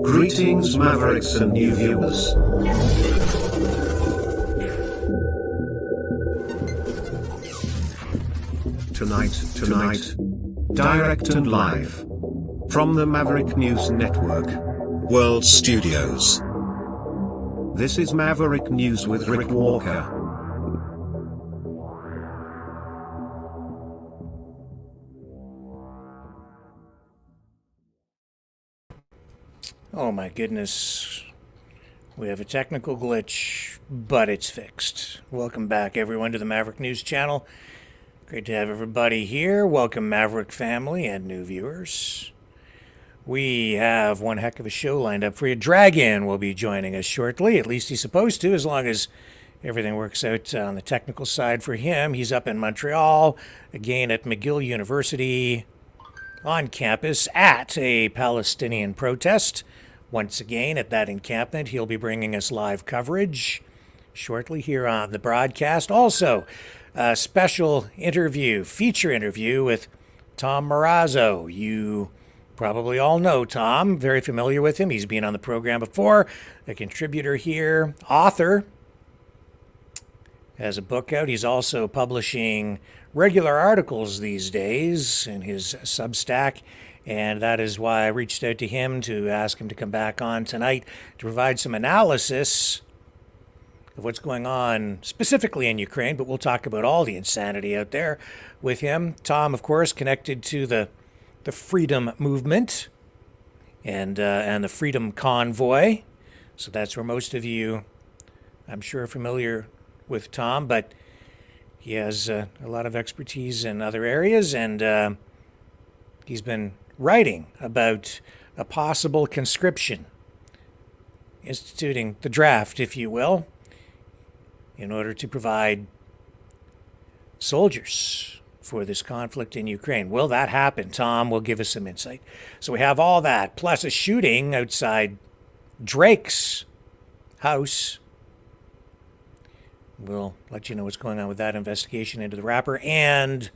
Greetings, Mavericks and new viewers. Tonight, direct and live from the Maverick News Network World Studios. This is Maverick News with Rick Walker. Oh my goodness, we have a technical glitch, but it's fixed. Welcome back everyone to the Maverick News channel. Great to have everybody here. Welcome Maverick family and new viewers. We have one heck of a show lined up for you. Dragon will be joining us shortly, at least he's supposed to, as long as everything works out on the technical side for him. He's up in Montreal, again at McGill University, on campus at a Palestinian protest. Once again, at that encampment, he'll be bringing us live coverage shortly here on the broadcast. Also, a special interview, feature interview with Tom Marazzo. You probably all know Tom, very familiar with him. He's been on the program before, a contributor here, author, has a book out. He's also publishing regular articles these days in his Substack. And that is why I reached out to him to ask him to come back on tonight to provide some analysis of what's going on specifically in Ukraine, but we'll talk about all the insanity out there with him. Tom, of course, connected to the freedom movement and the freedom convoy. So that's where most of you, I'm sure, are familiar with Tom, but he has a lot of expertise in other areas, and he's been writing about a possible conscription, instituting the draft, if you will, in order to provide soldiers for this conflict in Ukraine. Will that happen? Tom will give us some insight. So we have all that, plus a shooting outside Drake's house. We'll let you know what's going on with that investigation into the rapper. And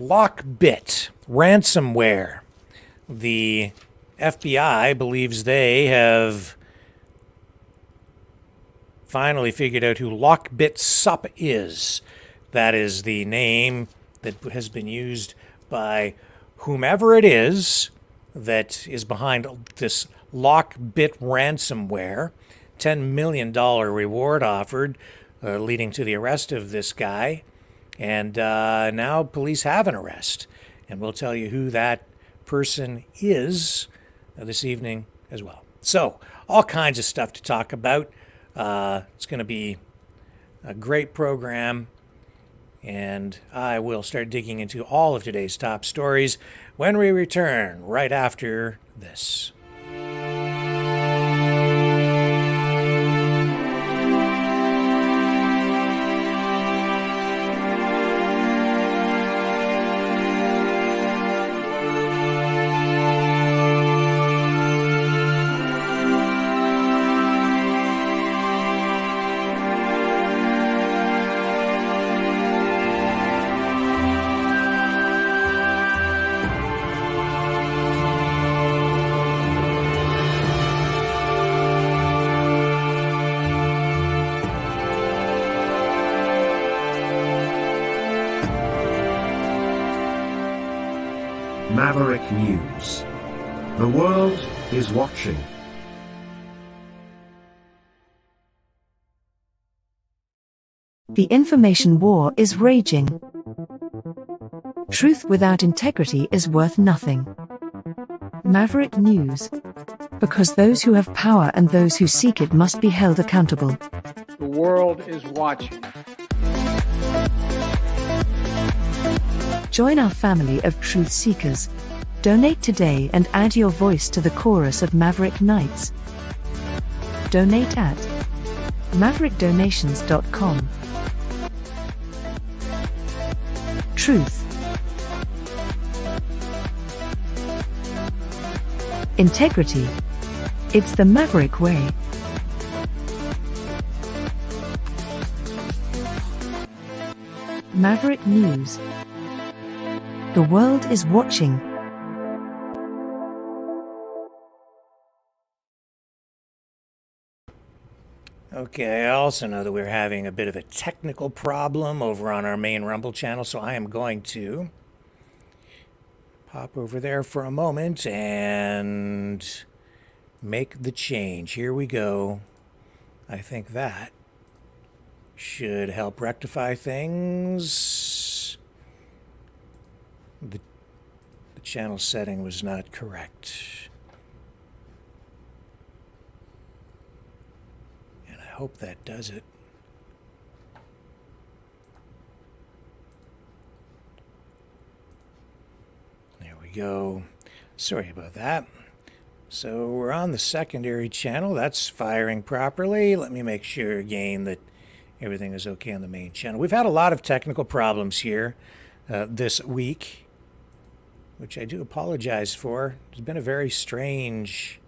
Lockbit ransomware. The FBI believes they have finally figured out who Lockbit Sup is. That is the name that has been used by whomever it is that is behind this Lockbit ransomware. $10 million reward offered, leading to the arrest of this guy. And now police have an arrest. And we'll tell you who that person is this evening as well. So, all kinds of stuff to talk about. It's going to be a great program. And I will start digging into all of today's top stories when we return right after this. Maverick News. The world is watching. The information war is raging. Truth without integrity is worth nothing. Maverick News. Because those who have power and those who seek it must be held accountable. The world is watching. Join our family of truth seekers. Donate today and add your voice to the chorus of Maverick Knights. Donate at maverickdonations.com. Truth. Integrity. It's the Maverick way. Maverick News. The world is watching. Okay, I also know that we're having a bit of a technical problem over on our main Rumble channel, so I am going to pop over there for a moment and make the change. Here we go. I think that should help rectify things. The channel setting was not correct. And I hope that does it. There we go. Sorry about that. So we're on the secondary channel. That's firing properly. Let me make sure again that everything is okay on the main channel. We've had a lot of technical problems here this week, which I do apologize for. It's been a very strange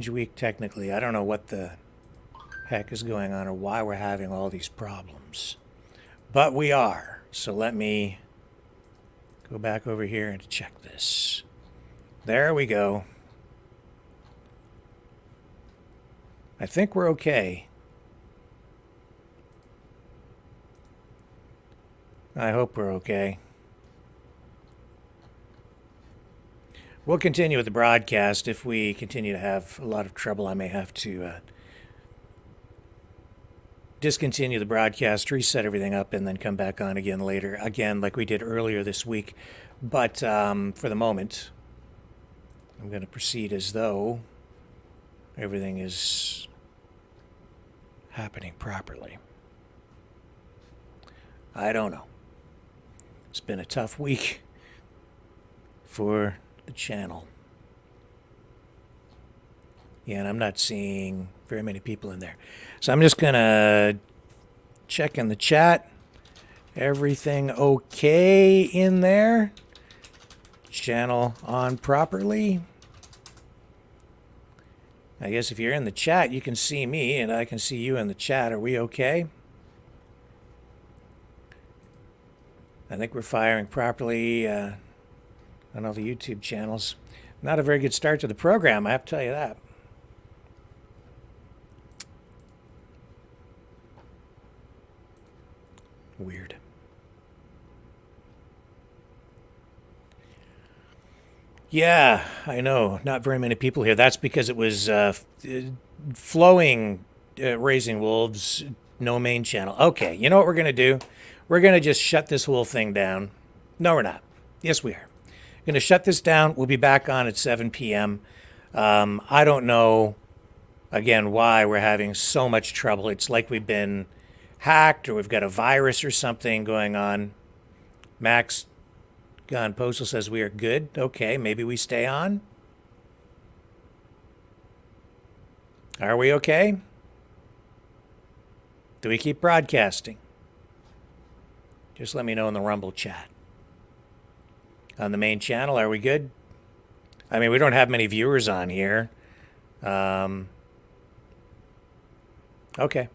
week technically. I don't know what the heck is going on or why we're having all these problems. But we are. So let me go back over here and check this. There we go. I think we're okay. I hope we're okay. We'll continue with the broadcast. If we continue to have a lot of trouble, I may have to discontinue the broadcast, reset everything up, and then come back on again later. Again, like we did earlier this week. But for the moment, I'm going to proceed as though everything is happening properly. I don't know. It's been a tough week for the channel. Yeah, and I'm not seeing very many people in there. So I'm just going to check in the chat. Everything okay in there? Channel on properly? I guess if you're in the chat, you can see me, and I can see you in the chat. Are we okay? I think we're firing properly on all the YouTube channels. Not a very good start to the program, I have to tell you that. Weird. Yeah, I know. Not very many people here. That's because it was flowing Raising Wolves, no main channel. Okay, you know what we're going to do? We're going to just shut this whole thing down. No, we're not. Yes, we are. Going to shut this down. We'll be back on at 7 p.m. I don't know, again, why we're having so much trouble. It's like we've been hacked or we've got a virus or something going on. Max Gun Postal says we are good. Okay, maybe we stay on. Are we okay? Do we keep broadcasting? Just let me know in the Rumble chat. On the main channel, are we good? I mean, we don't have many viewers on here. Okay.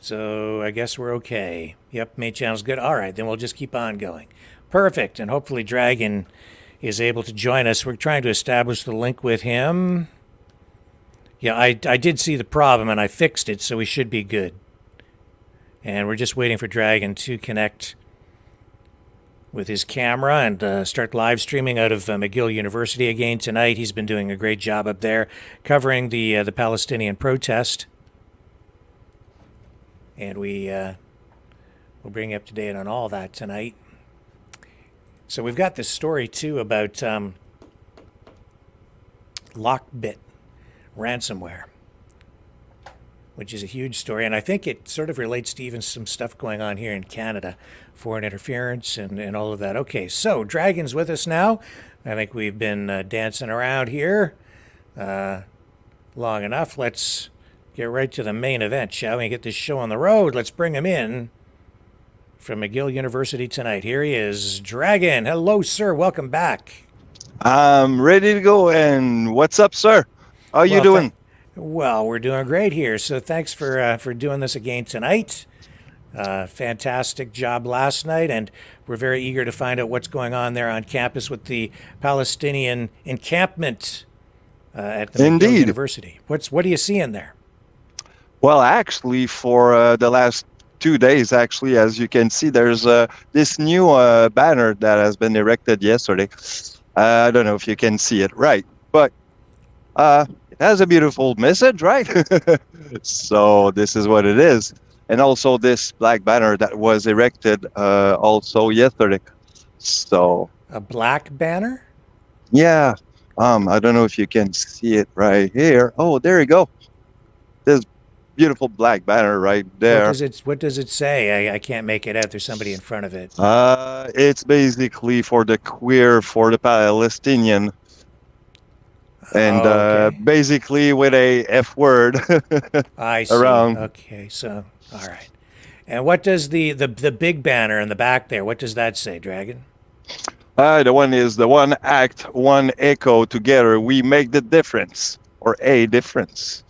So I guess we're okay. Yep, main channel's good. All right, then we'll just keep on going. Perfect, and hopefully Dragon is able to join us. We're trying to establish the link with him. Yeah, I did see the problem, and I fixed it, so we should be good. and we're just waiting for Dragon to connect with his camera and start live streaming out of McGill University again tonight. He's been doing a great job up there covering the Palestinian protest, and we'll bring you up to date on all that tonight. So we've got this story too about Lockbit ransomware, which is a huge story, and I think it sort of relates to even some stuff going on here in Canada, foreign interference and all of that. Okay, so Dragon's with us now. I think we've been dancing around here long enough. Let's get right to the main event, shall we? Get this show on the road. Let's bring him in from McGill University tonight. Here he is, Dragon. Hello, sir. Welcome back. I'm ready to go. And what's up, sir? How you doing? Well, we're doing great here. So thanks for doing this again tonight. Fantastic job last night, and we're very eager to find out what's going on there on campus with the Palestinian encampment at the McGill University. What are you seeing there? Well, actually, for the last 2 days, actually, as you can see, there's this new banner that has been erected yesterday. I don't know if you can see it right, but it has a beautiful message, right? So this is what it is. And also this black banner that was erected also yesterday. So a black banner? Yeah. I don't know if you can see it right here. Oh, there you go. This beautiful black banner right there. What does it say? I can't make it out. There's somebody in front of it. It's basically for the queer, for the Palestinian. And okay. Basically with a F word I see. around. Okay, so all right. And what does the big banner in the back there? What does that say, Dragon? The one is the one act, one echo. Together we make the difference, or a difference.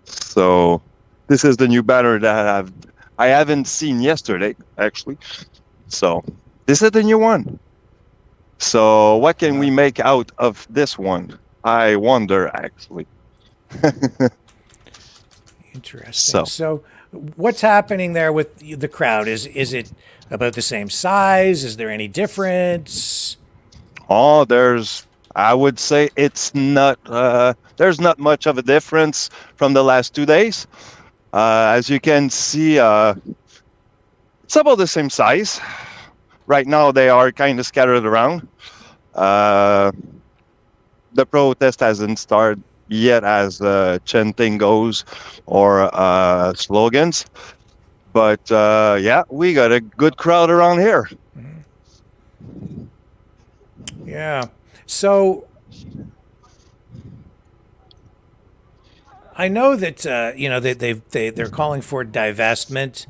So this is the new banner that I haven't seen yesterday, actually. So this is the new one. So what can we make out of this one? I wonder, actually. Interesting. So what's happening there with the crowd? Is it about the same size? Is there any difference? Oh, I would say it's not, there's not much of a difference from the last 2 days. As you can see, it's about the same size. Right now, they are kind of scattered around. The protest hasn't started yet as chanting goes or slogans. But yeah, we got a good crowd around here. Yeah. So I know that they're calling for divestment.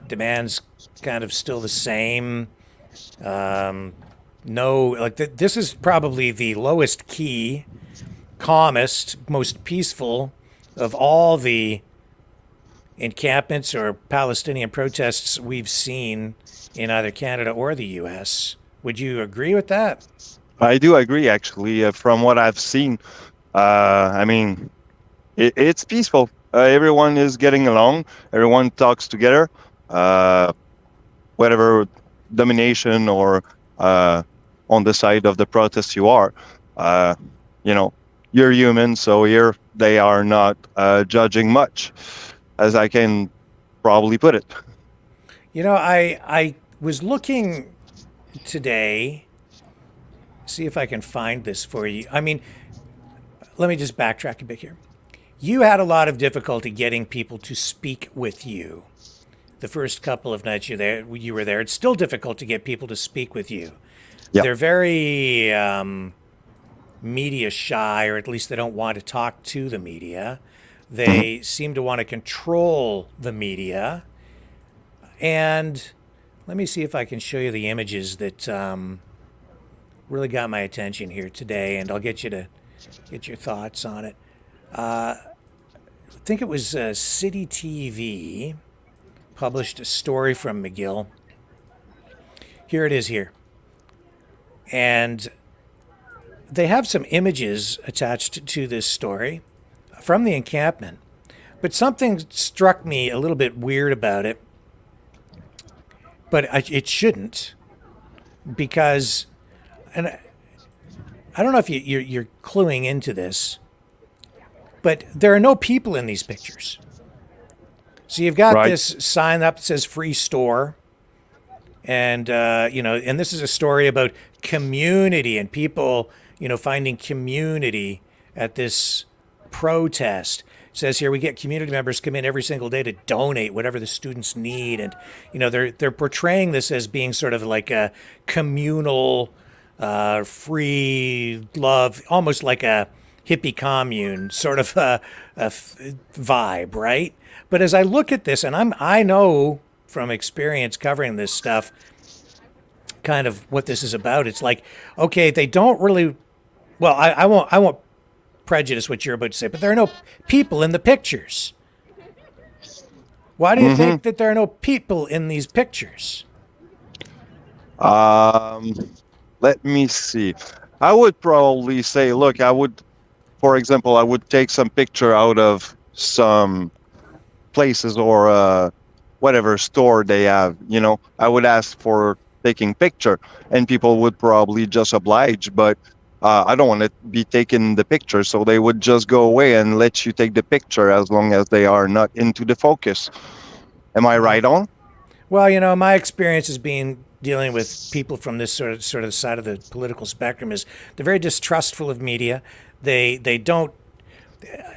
Demands kind of still the same. This is probably the lowest key, calmest, most peaceful of all the encampments or Palestinian protests we've seen in either Canada or the U.S. Would you agree with that? I do agree, actually. From what I've seen, I mean, it's peaceful. Everyone is getting along. Everyone talks together. Whatever domination or on the side of the protest you are, you're human, so here they are not judging much, as I can probably put it. I was looking today, see if I can find this for you. I mean, let me just backtrack a bit here. You had a lot of difficulty getting people to speak with you. The first couple of nights you were there. It's still difficult to get people to speak with you. Yep. They're very media shy, or at least they don't want to talk to the media. They seem to want to control the media. And let me see if I can show you the images that really got my attention here today, and I'll get you to get your thoughts on it. I think it was City TV published a story from McGill. Here it is here. And they have some images attached to this story from the encampment. But something struck me a little bit weird about it. But it shouldn't, because, and I don't know if you're cluing into this, but there are no people in these pictures. So you've got Right. this sign up that says free store. And, and this is a story about community and people, finding community at this protest. It says here, we get community members come in every single day to donate whatever the students need. And, they're portraying this as being sort of like a communal, free love, almost like a hippie commune sort of vibe, right? But as I look at this, and I know from experience covering this stuff, kind of what this is about. It's like, okay, they don't really. Well, I won't prejudice what you're about to say, but there are no people in the pictures. Why do you think that there are no people in these pictures? Let me see. I would probably say, look, for example, I would take some picture out of some places or whatever store they have. I would ask for taking picture, and people would probably just oblige. But I don't want to be taking the picture, so they would just go away and let you take the picture as long as they are not into the focus. Am I right on? Well, my experience has been dealing with people from this sort of side of the political spectrum is they're very distrustful of media. They don't,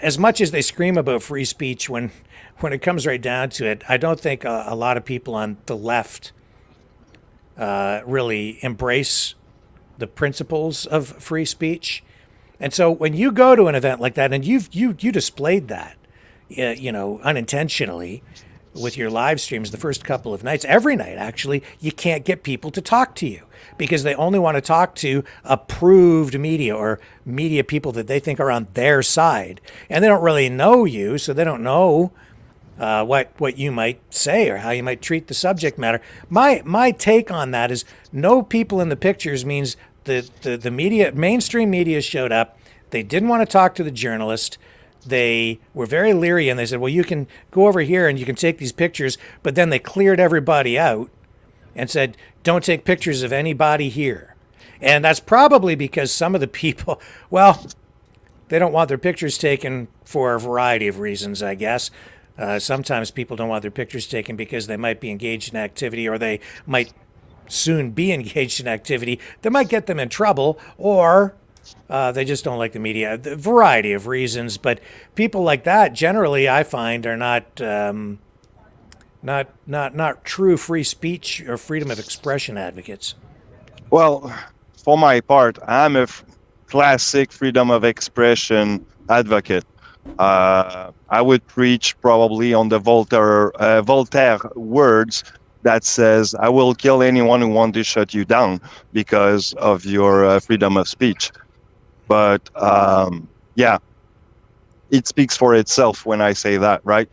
as much as they scream about free speech, when it comes right down to it, I don't think a lot of people on the left really embrace the principles of free speech. And so when you go to an event like that, and you displayed that, unintentionally with your live streams the first couple of nights, every night actually, you can't get people to talk to you because they only want to talk to approved media or media people that they think are on their side. And they don't really know you, so they don't know what you might say or how you might treat the subject matter. My take on that is no people in the pictures means the media, mainstream media showed up. They didn't want to talk to the journalist. They were very leery, and they said, well, you can go over here and you can take these pictures. But then they cleared everybody out and said, don't take pictures of anybody here. And that's probably because some of the people, well, they don't want their pictures taken for a variety of reasons, I guess. Sometimes people don't want their pictures taken because they might be engaged in activity, or they might soon be engaged in activity that might get them in trouble, or they just don't like the media. A variety of reasons, but people like that generally, I find, are not true free speech or freedom of expression advocates. Well, for my part, I'm a classic freedom of expression advocate. I would preach probably on the Voltaire words that says, I will kill anyone who wants to shut you down because of your freedom of speech. But yeah, it speaks for itself when I say that, right?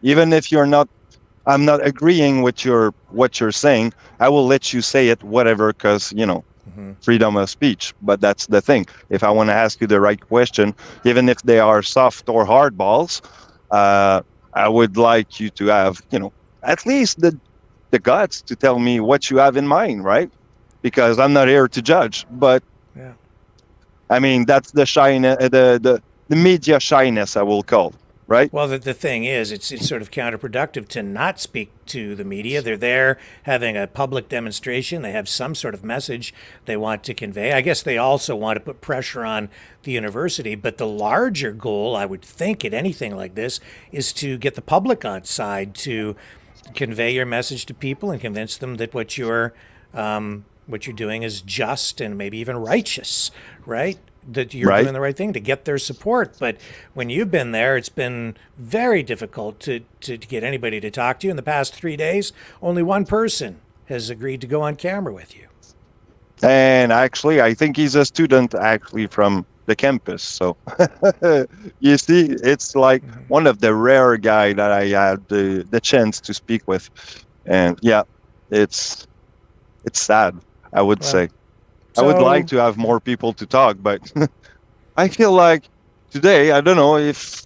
Even if I'm not agreeing with what you're saying, I will let you say it, whatever, because, freedom of speech. But that's the thing. If I want to ask you the right question, even if they are soft or hard balls, I would like you to have, at least the guts to tell me what you have in mind, right? Because I'm not here to judge. But yeah, I mean, that's the shyness, the media shyness, I will call, right? Well, the thing is, it's sort of counterproductive to not speak to the media. They're there having a public demonstration. They have some sort of message they want to convey. I guess they also want to put pressure on the university. But the larger goal, I would think, at anything like this, is to get the public on side, to convey your message to people and convince them that what you're doing is just and maybe even righteous, right? That you're Right. doing the right thing to get their support. But when you've been there, it's been very difficult to get anybody to talk to you. In the past 3 days, only one person has agreed to go on camera with you. And actually, I think he's a student actually from the campus. So you see, it's like one of the rare guy that I had the chance to speak with. And yeah, it's sad, I would say. I would like to have more people to talk, but I feel like today, I don't know if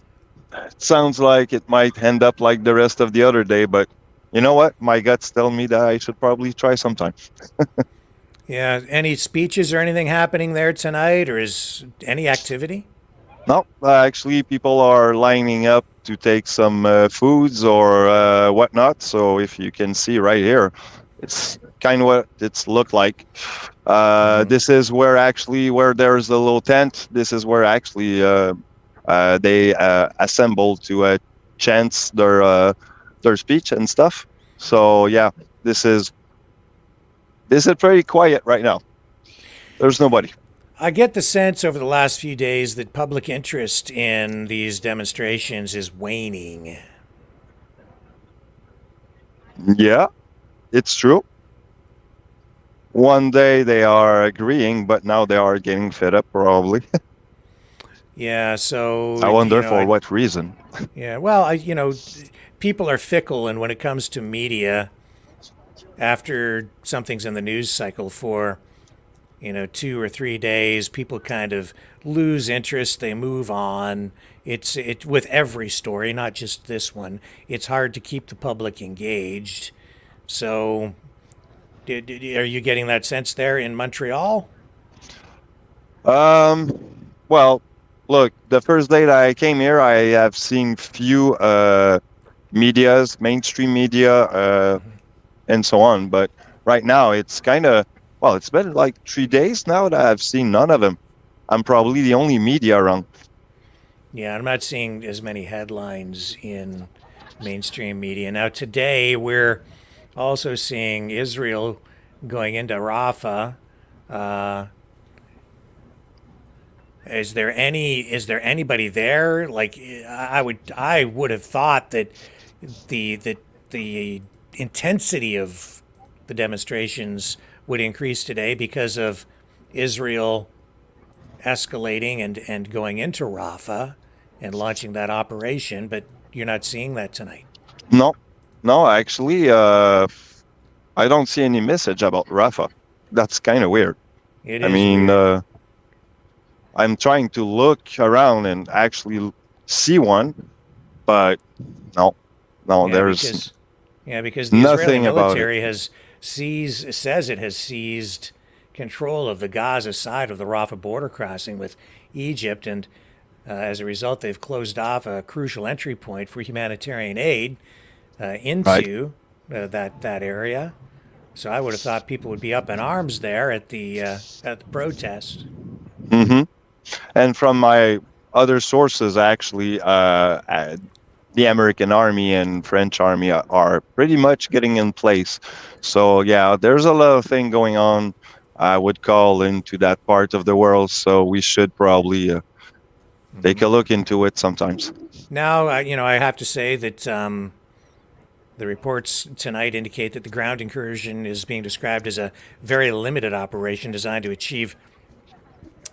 it sounds like it might end up like the rest of the other day, but you know what? My guts tell me that I should probably try sometime. Yeah. Any speeches or anything happening there tonight, or is any activity? No, actually, people are lining up to take some foods or whatnot. So if you can see right here, it's kind of what it's looked like. This is where there's a little tent. This is where actually they assemble to chant their speech and stuff. So yeah, this is pretty quiet right now. There's nobody. I get the sense over the last few days that public interest in these demonstrations is waning. Yeah, it's true. One day they are agreeing, but now they are getting fed up, probably. Yeah, so I wonder for what reason. Yeah, well, people are fickle, and when it comes to media, after something's in the news cycle for 2 or 3 days, people kind of lose interest. They move on. It's with every story, not just this one. It's hard to keep the public engaged. So, are you getting that sense there in Montreal? Well, look, the first day that I came here, I have seen few mainstream media, and so on. But right now, it's kind of, well, it's been like 3 days now that I've seen none of them. I'm probably the only media around. Yeah, I'm not seeing as many headlines in mainstream media. Now, today, we're also seeing Israel going into Rafa. Is there anybody there? Like, I would have thought that the intensity of the demonstrations would increase today because of Israel escalating and going into Rafa and launching that operation, but you're not seeing that tonight. No, actually, I don't see any message about Rafa. That's kind of weird. It is weird. I'm trying to look around and actually see one, but no, there's because the Israeli military says it has seized control of the Gaza side of the Rafah border crossing with Egypt, and as a result, they've closed off a crucial entry point for humanitarian aid into that area. So I would have thought people would be up in arms there at the protest. Mm-hmm. And from my other sources, actually, the American Army and French Army are pretty much getting in place. So yeah, there's a lot of thing going on. I would call into that part of the world, so we should probably take a look into it sometimes. Now, I have to say that the reports tonight indicate that the ground incursion is being described as a very limited operation designed to achieve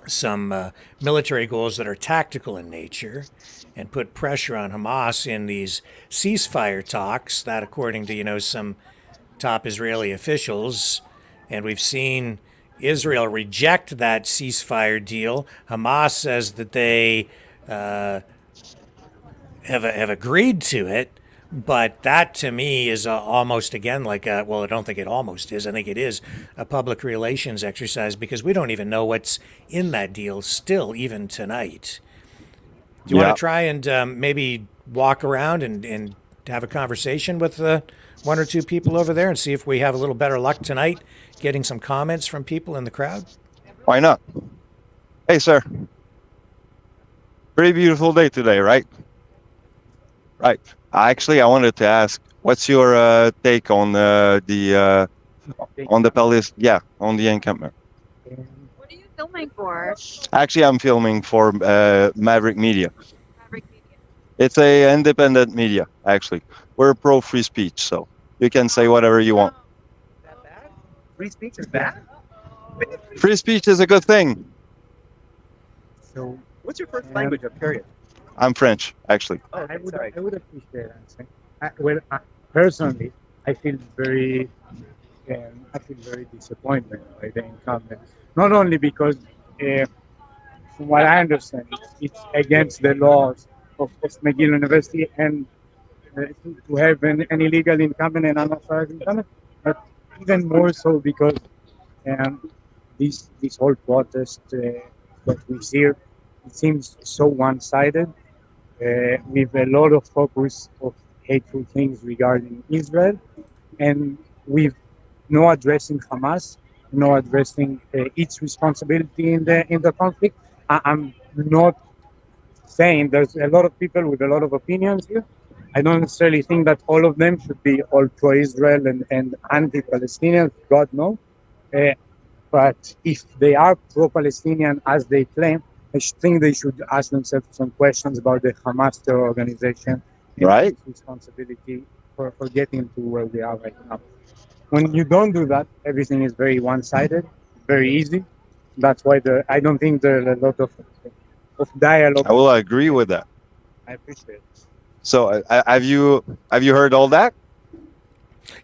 some military goals that are tactical in nature and put pressure on Hamas in these ceasefire talks, that according to, some top Israeli officials. And we've seen Israel reject that ceasefire deal. Hamas says that they have agreed to it. But that, to me, is almost, again, like I don't think it almost is. I think it is a public relations exercise because we don't even know what's in that deal still, even tonight. Do you want to try and maybe walk around and have a conversation with one or two people over there and see if we have a little better luck tonight getting some comments from people in the crowd? Why not? Hey, sir. Pretty beautiful day today, right? Right. Actually, I wanted to ask, what's your take on the Palestine? Yeah, on the encampment. What are you filming for? Actually, I'm filming for Maverick Media. Maverick Media. It's a independent media. Actually, we're pro free speech, so you can say whatever you want. Is that bad? Free speech is bad? Free speech is a good thing. So, what's your first language of period? I'm French, actually. Oh, I would appreciate answering. Personally, I feel very disappointed by the encampment. Not only because, from what I understand, it's against the laws of McGill University and to have an illegal encampment and unauthorized encampment, but even more so because this whole protest that we see, it seems so one-sided, with a lot of focus of hateful things regarding Israel, and with no addressing Hamas, no addressing its responsibility in the conflict. I'm not saying there's a lot of people with a lot of opinions here. I don't necessarily think that all of them should be all pro-Israel and anti-Palestinian, God no. But if they are pro-Palestinian as they claim, I think they should ask themselves some questions about the Hamas terror organization and Right. its responsibility for getting to where we are right now. When you don't do that, everything is very one-sided, very easy. That's why I don't think there's a lot of dialogue. I will agree with that. I appreciate it. So have you heard all that?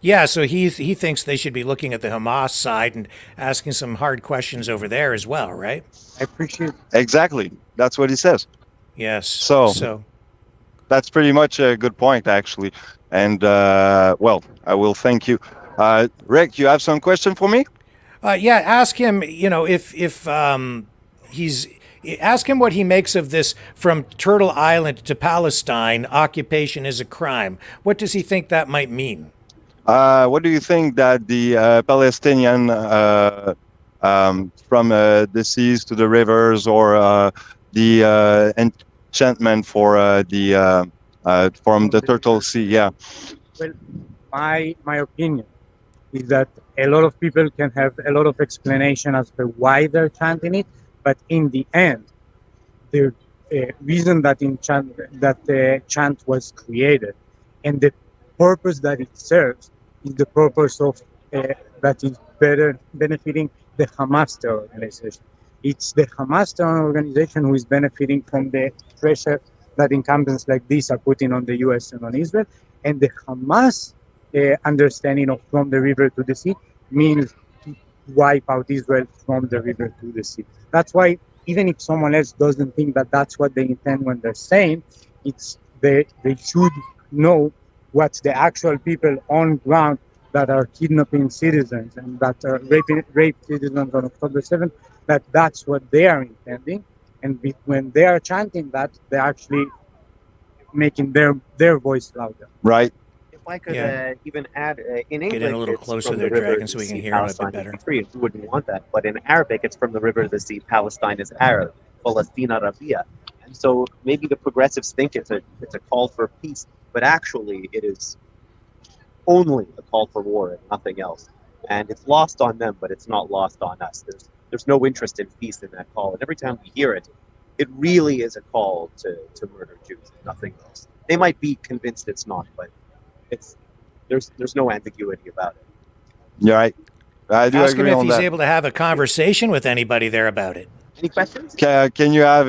Yeah, so he thinks they should be looking at the Hamas side and asking some hard questions over there as well, right? I appreciate it. Exactly. That's what he says. Yes. So that's pretty much a good point, actually. And well, I will thank you. Rick, you have some question for me? Yeah, ask him. If ask him what he makes of this from Turtle Island to Palestine. Occupation is a crime. What does he think that might mean? What do you think that the Palestinian from the seas to the rivers, or the enchantment for the from the Turtle Sea? Yeah. Well, my opinion is that a lot of people can have a lot of explanation as to why they're chanting it, but in the end, the reason that the chant was created and the purpose that it serves is the purpose of that is better benefiting the Hamas terror organization. It's the Hamas terror organization who is benefiting from the pressure that encampments like this are putting on the U.S. and on Israel, and the Hamas understanding of from the river to the sea means to wipe out Israel from the river to the sea. That's why even if someone else doesn't think that that's what they intend when they're saying, it's they should know what the actual people on ground that are kidnapping citizens and that are rape citizens on October 7th, that's what they are intending. And when they are chanting that, they're actually making their voice louder. Right. If I could Yeah. Even add, in English, in a little it's closer from there, the river Dragon, to so we the can sea, hear him a bit Palestine better. is free, and who wouldn't want that? But in Arabic, it's from the river to the sea, Palestine is Arab, Palestine Arabia. And so maybe the progressives think it's a call for peace, but actually it is only a call for war and nothing else. And it's lost on them, but it's not lost on us. There's no interest in peace in that call. And every time we hear it, it really is a call to murder Jews and nothing else. They might be convinced it's not, but there's no ambiguity about it. You're right. I do Ask him agree if on he's that. able to have a conversation with anybody there about it. Any questions? Can you have?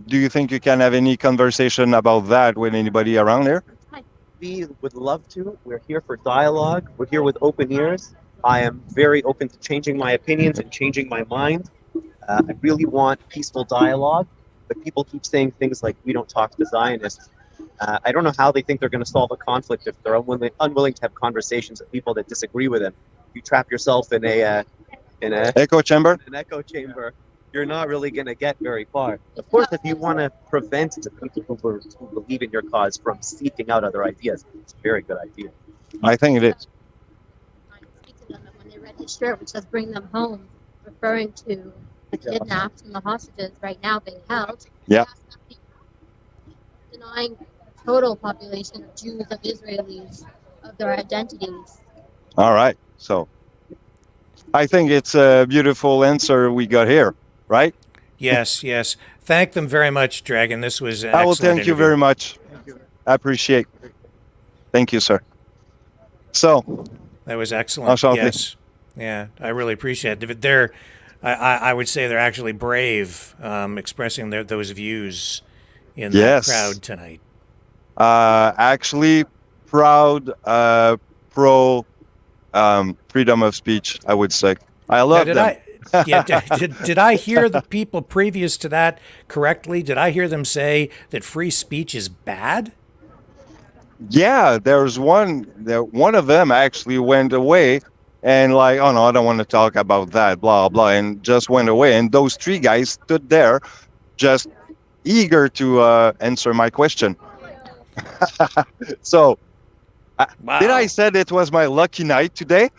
Do you think you can have any conversation about that with anybody around here? We would love to. We're here for dialogue. We're here with open ears. I am very open to changing my opinions and changing my mind. I really want peaceful dialogue, but people keep saying things like, we don't talk to Zionists. I don't know how they think they're going to solve a conflict if they're unwilling to have conversations with people that disagree with them. You trap yourself in an Echo chamber. echo chamber, you're not really going to get very far. Of course, if you want to prevent the people who believe in your cause from seeking out other ideas, it's a very good idea. I think it is. Speak to them, and when they read his shirt, which says "Bring them home," referring to the kidnapped and the hostages right now being held. Yeah. Denying the total population of Jews, of Israelis, of their identities. All right. So I think it's a beautiful answer we got here, right? Yes, yes. Thank them very much, Dragon. This was an I will excellent thank you interview. very much. I appreciate. Thank you, sir. So That was excellent. Enchanté. Yes. Yeah, I really appreciate it. They're, I would say they're actually brave, expressing those views in that Yes. crowd tonight. actually proud pro freedom of speech, I would say. I love Now, them. Yeah, did I hear the people previous to that correctly? Did I hear them say that free speech is bad? Yeah, there's one of them actually went away and like, oh no, I don't want to talk about that, blah blah, and just went away. And those three guys stood there, just eager to answer my question. So, Wow. did I said it was my lucky night today?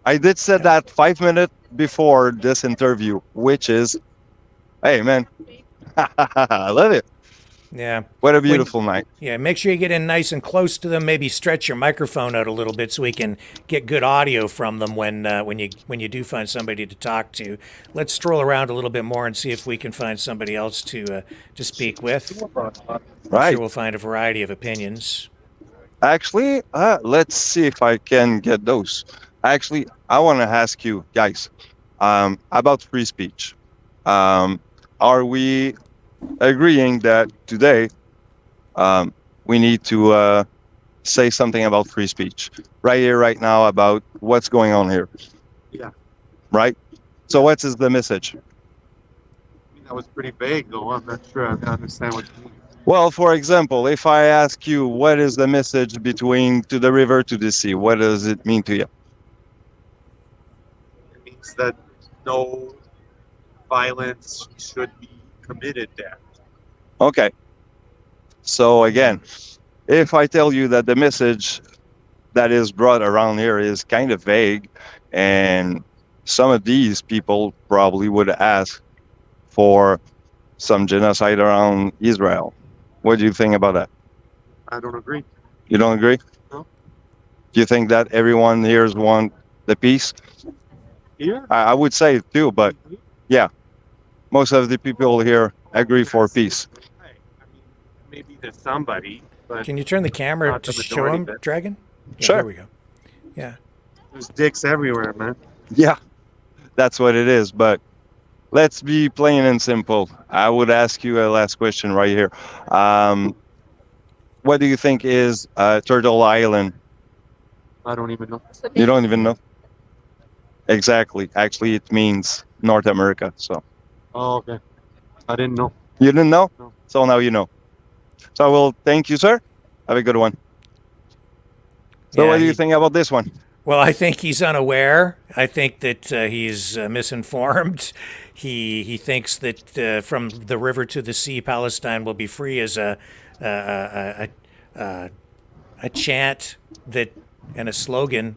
I did said that 5 minutes before this interview, which is, hey man, I love it. Yeah. What a beautiful night. Yeah, make sure you get in nice and close to them. Maybe stretch your microphone out a little bit so we can get good audio from them when you do find somebody to talk to. Let's stroll around a little bit more and see if we can find somebody else to speak with. I'm Right. sure we'll find a variety of opinions. Actually, let's see if I can get those. Actually, I want to ask you guys about free speech. Are we agreeing that today we need to say something about free speech right here, right now, about what's going on here? Yeah. Right? So what is the message? I mean, that was pretty vague, though. I'm not sure I understand what you mean. Well, for example, if I ask you what is the message between to the river to the sea, what does it mean to you? It means that no violence should be committed there. Okay. So again, if I tell you that the message that is brought around here is kind of vague, and some of these people probably would ask for some genocide around Israel. What do you think about that? I don't agree. You don't agree? No. Do you think that everyone here want the peace? Here? I would say too, but yeah, most of the people here agree for peace. Right. I mean, maybe there's somebody, but Can you turn the camera Not to the show majority him, of it. Dragon? Yeah, Sure. There we go. Yeah. there's dicks everywhere, man. Yeah, that's what it is. But let's be plain and simple. I would ask you a last question right here. What do you think is Turtle Island? I don't even know. You don't even know? Exactly. Actually, it means North America. So Oh, okay. I didn't know. you didn't know? No. So now you know. So I will thank you, sir. Have a good one. So Yeah, what do you he- think about this one? Well, I think he's unaware. I think that he's misinformed. He thinks that from the river to the sea, Palestine will be free as a chant that and a slogan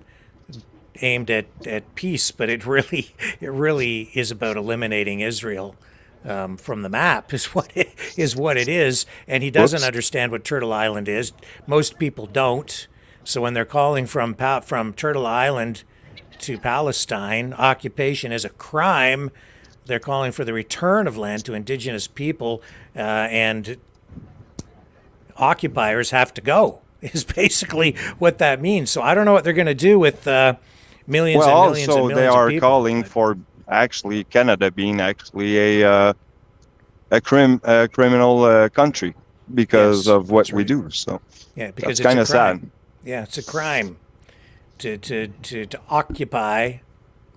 aimed at peace, but it really is about eliminating Israel from the map. Is what it is, and he doesn't Whoops. understand what Turtle Island is. Most people don't. So when they're calling from Turtle Island to Palestine, occupation is a crime. They're calling for the return of land to indigenous people, and occupiers have to go. Is basically what that means. So I don't know what they're going to do with millions Well, and millions and also millions they of are people. calling for actually Canada being actually a criminal country because Yes, of what that's we right. do. So Yeah, because that's it's kind a of crime. sad. Yeah, it's a crime to occupy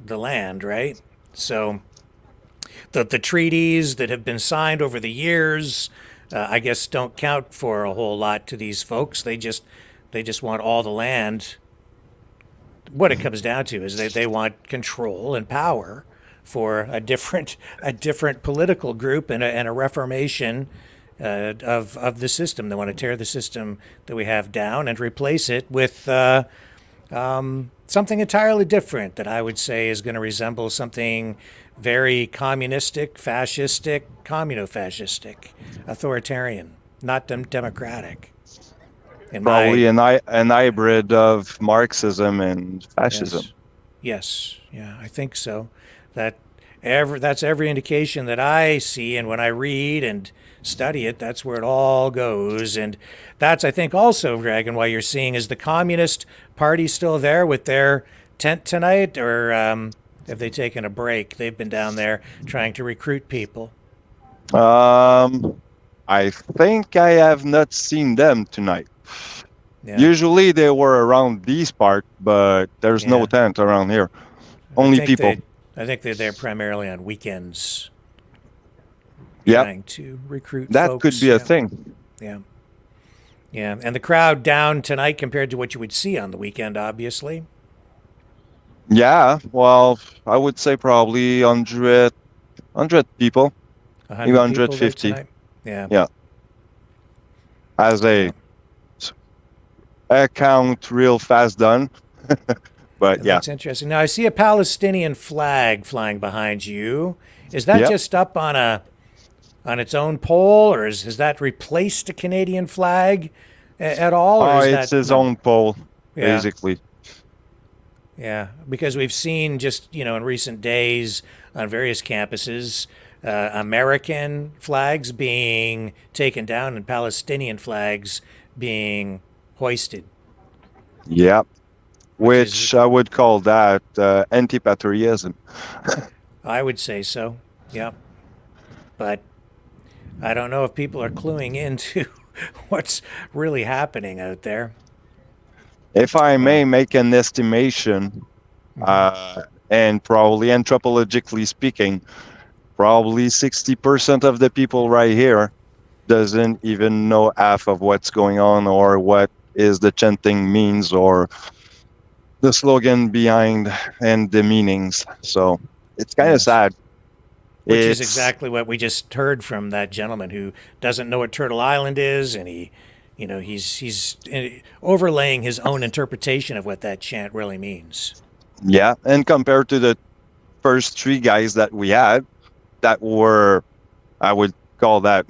the land, right? So the treaties that have been signed over the years, I guess, don't count for a whole lot to these folks. They just want all the land. What it comes down to is they want control and power for a different political group and a reformation of the system. They want to tear the system that we have down and replace it with something entirely different that I would say is going to resemble something very communistic, fascistic, communo-fascistic, authoritarian, not democratic. In Probably my, an hybrid of Marxism and fascism. Yes, yeah, I think so. That's every indication that I see, and when I read and study it, that's where it all goes. And that's, I think, also, Dragon, why you're seeing is the Communist Party still there with their tent tonight, or have they taken a break? They've been down there trying to recruit people. I think I have not seen them tonight. Yeah. Usually they were around these part, but there's Yeah. no tent around here. I Only think people. I think they're there primarily on weekends, Yeah, trying to recruit that folks. could be a Yeah. thing. Yeah. Yeah. And the crowd down tonight compared to what you would see on the weekend, obviously. Yeah, well, I would say probably 100 people, maybe 100 people there 150. tonight. Yeah. Yeah, as Yeah. a count real fast done. But And yeah, that's interesting. Now I see a Palestinian flag flying behind you. Is that Yep. just up on its own pole, or has that replaced a Canadian flag at all? Or oh, is it's that his no? own pole, Yeah. basically. Yeah, because we've seen just, in recent days on various campuses, American flags being taken down and Palestinian flags being hoisted. Yeah, Which is, which I would call that anti-patriotism. I would say so. Yeah. But I don't know if people are cluing into what's really happening out there. If I may make an estimation, and probably anthropologically speaking, probably 60% of the people right here doesn't even know half of what's going on or what is the chanting means or the slogan behind and the meanings. So it's kind of Yes. sad. Which is It's- exactly what we just heard from that gentleman who doesn't know what Turtle Island is, and he's overlaying his own interpretation of what that chant really means. Yeah, and compared to the first three guys that we had, that were, I would call that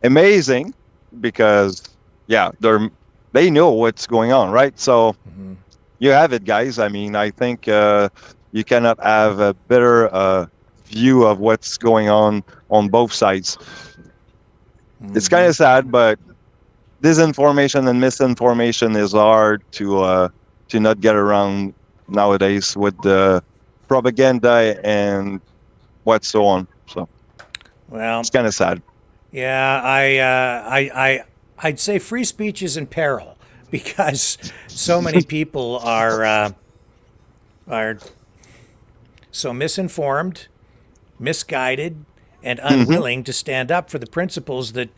amazing, because yeah, they know what's going on, right? So you have it, guys. I mean, I think you cannot have a better view of what's going on both sides. It's kind of sad, but disinformation and misinformation is hard to not get around nowadays with the propaganda and what so on. So Well, it's kind of sad. yeah, I'd say free speech is in peril because so many people are so misinformed, misguided, and unwilling to stand up for the principles that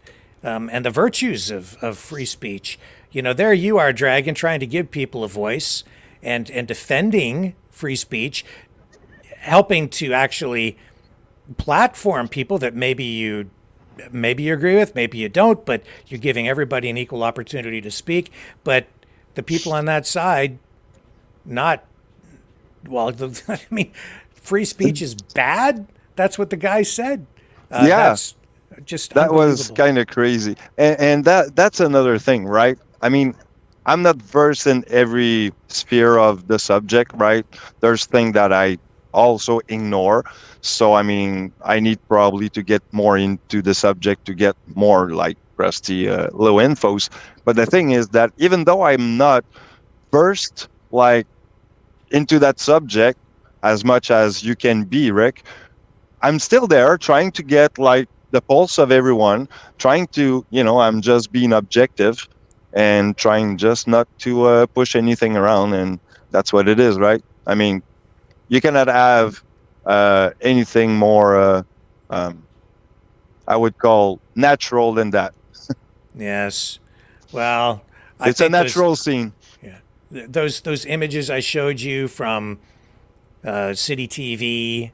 and the virtues of free speech. There you are, Dragon, trying to give people a voice and defending free speech, helping to actually platform people that maybe you agree with, maybe you don't, but you're giving everybody an equal opportunity to speak. But the people on that side, not well. I mean, free speech is bad. That's what the guy said. Yeah. That's just That was unbelievable. kind of crazy, and that's another thing, right? I mean, I'm not versed in every sphere of the subject, right? There's things that I also ignore. So I mean, I need probably to get more into the subject to get more like rusty low infos. But the thing is that even though I'm not versed like into that subject as much as you can be, Rick, I'm still there trying to get like the pulse of everyone, trying to, I'm just being objective and trying just not to push anything around. And that's what it is, right? I mean, you cannot have anything more, I would call natural than that. Yes. Well, It's a natural scene. Those images I showed you from City TV,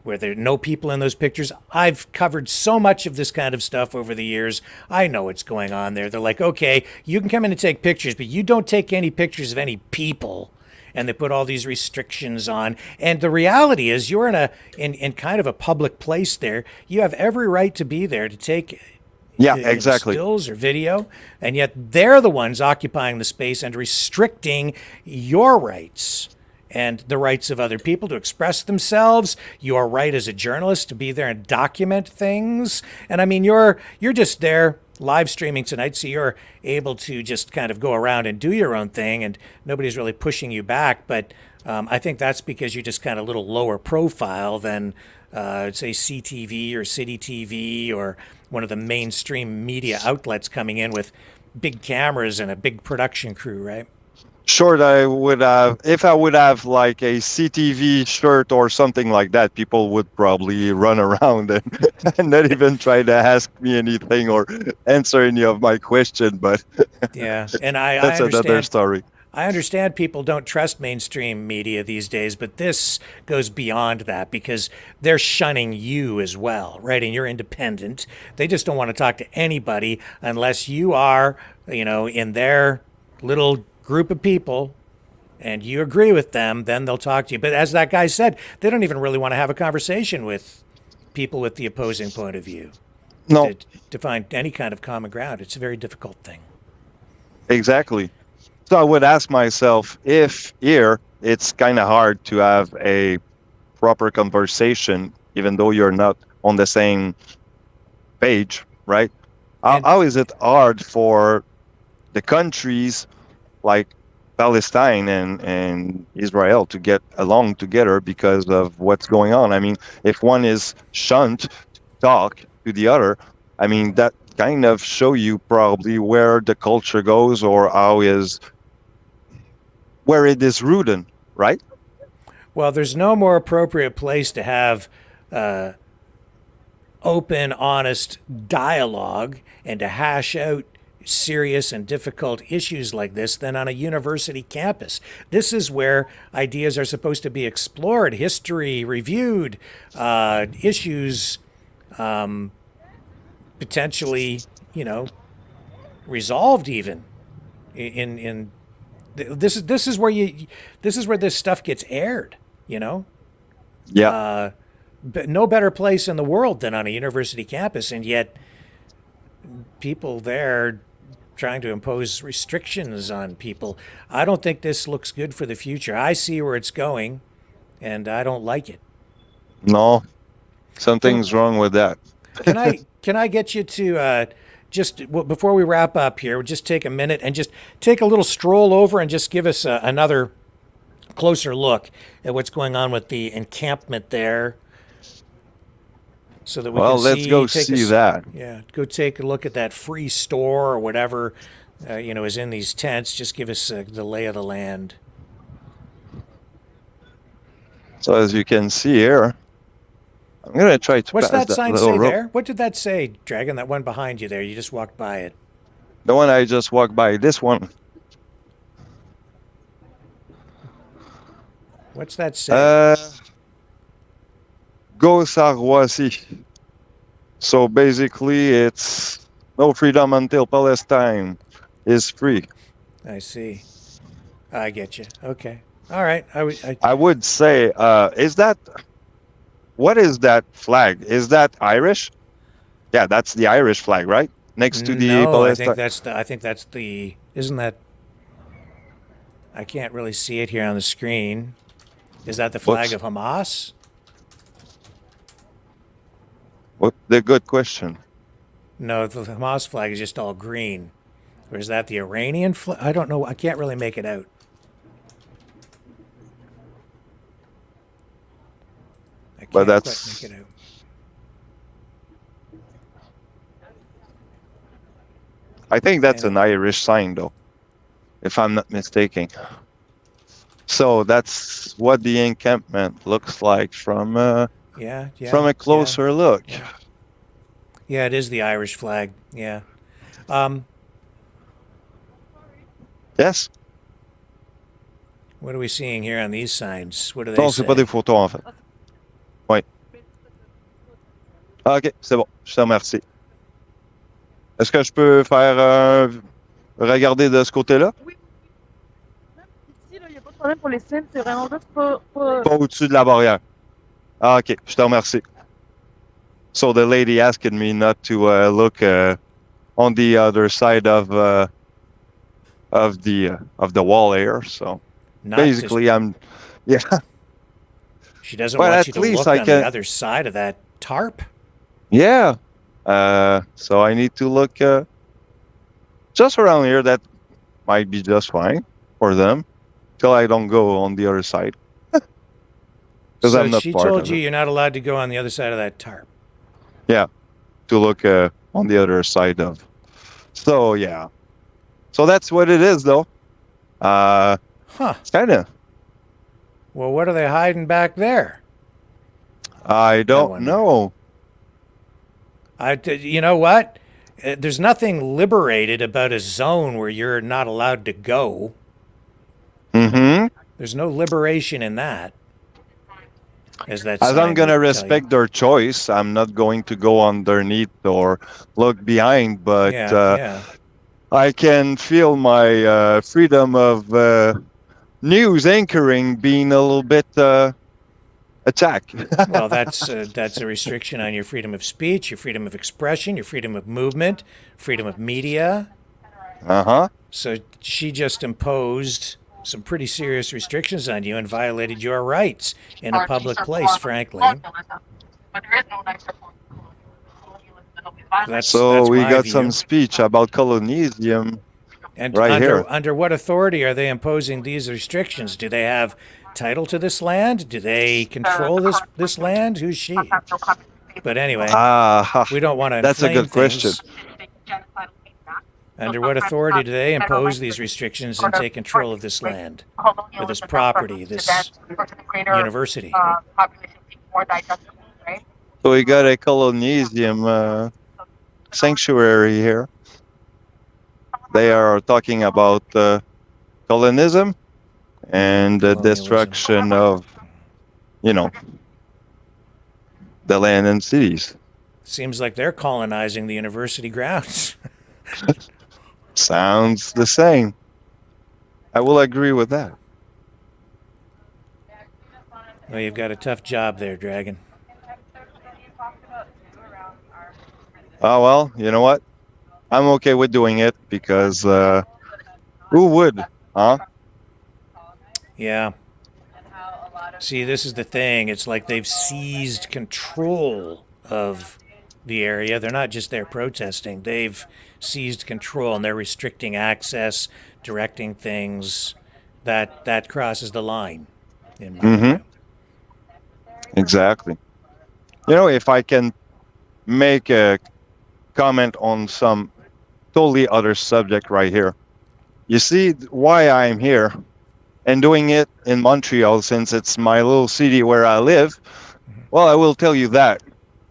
where there are no people in those pictures. I've covered so much of this kind of stuff over the years. I know what's going on there. They're like, okay, you can come in and take pictures, but you don't take any pictures of any people. And they put all these restrictions on. And the reality is you're in kind of a public place there. You have every right to be there to take exactly. stills or video, and yet they're the ones occupying the space and restricting your rights and the rights of other people to express themselves, your right as a journalist to be there and document things. And I mean, you're just there live streaming tonight, so you're able to just kind of go around and do your own thing, and nobody's really pushing you back. But I think that's because you're just kind of a little lower profile than, say, CTV or City TV or one of the mainstream media outlets coming in with big cameras and a big production crew, right? Sure, that I would have, if I would have like a CTV shirt or something like that, people would probably run around and not even try to ask me anything or answer any of my question. But Yeah, and I that's another understand. story. I understand people don't trust mainstream media these days, but this goes beyond that because they're shunning you as well, right? And you're independent. They just don't want to talk to anybody unless you are, in their little group of people and you agree with them, then they'll talk to you. But as that guy said, they don't even really want to have a conversation with people with the opposing point of view No, to find any kind of common ground. It's a very difficult thing. exactly. So I would ask myself if here it's kind of hard to have a proper conversation, even though you're not on the same page, right? And- How is it hard for the countries like Palestine and Israel to get along together because of what's going on? I mean, if one is shunned to talk to the other, I mean, that kind of show you probably where the culture goes or where it is rooted, right? Well, there's no more appropriate place to have open, honest dialogue and to hash out serious and difficult issues like this than on a university campus. This is where ideas are supposed to be explored, history reviewed, issues potentially, resolved even. In this is where this stuff gets aired. Yeah. But no better place in the world than on a university campus, and yet people there trying to impose restrictions on people. I don't think this looks good for the future. I see where it's going, and I don't like it. No, something's wrong with that. Can I get you to before we wrap up here, just take a minute and just take a little stroll over and just give us another closer look at what's going on with the encampment there, so that we can see. Let's go see that. Yeah, go take a look at that free store or whatever, is in these tents. Just give us the lay of the land. So as you can see here, I'm gonna try to What's pass that sign little say rope. there? What did that say, Dragon? That one behind you there? You just walked by it. The one I just walked by, this one. What's that say? Go Sarwasi. So basically, it's no freedom until Palestine is free. I see. I get you. Okay. All right. I would say, what is that flag? Is that Irish? Yeah, that's the Irish flag, right? Next to the Palestine. I think that's the. Isn't that? I can't really see it here on the screen. Is that the flag of Hamas? What the good question. No, the Hamas flag is just all green. Or is that the Iranian flag? I don't know. I can't really make it out. I can't But quite that's- make it out. I think that's an Irish sign, though, if I'm not mistaken. So that's what the encampment looks like from a closer look. Yeah, it is the Irish flag. Yeah. Yes. What are we seeing here on these signs? What do they Non, say? c'est pas des photos en fait. Oui. Ah, ok, c'est bon. Je te remercie. Est-ce que je peux faire regarder de ce côté-là? Ici, il n'y a pas de problème pour les signes, c'est vraiment juste pas... Pas au-dessus de la barrière. Ah, ok, je te remercie. So the lady asked me not to look on the other side of the wall here. So Not basically, yeah. She doesn't Well, want at you to least look I on can- the other side of that tarp. Yeah. So I need to look just around here. That might be just fine for them till I don't go on the other side. Because So I'm not she part told of you it. you're not allowed to go on the other side of that tarp. Yeah, to look on the other side of. So yeah, so that's what it is, though. Huh. Kind of. Well, what are they hiding back there? I don't wonder. know. You know what? There's nothing liberated about a zone where you're not allowed to go. Mm-hmm. There's no liberation in that. As I'm gonna respect their choice, I'm not going to go underneath or look behind, but I can feel my freedom of news anchoring being a little bit attacked. Well, that's a restriction on your freedom of speech, your freedom of expression, your freedom of movement, freedom of media. Uh-huh. So she just imposed some pretty serious restrictions on you and violated your rights in a public place, frankly. That's we my got view. some speech about colonialism and right here. Under what authority are they imposing these restrictions? Do they have title to this land? Do they control this land? Who's she? But anyway, we don't want to inflame That's a good question. Under what authority do they impose these restrictions and take control of this land, or this property, this university? So we got a colonialism sanctuary here. They are talking about colonism and the destruction of, the land and cities. Seems like they're colonizing the university grounds. Sounds the same. I will agree with that. Well, you've got a tough job there, Dragon. Oh, well, you know what? I'm okay with doing it because who would, huh? Yeah. See, this is the thing. It's like they've seized control of the area. They're not just there protesting. They've seized control and they're restricting access, directing things. That crosses the line, in my view. Exactly. If I can make a comment on some totally other subject right here. You see why I'm here and doing it in Montreal, since it's my little city where I live. Well, I will tell you that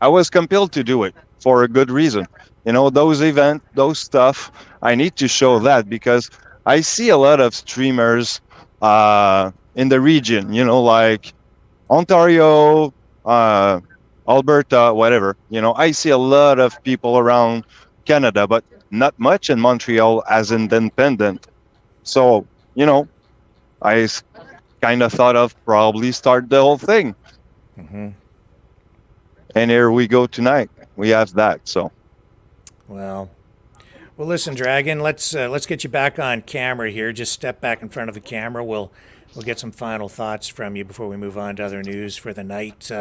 I was compelled to do it for a good reason. Those events, those stuff, I need to show that because I see a lot of streamers in the region, like Ontario, Alberta, whatever. I see a lot of people around Canada, but not much in Montreal as independent. So, I kind of thought of probably start the whole thing. And here we go tonight. We have that, so. Well, listen, Dragon, let's get you back on camera here. Just step back in front of the camera. We'll get some final thoughts from you before we move on to other news for the night.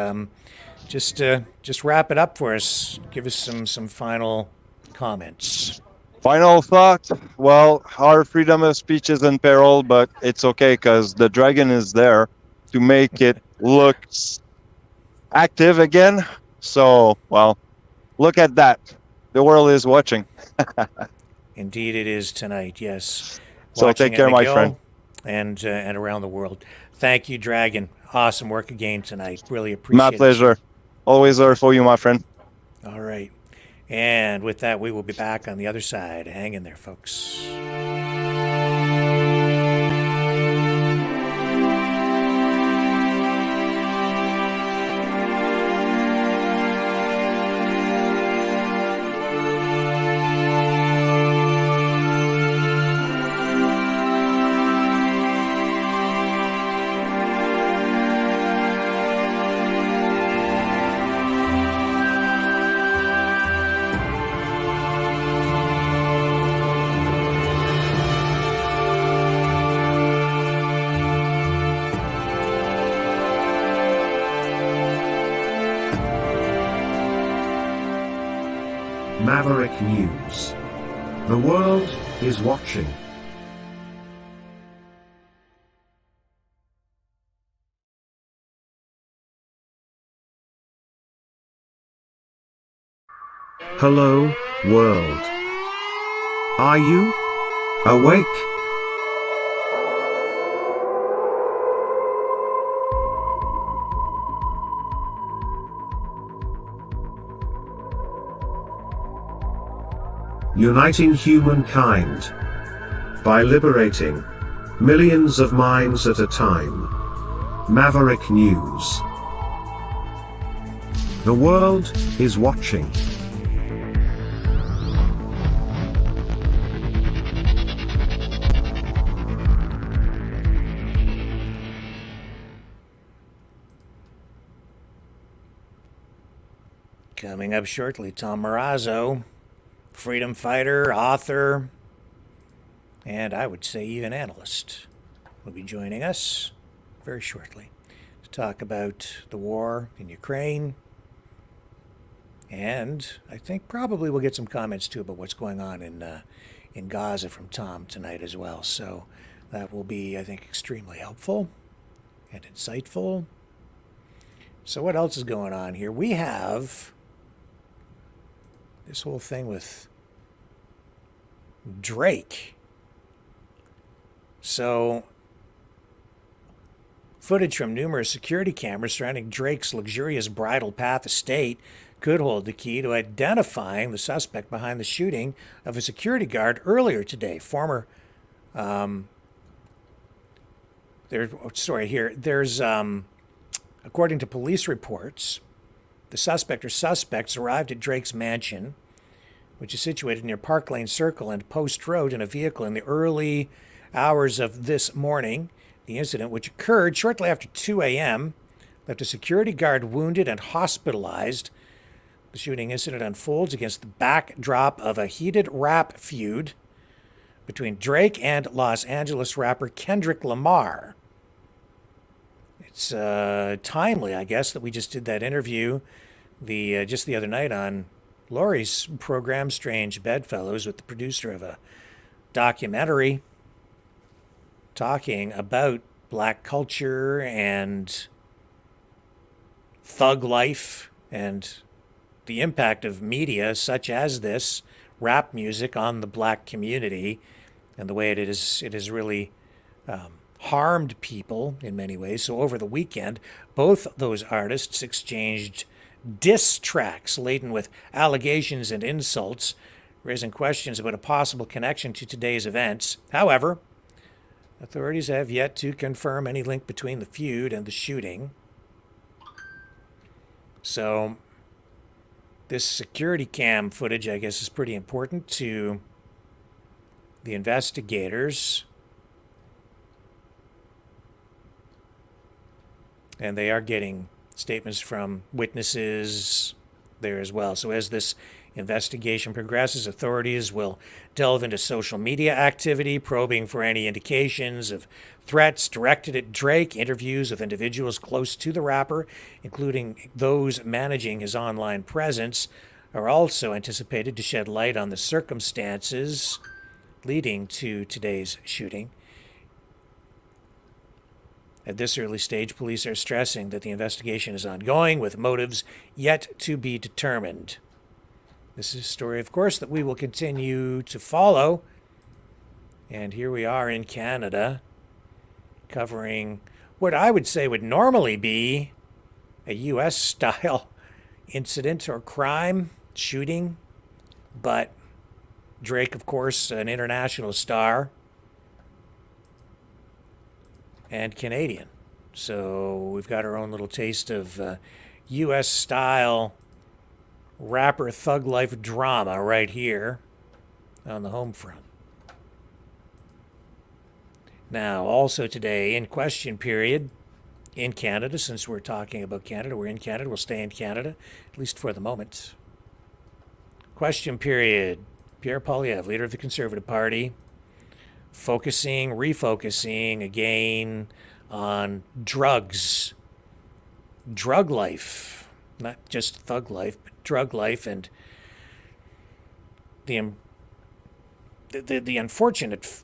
Just wrap it up for us. Give us some final comments. Final thought. Well, our freedom of speech is in peril, but it's okay because the dragon is there to make it look active again. So, well, look at that. The world is watching. Indeed, it is tonight. Yes. So Watching take care, at my McGill friend. And around the world. Thank you, Dragon. Awesome work again tonight. Really appreciate it. My pleasure. Always there for you, my friend. All right. And with that, we will be back on the other side. Hang in there, folks. Maverick News. The world is watching. Hello, world. Are you awake? uniting humankind by liberating millions of minds at a time. Maverick News. The world is watching. Coming up shortly, Tom Marazzo, freedom fighter, author, and I would say even analyst, will be joining us very shortly to talk about the war in Ukraine. And I think probably we'll get some comments too about what's going on in Gaza from Tom tonight as well. So that will be, I think, extremely helpful and insightful. So what else is going on here? We have this whole thing with Drake. So, footage from numerous security cameras surrounding Drake's luxurious Bridle Path estate could hold the key to identifying the suspect behind the shooting of a security guard earlier today. According to police reports, the suspect or suspects arrived at Drake's mansion, which is situated near Park Lane Circle and Post Road, in a vehicle in the early hours of this morning. The incident, which occurred shortly after 2 a.m., left a security guard wounded and hospitalized. The shooting incident unfolds against the backdrop of a heated rap feud between Drake and Los Angeles rapper Kendrick Lamar. It's timely, I guess, that we just did that interview just the other night on Laurie's program, Strange Bedfellows, with the producer of a documentary talking about black culture and thug life and the impact of media such as this, rap music, on the black community, and the way it has really harmed people in many ways. So over the weekend, both those artists exchanged diss tracks laden with allegations and insults, raising questions about a possible connection to today's events. However, authorities have yet to confirm any link between the feud and the shooting. So this security cam footage, I guess, is pretty important to the investigators. And they are getting statements from witnesses there as well. So as this investigation progresses, authorities will delve into social media activity, probing for any indications of threats directed at Drake. Interviews with individuals close to the rapper, including those managing his online presence, are also anticipated to shed light on the circumstances leading to today's shooting. At this early stage, police are stressing that the investigation is ongoing, with motives yet to be determined. This is a story, of course, that we will continue to follow. And here we are in Canada, covering what I would say would normally be a U.S.-style incident or crime, shooting. But Drake, of course, an international star, and Canadian. So we've got our own little taste of U.S.-style rapper thug life drama right here on the home front. Now, also today, in question period in Canada, since we're talking about Canada, we're in Canada, we'll stay in Canada, at least for the moment. Question period. Pierre Poilievre, leader of the Conservative Party, refocusing again on drugs, drug life, not just thug life, but drug life, and the unfortunate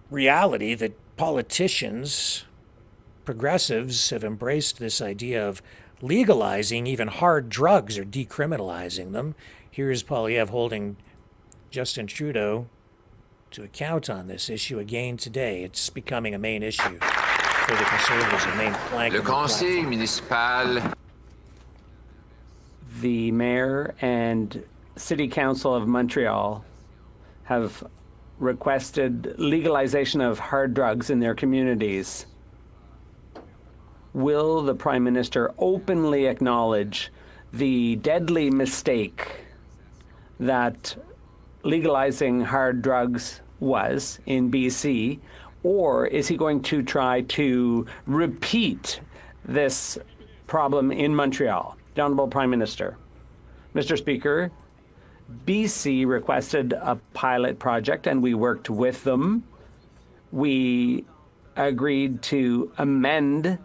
reality that politicians, progressives, have embraced this idea of legalizing even hard drugs or decriminalizing them. Here's Poilievre holding Justin Trudeau to account on this issue again today. It's becoming a main issue for the Conservatives, a main plank. Le Conseil municipal. The mayor and city council of Montreal have requested legalization of hard drugs in their communities. Will the Prime Minister openly acknowledge the deadly mistake that legalizing hard drugs was in BC, or is he going to try to repeat this problem in Montreal? The Honourable Prime Minister. Mr. Speaker, BC requested a pilot project and we worked with them. We agreed to amend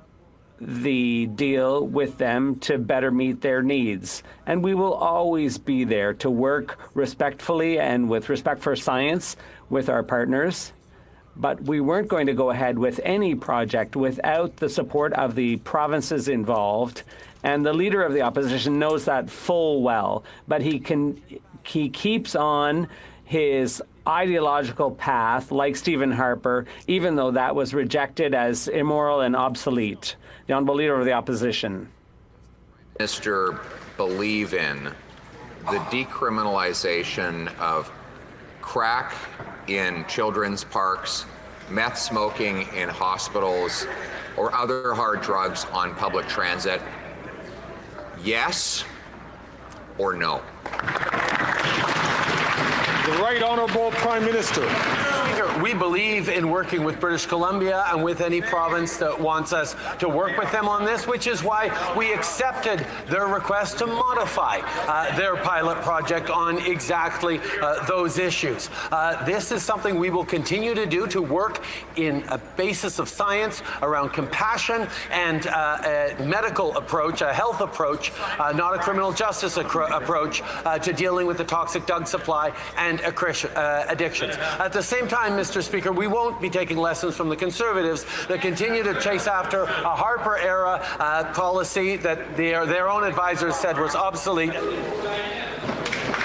the deal with them to better meet their needs. And we will always be there to work respectfully and with respect for science with our partners. But we weren't going to go ahead with any project without the support of the provinces involved. And the Leader of the Opposition knows that full well. But he keeps on his ideological path, like Stephen Harper, even though that was rejected as immoral and obsolete. The Honourable Leader of the Opposition. Minister, believe in the decriminalization of crack in children's parks, meth smoking in hospitals, or other hard drugs on public transit? Yes or no? The Right Honourable Prime Minister. We believe in working with British Columbia and with any province that wants us to work with them on this, which is why we accepted their request to modify their pilot project on exactly those issues. This is something we will continue to do, to work in a basis of science around compassion and a medical approach, a health approach, not a criminal justice approach to dealing with the toxic drug supply and addictions. At the same time, Mr. Speaker, we won't be taking lessons from the Conservatives that continue to chase after a Harper-era policy that their own advisors said was obsolete.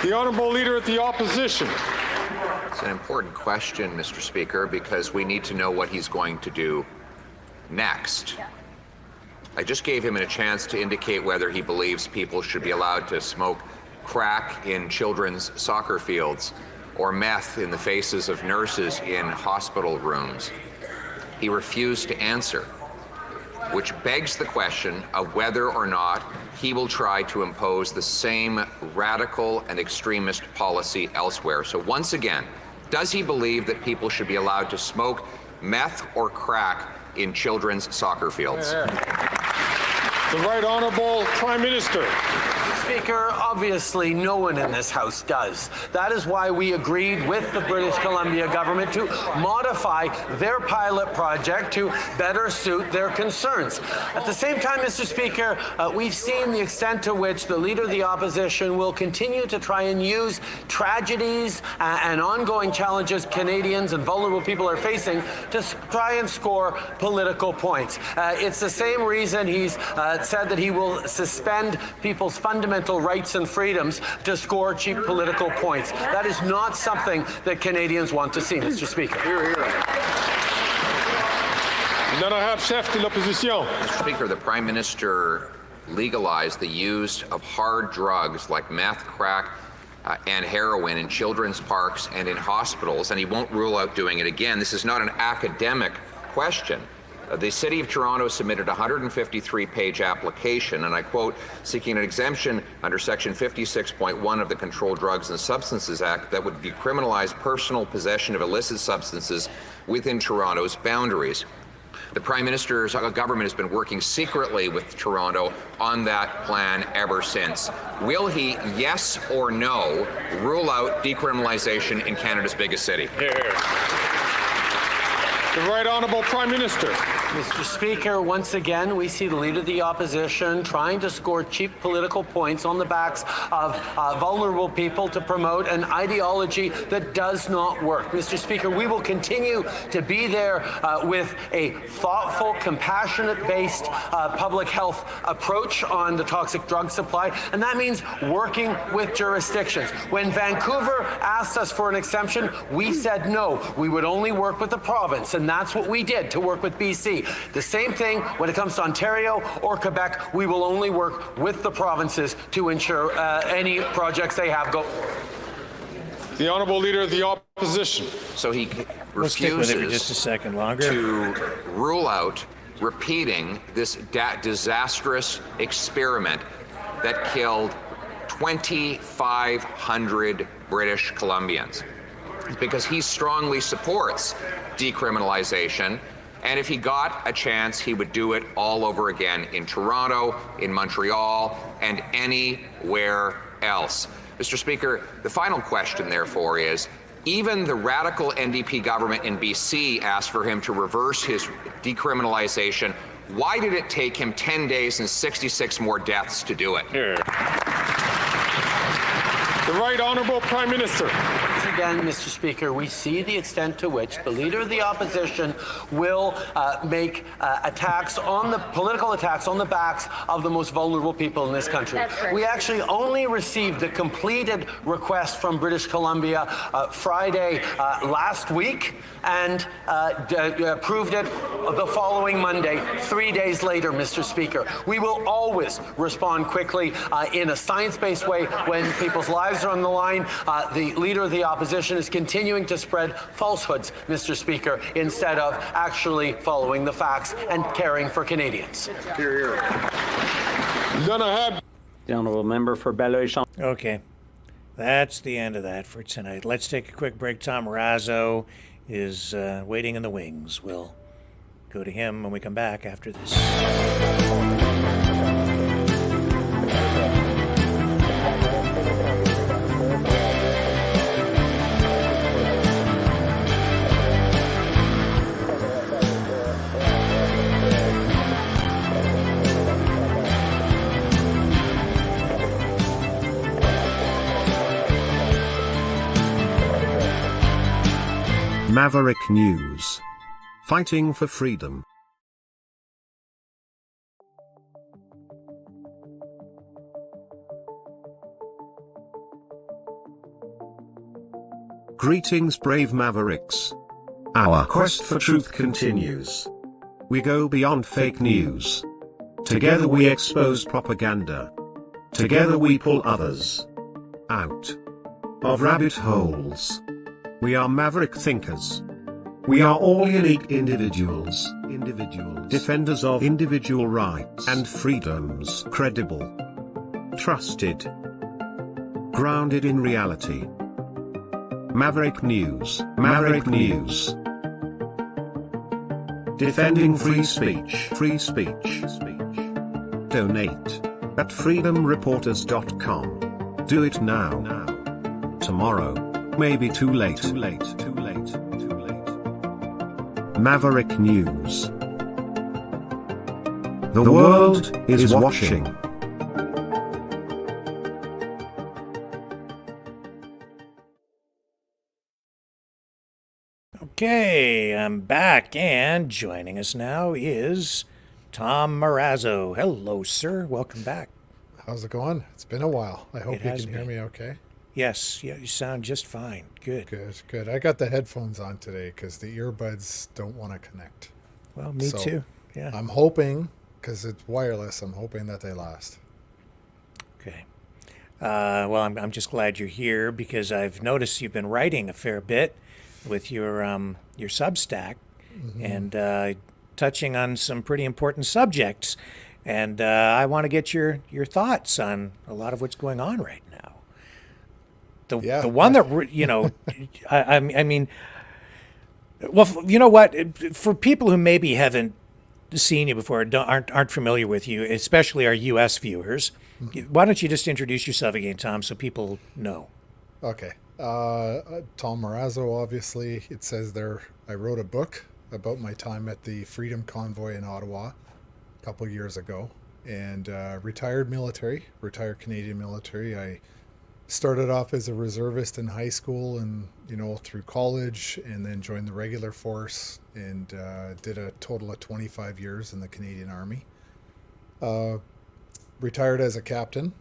The Honourable Leader of the Opposition. It's an important question, Mr. Speaker, because we need to know what he's going to do next. I just gave him a chance to indicate whether he believes people should be allowed to smoke crack in children's soccer fields or meth in the faces of nurses in hospital rooms. He refused to answer, which begs the question of whether or not he will try to impose the same radical and extremist policy elsewhere. So once again, does he believe that people should be allowed to smoke meth or crack in children's soccer fields? The Right Honourable Prime Minister. Speaker, obviously no one in this House does. That is why we agreed with the British Columbia government to modify their pilot project to better suit their concerns. At the same time, Mr. Speaker, we've seen the extent to which the Leader of the Opposition will continue to try and use tragedies and ongoing challenges Canadians and vulnerable people are facing to try and score political points. It's the same reason he's said that he will suspend people's fundamental rights and freedoms to score cheap political points. That is not something that Canadians want to see, Mr. Speaker. Mr. Speaker, the Prime Minister legalized the use of hard drugs like meth, crack, and heroin in children's parks and in hospitals, and he won't rule out doing it again. This is not an academic question. The City of Toronto submitted a 153-page application, and I quote, seeking an exemption under Section 56.1 of the Controlled Drugs and Substances Act that would decriminalize personal possession of illicit substances within Toronto's boundaries. The Prime Minister's government has been working secretly with Toronto on that plan ever since. Will he, yes or no, rule out decriminalization in Canada's biggest city? The Right Honourable Prime Minister. Mr. Speaker, once again, we see the Leader of the Opposition trying to score cheap political points on the backs of vulnerable people to promote an ideology that does not work. Mr. Speaker, we will continue to be there with a thoughtful, compassionate-based public health approach on the toxic drug supply, and that means working with jurisdictions. When Vancouver asked us for an exemption, we said no. We would only work with the province, and that's what we did to work with BC. The same thing when it comes to Ontario or Quebec. We will only work with the provinces to ensure any projects they have go. The Honourable Leader of the Opposition. So he We'll stick with it for refuses just a second longer. to rule out repeating this disastrous experiment that killed 2,500 British Columbians, because he strongly supports decriminalization. And if he got a chance, he would do it all over again in Toronto, in Montreal, and anywhere else. Mr. Speaker, the final question, therefore, is even the radical NDP government in BC asked for him to reverse his decriminalization. Why did it take him 10 days and 66 more deaths to do it? The Right Honourable Prime Minister. Once again, Mr. Speaker, we see the extent to which the Leader of the Opposition will make political attacks on the backs of the most vulnerable people in this country. We actually only received the completed request from British Columbia Friday last week and approved it the following Monday, 3 days later, Mr. Speaker. We will always respond quickly in a science-based way when people's lives are on the line. The Leader of the Opposition is continuing to spread falsehoods, Mr. Speaker, instead of actually following the facts and caring for Canadians. The Honourable Member for Belleuil. Okay. That's the end of that for tonight. Let's take a quick break. Tom Marazzo is waiting in the wings. We'll go to him when we come back after this. Maverick News. Fighting for freedom. Greetings, brave Mavericks. Our quest for truth continues. We go beyond fake news. Together we expose propaganda. Together we pull others out of rabbit holes. We are maverick thinkers. We are all unique individuals, defenders of individual rights and freedoms, credible, trusted, grounded in reality. Maverick News, Maverick News. Defending free speech, free speech. Donate at freedomreporters.com. Do it now. Tomorrow may be too late. Maverick News. The world is watching. Okay, I'm back, and joining us now is Tom Marazzo. Hello, sir. Welcome back. How's it going? It's been a while. I hope you can hear me okay. Yes, yeah, you sound just fine. Good. Good. I got the headphones on today because the earbuds don't want to connect. Well, me too. Yeah. I'm hoping, because it's wireless, I'm hoping that they last. Okay. Well, I'm just glad you're here because I've noticed you've been writing a fair bit with your Substack and touching on some pretty important subjects. And I want to get your thoughts on a lot of what's going on right now. The one that, you know, I mean, well, you know what? For people who maybe haven't seen you before, aren't familiar with you, especially our U.S. viewers, why don't you just introduce yourself again, Tom, so people know? Okay. Tom Marazzo, obviously. It says there I wrote a book about my time at the Freedom Convoy in Ottawa a couple of years ago, and retired Canadian military. I started off as a reservist in high school and, you know, through college, and then joined the regular force and did a total of 25 years in the Canadian Army. Retired as a captain.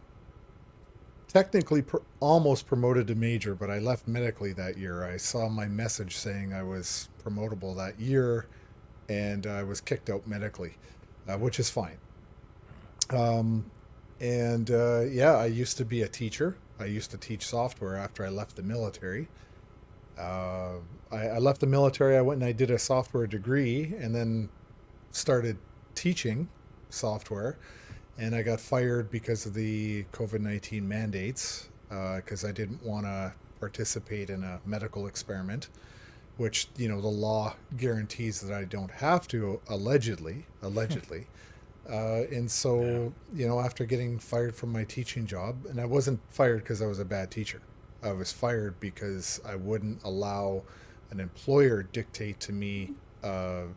Technically almost promoted to major, but I left medically that year. I saw my message saying I was promotable that year, and I was kicked out medically, which is fine. I used to be a teacher. I used to teach software after I left the military. I left the military. I went and I did a software degree and then started teaching software. And I got fired because of the COVID-19 mandates, because I didn't want to participate in a medical experiment, which, the law guarantees that I don't have to, allegedly. And so, after getting fired from my teaching job, and I wasn't fired because I was a bad teacher. I was fired because I wouldn't allow an employer dictate to me, a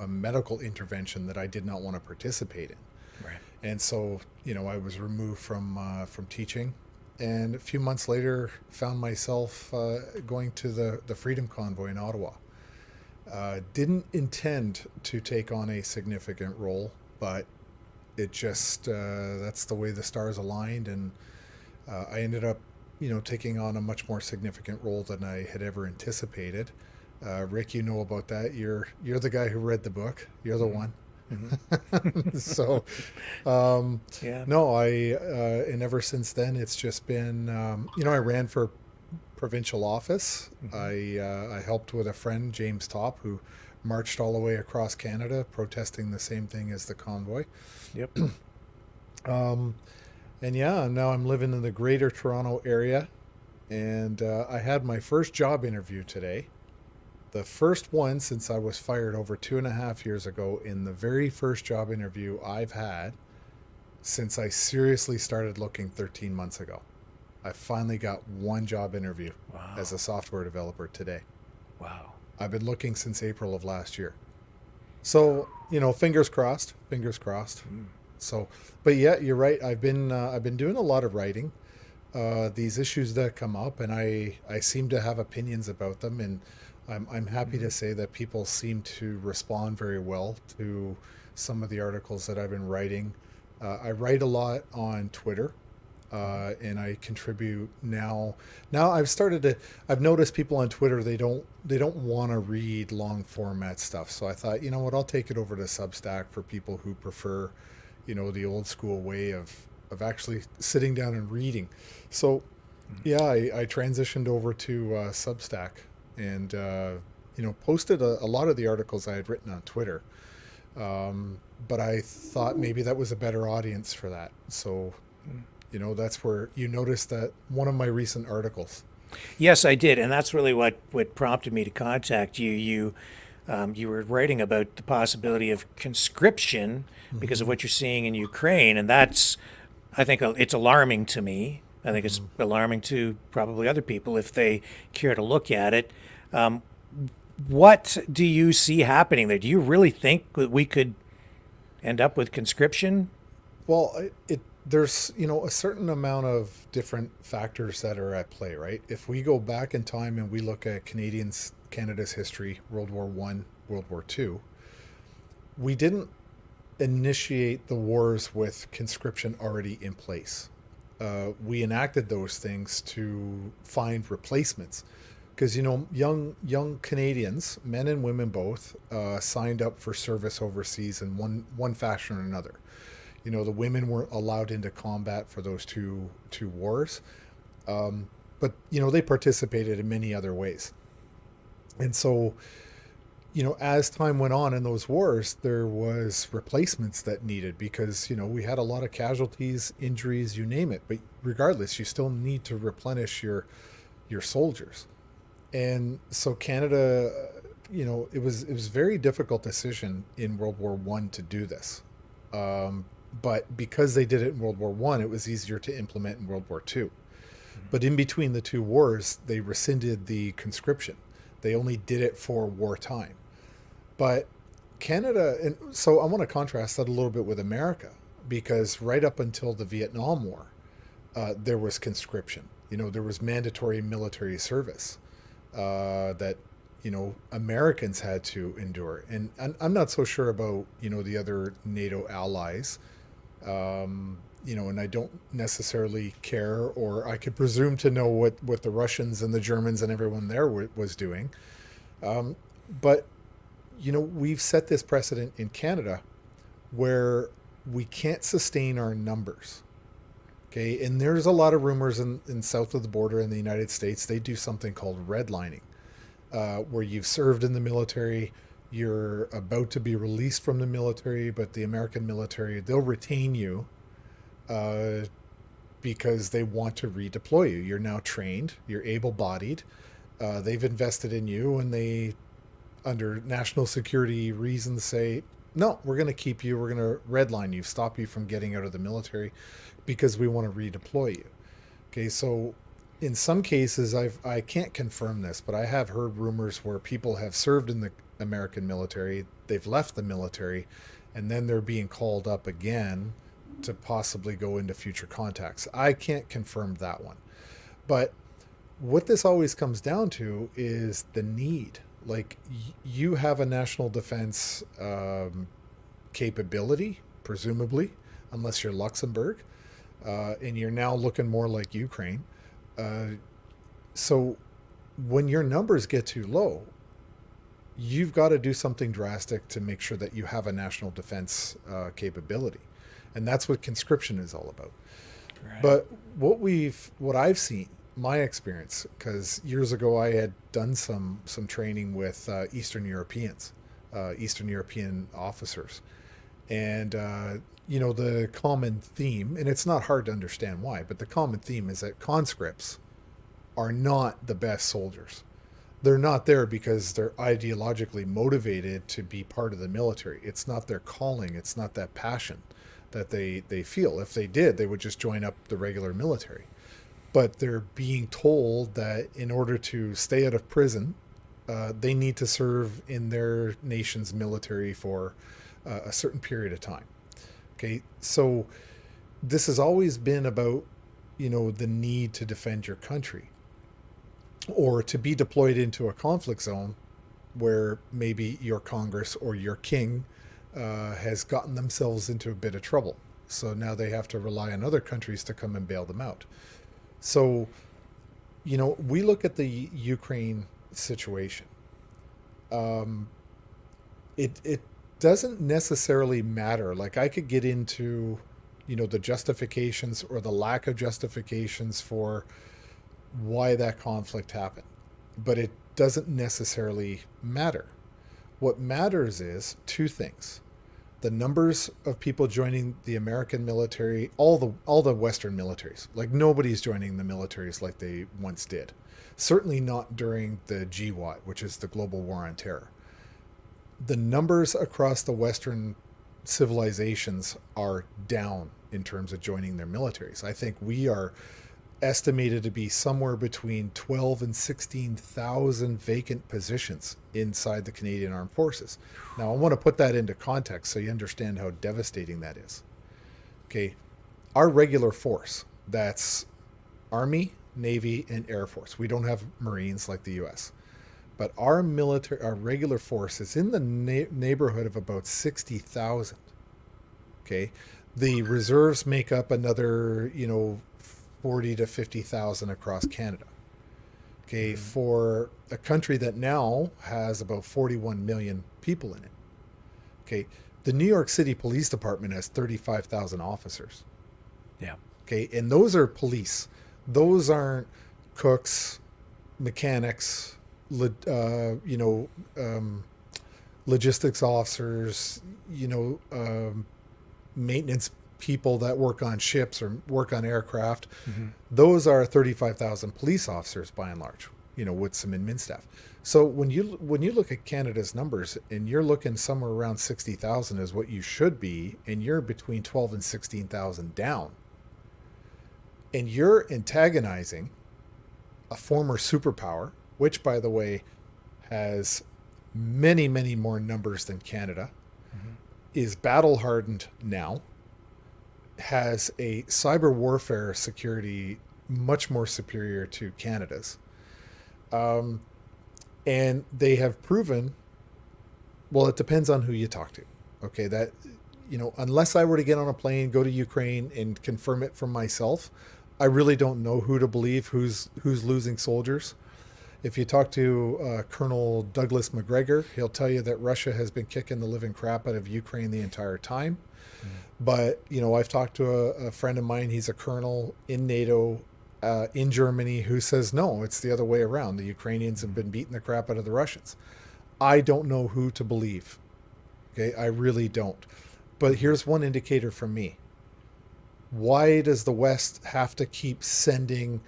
medical intervention that I did not want to participate in. Right. And so, I was removed from teaching, and a few months later, found myself going to the Freedom Convoy in Ottawa. Didn't intend to take on a significant role, but it just that's the way the stars aligned, and I ended up, taking on a much more significant role than I had ever anticipated. Rick, you know about that. You're the guy who read the book. You're the one. Mm-hmm. So, yeah. No, and ever since then, it's just been, I ran for provincial office. Mm-hmm. I helped with a friend, James Topp, who marched all the way across Canada protesting the same thing as the convoy. Yep. And now I'm living in the Greater Toronto area, and I had my first job interview today. The first one since I was fired over 2.5 years ago, in the very first job interview I've had since I seriously started looking 13 months ago. I finally got one job interview as a software developer today. Wow. I've been looking since April of last year. So, fingers crossed. So, but yeah, you're right. I've been doing a lot of writing. These issues that come up, and I seem to have opinions about them, and I'm happy to say that people seem to respond very well to some of the articles that I've been writing. I write a lot on Twitter, and I contribute now. Now I've noticed people on Twitter, they don't want to read long format stuff. So I thought, you know what, I'll take it over to Substack for people who prefer, the old school way of actually sitting down and reading. So yeah, I transitioned over to Substack, and posted a lot of the articles I had written on Twitter, but I thought maybe that was a better audience for that. So that's where you noticed that one of my recent articles. Yes, I did, and that's really what prompted me to contact you. You were writing about the possibility of conscription because of what you're seeing in Ukraine, and that's, I think, it's alarming to me. I think it's alarming to probably other people if they care to look at it. What do you see happening there? Do you really think that we could end up with conscription? Well, there's a certain amount of different factors that are at play, right? If we go back in time and we look at Canada's history, World War I, World War II, we didn't initiate the wars with conscription already in place. We enacted those things to find replacements, because young Canadians, men and women both, signed up for service overseas in one fashion or another. The women weren't allowed into combat for those two wars, but they participated in many other ways. And so, as time went on in those wars, there was replacements that needed, because we had a lot of casualties, injuries, you name it. But regardless, you still need to replenish your soldiers. And so Canada, it was a very difficult decision in World War I to do this. But because they did it in World War I, it was easier to implement in World War II. But in between the two wars, they rescinded the conscription. They only did it for wartime. But Canada, and so I want to contrast that a little bit with America, because right up until the Vietnam War, there was conscription. There was mandatory military service that Americans had to endure. And I'm not so sure about the other NATO allies. And I don't necessarily care, or I could presume to know what the Russians and the Germans and everyone there was doing. But we've set this precedent in Canada where we can't sustain our numbers. Okay, and there's a lot of rumors in south of the border in the United States. They do something called redlining, where you've served in the military, you're about to be released from the military, but the American military, they'll retain you because they want to redeploy you. You're now trained, you're able-bodied, they've invested in you, and they, under national security reasons, say, no, we're going to keep you, we're going to redline you, stop you from getting out of the military because we want to redeploy you. Okay, so in some cases, I can't confirm this, but I have heard rumors where people have served in the American military, they've left the military, and then they're being called up again to possibly go into future contacts. I can't confirm that one. But what this always comes down to is the need. Like, you have a national defense capability, presumably, unless you're Luxembourg, and you're now looking more like Ukraine. So when your numbers get too low, you've got to do something drastic to make sure that you have a national defense capability. And that's what conscription is all about. Right. But what I've seen, my experience, because years ago I had done some training with Eastern Europeans, Eastern European officers. And, the common theme, and it's not hard to understand why, but the common theme is that conscripts are not the best soldiers. They're not there because they're ideologically motivated to be part of the military. It's not their calling. It's not that passion that they feel. If they did, they would just join up the regular military. But they're being told that in order to stay out of prison, they need to serve in their nation's military for a certain period of time. Okay, so this has always been about, the need to defend your country, or to be deployed into a conflict zone where maybe your Congress or your king has gotten themselves into a bit of trouble. So now they have to rely on other countries to come and bail them out. So, we look at the Ukraine situation. It doesn't necessarily matter. Like, I could get into, the justifications or the lack of justifications for why that conflict happened, but it doesn't necessarily matter. What matters is two things: the numbers of people joining the American military, all the Western militaries. Like, nobody's joining the militaries like they once did. Certainly not during the GWOT, which is the Global War on Terror. The numbers across the Western civilizations are down in terms of joining their militaries. I think we are estimated to be somewhere between 12 and 16,000 vacant positions inside the Canadian Armed Forces. Now, I want to put that into context so you understand how devastating that is. Okay, our regular force, that's Army, Navy, and Air Force. We don't have Marines like the U.S., but our regular force is in the neighborhood of about 60,000. Okay, the reserves make up another, 40 to 50,000 across Canada. Okay, for a country that now has about 41 million people in it. Okay, the New York City Police Department has 35,000 officers. Yeah. Okay, and those are police. Those aren't cooks, mechanics, logistics officers, maintenance people that work on ships or work on aircraft. Mm-hmm. Those are 35,000 police officers by and large, with some admin staff. So when you look at Canada's numbers and you're looking somewhere around 60,000 is what you should be, and you're between 12 and 16,000 down, and you're antagonizing a former superpower, which, by the way, has many, many more numbers than Canada, mm-hmm. is battle hardened now, has a cyber warfare security much more superior to Canada's. And they have proven, well, it depends on who you talk to. Okay, that, unless I were to get on a plane, go to Ukraine and confirm it for myself, I really don't know who to believe, who's losing soldiers. If you talk to Colonel Douglas McGregor, he'll tell you that Russia has been kicking the living crap out of Ukraine the entire time. But, I've talked to a friend of mine, he's a colonel in NATO in Germany, who says, no, it's the other way around. The Ukrainians have been beating the crap out of the Russians. I don't know who to believe. Okay, I really don't. But here's one indicator from me. Why does the West have to keep sending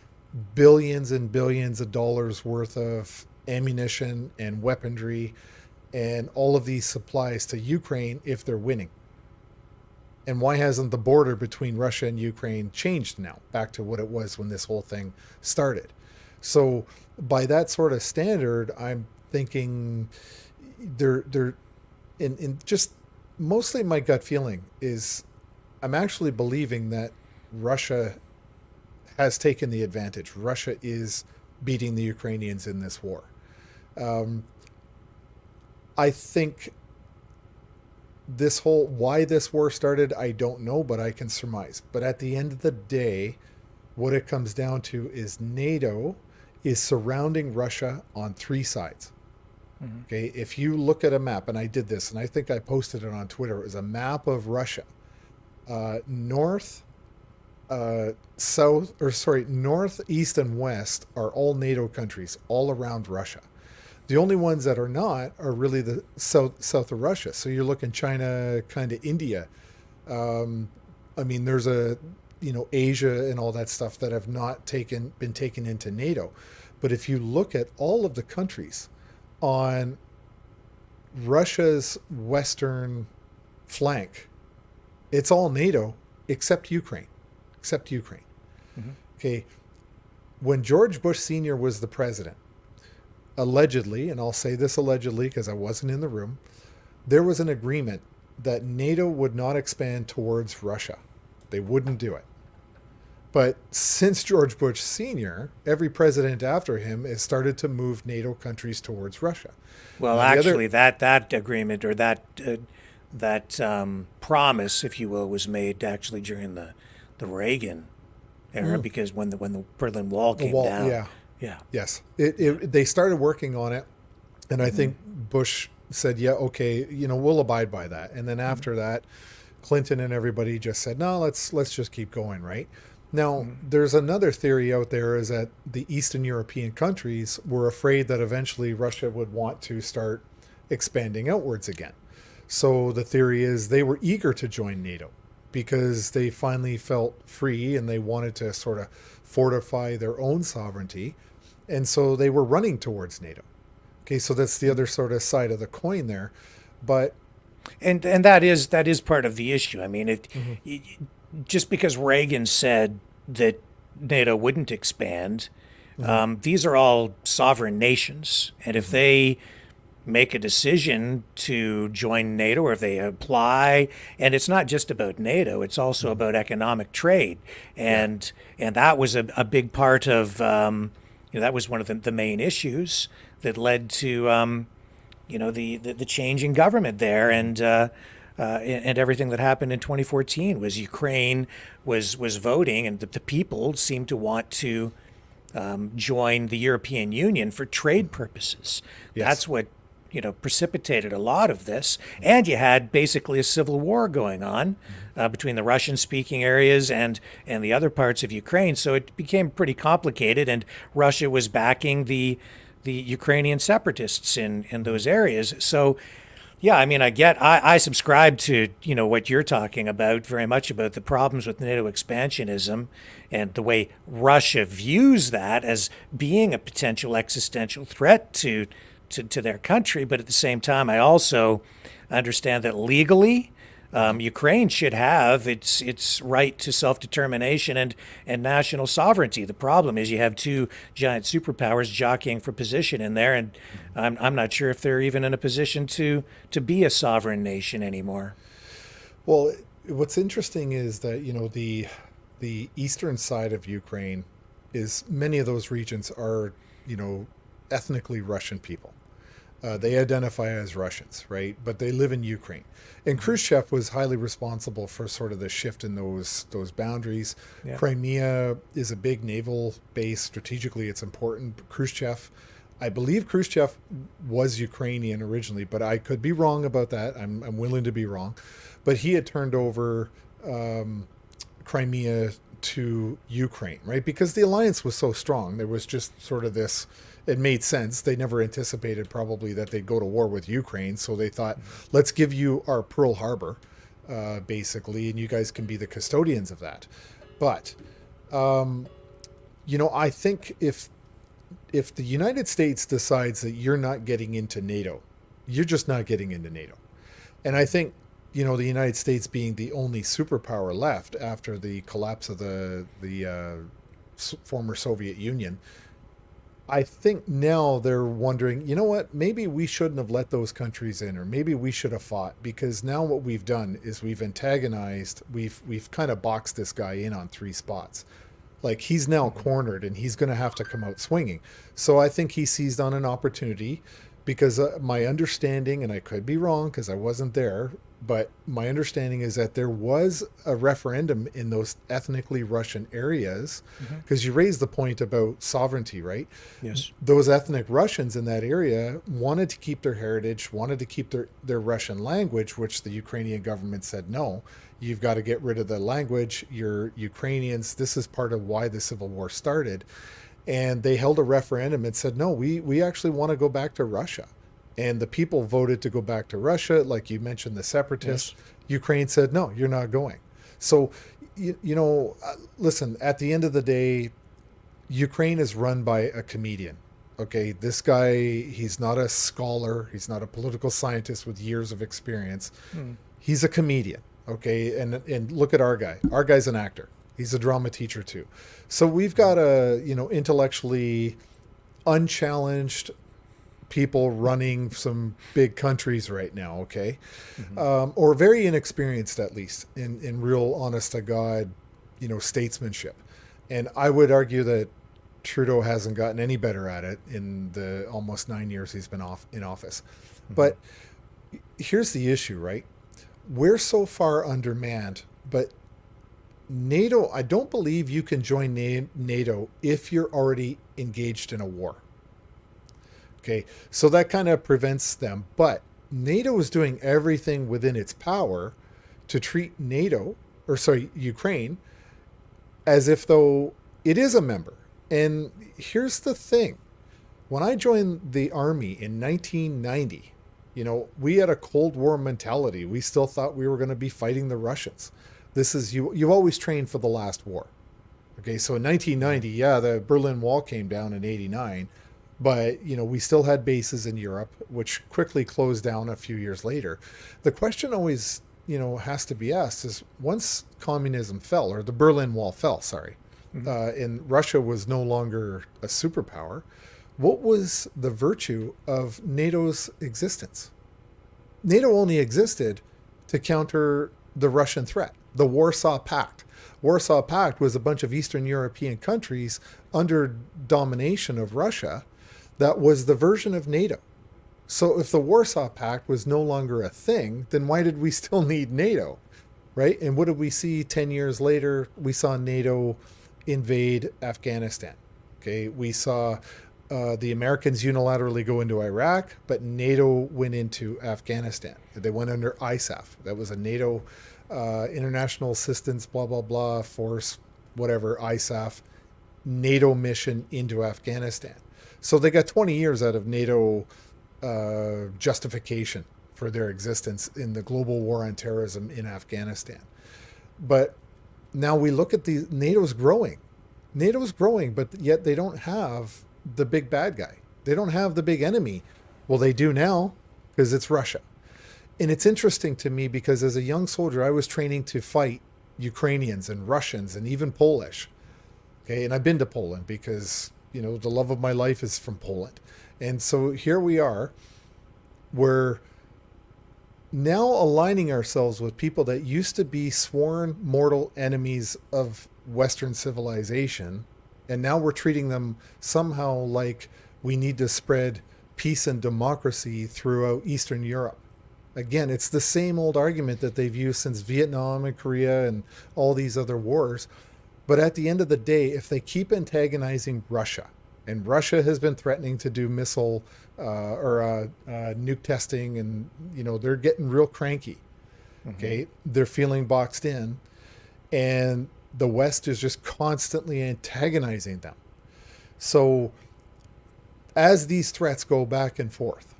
billions and billions of dollars worth of ammunition and weaponry and all of these supplies to Ukraine if they're winning? And why hasn't the border between Russia and Ukraine changed now, back to what it was when this whole thing started? So by that sort of standard, I'm thinking they're in just mostly my gut feeling is I'm actually believing that Russia has taken the advantage. Russia is beating the Ukrainians in this war. I think why this war started, I don't know, but I can surmise. But at the end of the day, what it comes down to is NATO is surrounding Russia on three sides. Okay, if you look at a map, and I did this, and I think I posted it on Twitter, it was a map of Russia. North, east, and west are all NATO countries, all around Russia. The only ones that are not are really the south of Russia. So you're looking China, kind of India. There's Asia and all that stuff that have not been taken into NATO. But if you look at all of the countries on Russia's western flank, it's all NATO except Ukraine. Okay. When George Bush Sr. was the president, allegedly, and I'll say this allegedly because I wasn't in the room, there was an agreement that NATO would not expand towards Russia. They wouldn't do it. But since George Bush Sr., every president after him has started to move NATO countries towards Russia. Well, actually, that agreement or that promise, if you will, was made actually during the Reagan era, because when the Berlin Wall came down. Yeah. Yes. They started working on it, and I think Bush said, yeah, okay, we'll abide by that. And then after that, Clinton and everybody just said, no, let's just keep going, right? Now, there's another theory out there is that the Eastern European countries were afraid that eventually Russia would want to start expanding outwards again. So the theory is they were eager to join NATO because they finally felt free and they wanted to sort of fortify their own sovereignty. And so they were running towards NATO. Okay, so that's the other sort of side of the coin there. But and that is part of the issue. I mean, just because Reagan said that NATO wouldn't expand, these are all sovereign nations. And if they make a decision to join NATO, or if they apply, and it's not just about NATO, it's also about economic trade. And that was a big part of, that was one of the main issues that led to, the change in government there. And everything that happened in 2014 was Ukraine was voting, and the people seemed to want to join the European Union for trade purposes. Yes. That's what precipitated a lot of this. And you had basically a civil war going on between the Russian-speaking areas and the other parts of Ukraine. So it became pretty complicated, and Russia was backing the Ukrainian separatists in those areas. So yeah, I mean, I subscribe to, what you're talking about, very much about the problems with NATO expansionism and the way Russia views that as being a potential existential threat to their country. But at the same time, I also understand that legally, Ukraine should have its right to self-determination and national sovereignty. The problem is you have two giant superpowers jockeying for position in there, and I'm not sure if they're even in a position to be a sovereign nation anymore. Well, what's interesting is that the eastern side of Ukraine is many of those regions are ethnically Russian people. They identify as Russians, right? But they live in Ukraine. And Khrushchev was highly responsible for sort of the shift in those boundaries. Yeah. Crimea is a big naval base. Strategically, it's important. I believe Khrushchev was Ukrainian originally, but I could be wrong about that. I'm willing to be wrong. but he had turned over Crimea to Ukraine, right? Because the alliance was so strong. There was just sort of this, it made sense. They never anticipated probably that they'd go to war with Ukraine. So they thought, let's give you our Pearl Harbor, basically, and you guys can be the custodians of that. But, I think if the United States decides that you're not getting into NATO, you're just not getting into NATO. And I think, the United States being the only superpower left after the collapse of the former Soviet Union, I think now they're wondering, you know what, maybe we shouldn't have let those countries in, or maybe we should have fought, because now what we've done is we've antagonized, we've kind of boxed this guy in on 3 spots. Like, he's now cornered and he's going to have to come out swinging. So I think he seized on an opportunity, because my understanding, and I could be wrong because I wasn't there, but my understanding is that there was a referendum in those ethnically Russian areas, because you raised the point about sovereignty, right? Yes. Those ethnic Russians in that area wanted to keep their heritage, wanted to keep their Russian language, which the Ukrainian government said, no, you've got to get rid of the language. You're Ukrainians. This is part of why the Civil War started. And they held a referendum and said, no, we actually want to go back to Russia. And the people voted to go back to Russia. Like you mentioned, the separatists. Yes. Ukraine said, no, you're not going. So, listen, at the end of the day, Ukraine is run by a comedian. Okay, this guy, he's not a scholar. He's not a political scientist with years of experience. He's a comedian. Okay, and look at our guy. Our guy's an actor. He's a drama teacher too. So we've got a, intellectually unchallenged people running some big countries right now, okay? Or very inexperienced, at least, in real honest to God, statesmanship. And I would argue that Trudeau hasn't gotten any better at it in the almost 9 years he's been in office. But here's the issue, right? We're so far undermanned, but NATO, I don't believe you can join NATO if you're already engaged in a war. Okay, so that kind of prevents them. But NATO is doing everything within its power to treat Ukraine, as if though it is a member. And here's the thing. When I joined the Army in 1990, we had a Cold War mentality. We still thought we were going to be fighting the Russians. This is, you always train for the last war. Okay, so in 1990, the Berlin Wall came down in 89, but, we still had bases in Europe, which quickly closed down a few years later. The question always, has to be asked is, once communism fell, or the Berlin Wall fell, and Russia was no longer a superpower, what was the virtue of NATO's existence? NATO only existed to counter the Russian threat, the Warsaw Pact. Warsaw Pact was a bunch of Eastern European countries under domination of Russia that was the version of NATO. So if the Warsaw Pact was no longer a thing, then why did we still need NATO, right? And what did we see 10 years later? We saw NATO invade Afghanistan. Okay, we saw the Americans unilaterally go into Iraq, but NATO went into Afghanistan. They went under ISAF. That was a NATO international assistance, blah, blah, blah, force, whatever, ISAF, NATO mission into Afghanistan. So they got 20 years out of NATO justification for their existence in the global war on terrorism in Afghanistan. But now we look at NATO's growing. NATO's growing, but yet they don't have the big bad guy. They don't have the big enemy. Well, they do now, because it's Russia. And it's interesting to me because as a young soldier, I was training to fight Ukrainians and Russians and even Polish. Okay, and I've been to Poland because, the love of my life is from Poland. And so here we are. We're now aligning ourselves with people that used to be sworn mortal enemies of Western civilization. And now we're treating them somehow like we need to spread peace and democracy throughout Eastern Europe. Again, it's the same old argument that they've used since Vietnam and Korea and all these other wars. But at the end of the day, if they keep antagonizing Russia, and Russia has been threatening to do missile or nuke testing, and they're getting real cranky. Okay, they're feeling boxed in, and the West is just constantly antagonizing them. So as these threats go back and forth,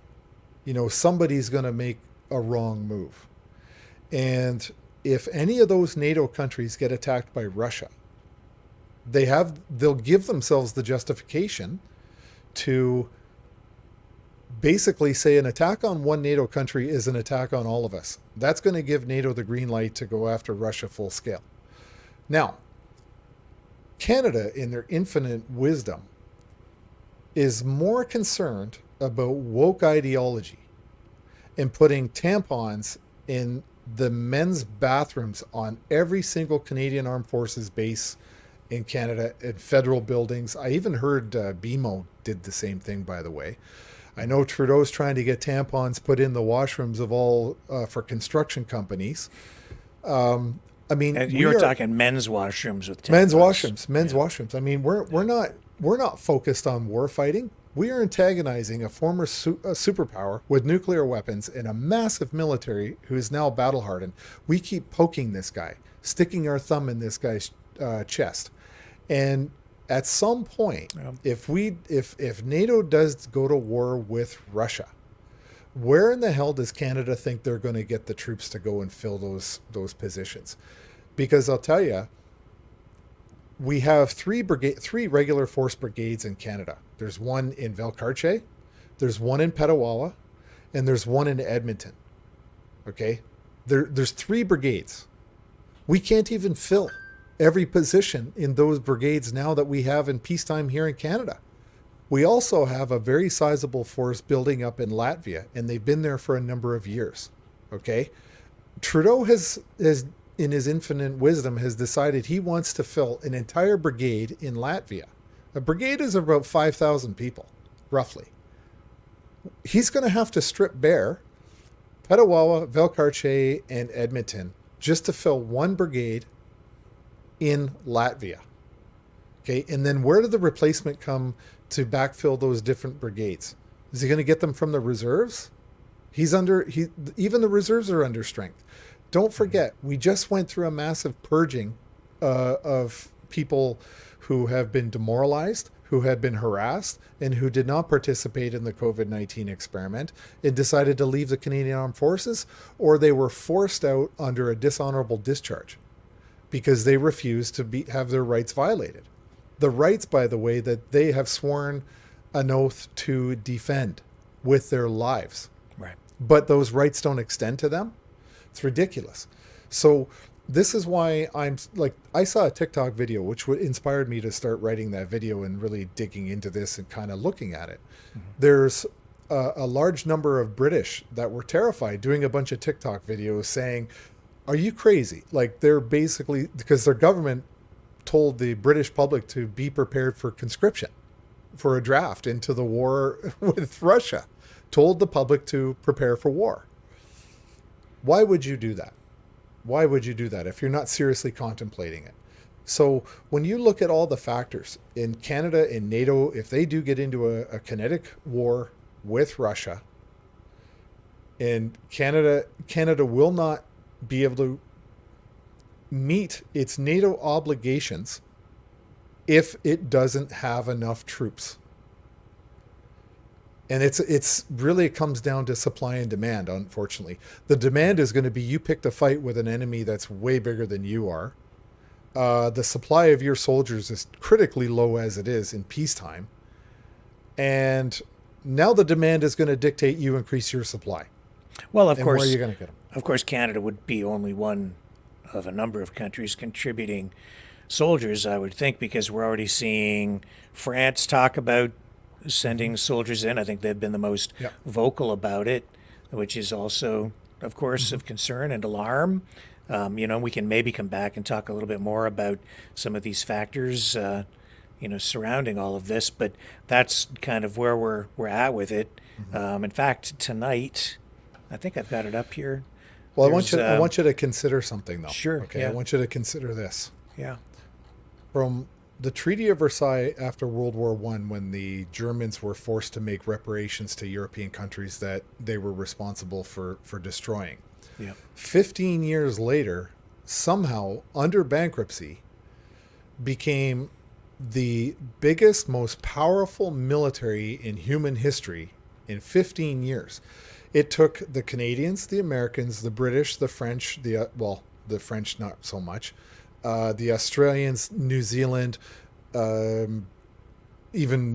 somebody's going to make a wrong move. And if any of those NATO countries get attacked by Russia, they'll give themselves the justification to basically say an attack on one NATO country is an attack on all of us. That's going to give NATO the green light to go after Russia full scale. Now, Canada, in their infinite wisdom, is more concerned about woke ideology and putting tampons in the men's bathrooms on every single Canadian Armed Forces base in Canada, in federal buildings. I even heard BMO did the same thing, by the way. I know Trudeau's trying to get tampons put in the washrooms of all for construction companies. I mean, and you were talking men's washrooms with tampons. Men's washrooms. I mean, we're not focused on war fighting. We are antagonizing a former superpower with nuclear weapons and a massive military who is now battle hardened. We keep poking this guy, sticking our thumb in this guy's chest, and at some point, if NATO does go to war with Russia, where in the hell does Canada think they're going to get the troops to go and fill those positions? Because I'll tell you, we have three regular force brigades in Canada. There's one in Valcartier, there's one in Petawawa, and there's one in Edmonton. Okay, there's 3 brigades. We can't even fill every position in those brigades now that we have in peacetime here in Canada. We also have a very sizable force building up in Latvia, and they've been there for a number of years. Okay, Trudeau has in his infinite wisdom has decided he wants to fill an entire brigade in Latvia. A brigade is about 5,000 people, roughly. He's going to have to strip bare Petawawa, Valcartier, and Edmonton just to fill one brigade in Latvia. Okay, and then where did the replacement come to backfill those different brigades? Is he going to get them from the reserves? Even the reserves are under strength. Don't forget, we just went through a massive purging of people who have been demoralized, who had been harassed, and who did not participate in the COVID-19 experiment and decided to leave the Canadian Armed Forces, or they were forced out under a dishonorable discharge because they refused to have their rights violated. The rights, by the way, that they have sworn an oath to defend with their lives. Right. But those rights don't extend to them. It's ridiculous. So this is why I saw a TikTok video which inspired me to start writing that video and really digging into this and kind of looking at it. Mm-hmm. There's a large number of British that were terrified doing a bunch of TikTok videos saying, are you crazy? Like, they're basically, because their government told the British public to be prepared for conscription, for a draft into the war with Russia, told the public to prepare for war. Why would you do that? Why would you do that if you're not seriously contemplating it? So when you look at all the factors in Canada and NATO, if they do get into a kinetic war with Russia, and Canada will not be able to meet its NATO obligations if it doesn't have enough troops. And it really comes down to supply and demand, unfortunately. The demand is going to be you picked a fight with an enemy that's way bigger than you are. The supply of your soldiers is critically low as it is in peacetime. And now the demand is going to dictate you increase your supply. Well, of course, where are you going to get them? Of course, Canada would be only one of a number of countries contributing soldiers, I would think, because we're already seeing France talk about sending soldiers in. I think they've been the most vocal about it, which is also, of course, of concern and alarm. We can maybe come back and talk a little bit more about some of these factors, surrounding all of this, but that's kind of where we're at with it. In fact, tonight, I think I've got it up here. Well, I want you to consider something, though. Sure. Okay. Yeah. I want you to consider this. Yeah. From the Treaty of Versailles after World War I, when the Germans were forced to make reparations to European countries that they were responsible for destroying. Yeah. 15 years later, somehow under bankruptcy, became the biggest, most powerful military in human history in 15 years. It took the Canadians, the Americans, the British, the French, the French not so much, the Australians, New Zealand, even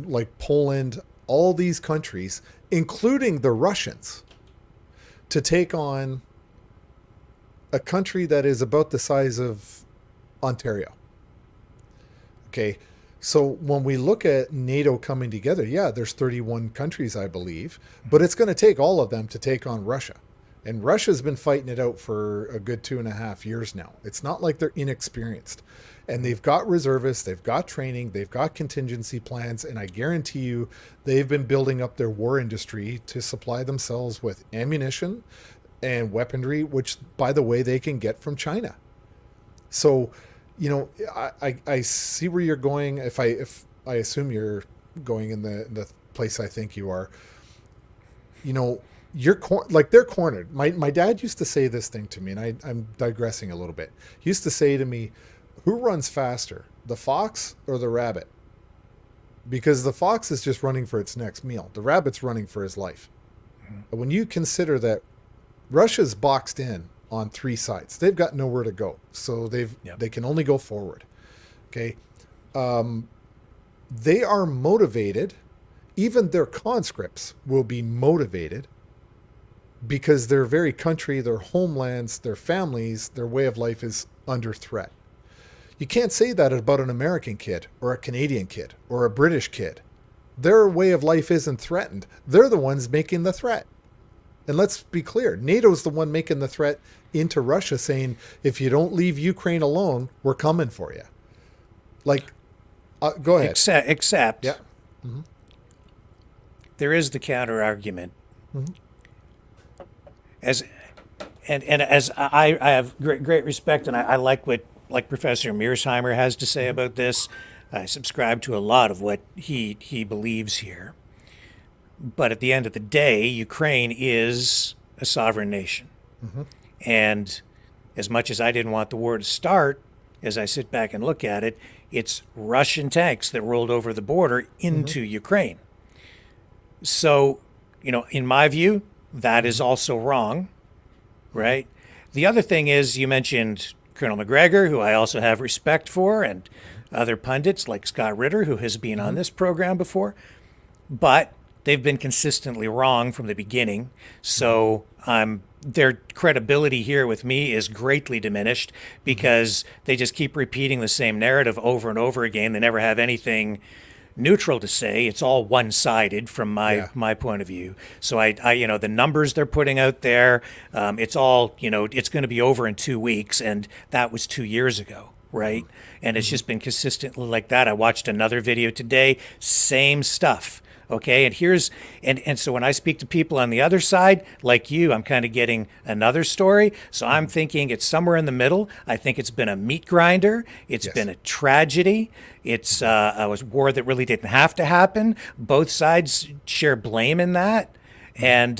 like Poland, all these countries, including the Russians, to take on a country that is about the size of Ontario. Okay, so when we look at NATO coming together, yeah, there's 31 countries, I believe, but it's going to take all of them to take on Russia. And Russia's been fighting it out for a good 2.5 years now. It's not like they're inexperienced. And they've got reservists, they've got training, they've got contingency plans, and I guarantee you they've been building up their war industry to supply themselves with ammunition and weaponry, which, by the way, they can get from China. So, you know, I see where you're going. If I assume you're going in the place I think you are, you know, they're cornered. My dad used to say this thing to me, and I'm digressing a little bit. He used to say to me, who runs faster, the fox or the rabbit? Because the fox is just running for its next meal. The rabbit's running for his life. But when you consider that Russia's boxed in on 3 sides, they've got nowhere to go. So they can only go forward. Okay. They are motivated. Even their conscripts will be motivated because their very country, their homelands, their families, their way of life is under threat. You can't say that about an American kid or a Canadian kid or a British kid. Their way of life isn't threatened. They're the ones making the threat. And let's be clear, NATO's the one making the threat into Russia, saying, if you don't leave Ukraine alone, we're coming for you. Like, go ahead. Except yeah. Mm-hmm. There is the counter argument. Mm-hmm. As I have great respect, and I like what Professor Mearsheimer has to say about this. I subscribe to a lot of what he believes here. But at the end of the day, Ukraine is a sovereign nation. Mm-hmm. And as much as I didn't want the war to start, as I sit back and look at it, it's Russian tanks that rolled over the border into Ukraine. So, you know, in my view, that is also wrong, right? The other thing is, you mentioned Colonel McGregor, who I also have respect for, and other pundits like Scott Ritter, who has been on this program before. But they've been consistently wrong from the beginning. So their credibility here with me is greatly diminished because they just keep repeating the same narrative over and over again. They never have anything neutral to say. It's all one-sided from my point of view. So I you know, the numbers they're putting out there, it's all, you know, it's going to be over in 2 weeks, and that was 2 years ago, right? And it's just been consistently like that. I watched another video today, same stuff. Okay, and so when I speak to people on the other side, like you, I'm kind of getting another story. So I'm thinking it's somewhere in the middle. I think it's been a meat grinder. It's been a tragedy. It's a war that really didn't have to happen. Both sides share blame in that, and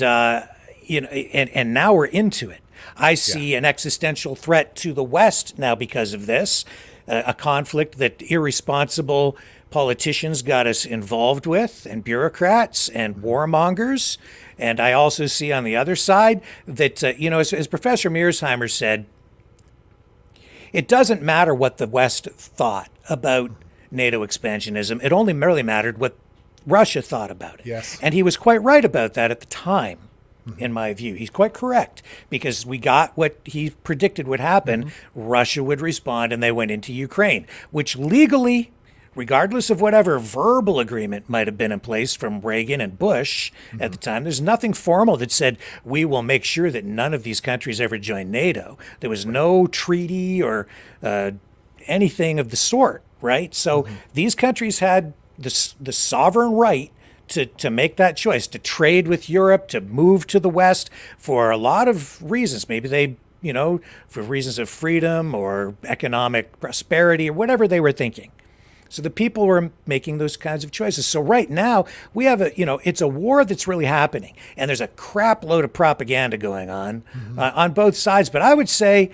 you know, and now we're into it. I see an existential threat to the West now because of this, a conflict that irresponsible politicians got us involved with, and bureaucrats and warmongers. And I also see on the other side that, you know, as Professor Mearsheimer said, it doesn't matter what the West thought about NATO expansionism. It only merely mattered what Russia thought about it. Yes. And he was quite right about that at the time, in my view. He's quite correct, because we got what he predicted would happen. Russia would respond, and they went into Ukraine, which legally, regardless of whatever verbal agreement might have been in place from Reagan and Bush at the time, there's nothing formal that said, we will make sure that none of these countries ever join NATO. There was no treaty or anything of the sort, right? So these countries had the sovereign right to make that choice, to trade with Europe, to move to the West for a lot of reasons. Maybe they, you know, for reasons of freedom or economic prosperity or whatever they were thinking. So the people were making those kinds of choices. So right now we have it's a war that's really happening, and there's a crap load of propaganda going on both sides. But I would say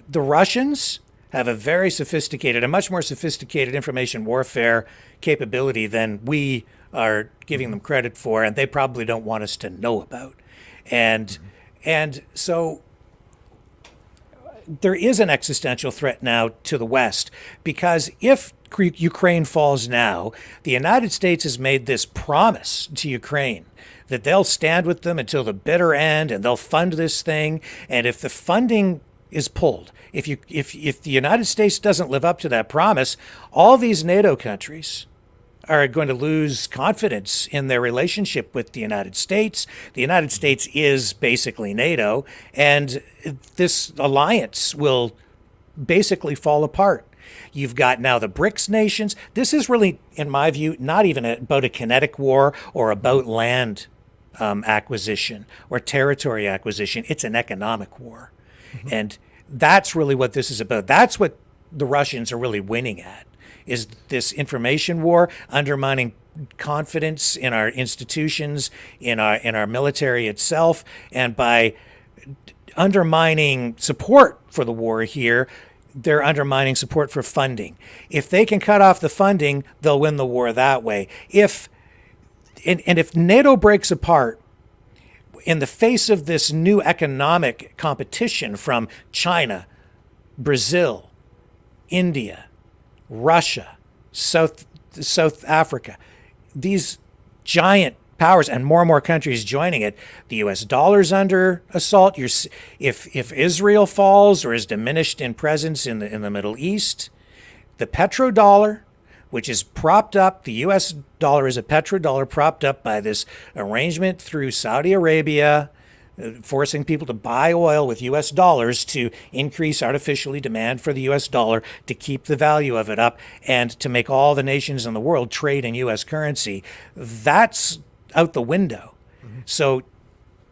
the Russians have a much more sophisticated information warfare capability than we are giving them credit for, and they probably don't want us to know about. And so there is an existential threat now to the West, because if Ukraine falls now, the United States has made this promise to Ukraine that they'll stand with them until the bitter end, and they'll fund this thing. And if the funding is pulled, if the United States doesn't live up to that promise, all these NATO countries are going to lose confidence in their relationship with the United States. The United States is basically NATO, and this alliance will basically fall apart. You've got now the BRICS nations. This is really, in my view, not even about a kinetic war or about land acquisition or territory acquisition. It's an economic war. And that's really what this is about. That's what the Russians are really winning at, is this information war, undermining confidence in our institutions, in our military itself, and by undermining support for the war here, they're undermining support for funding. If they can cut off the funding, they'll win the war that way. If NATO breaks apart in the face of this new economic competition from China, Brazil, India, Russia, South Africa, these giant powers, and more countries joining it, the U.S. dollar's under assault. If Israel falls or is diminished in presence in the Middle East, the petrodollar, which is propped up, the U.S. dollar is a petrodollar propped up by this arrangement through Saudi Arabia, forcing people to buy oil with U.S. dollars to increase artificially demand for the U.S. dollar, to keep the value of it up, and to make all the nations in the world trade in U.S. currency. That's out the window. So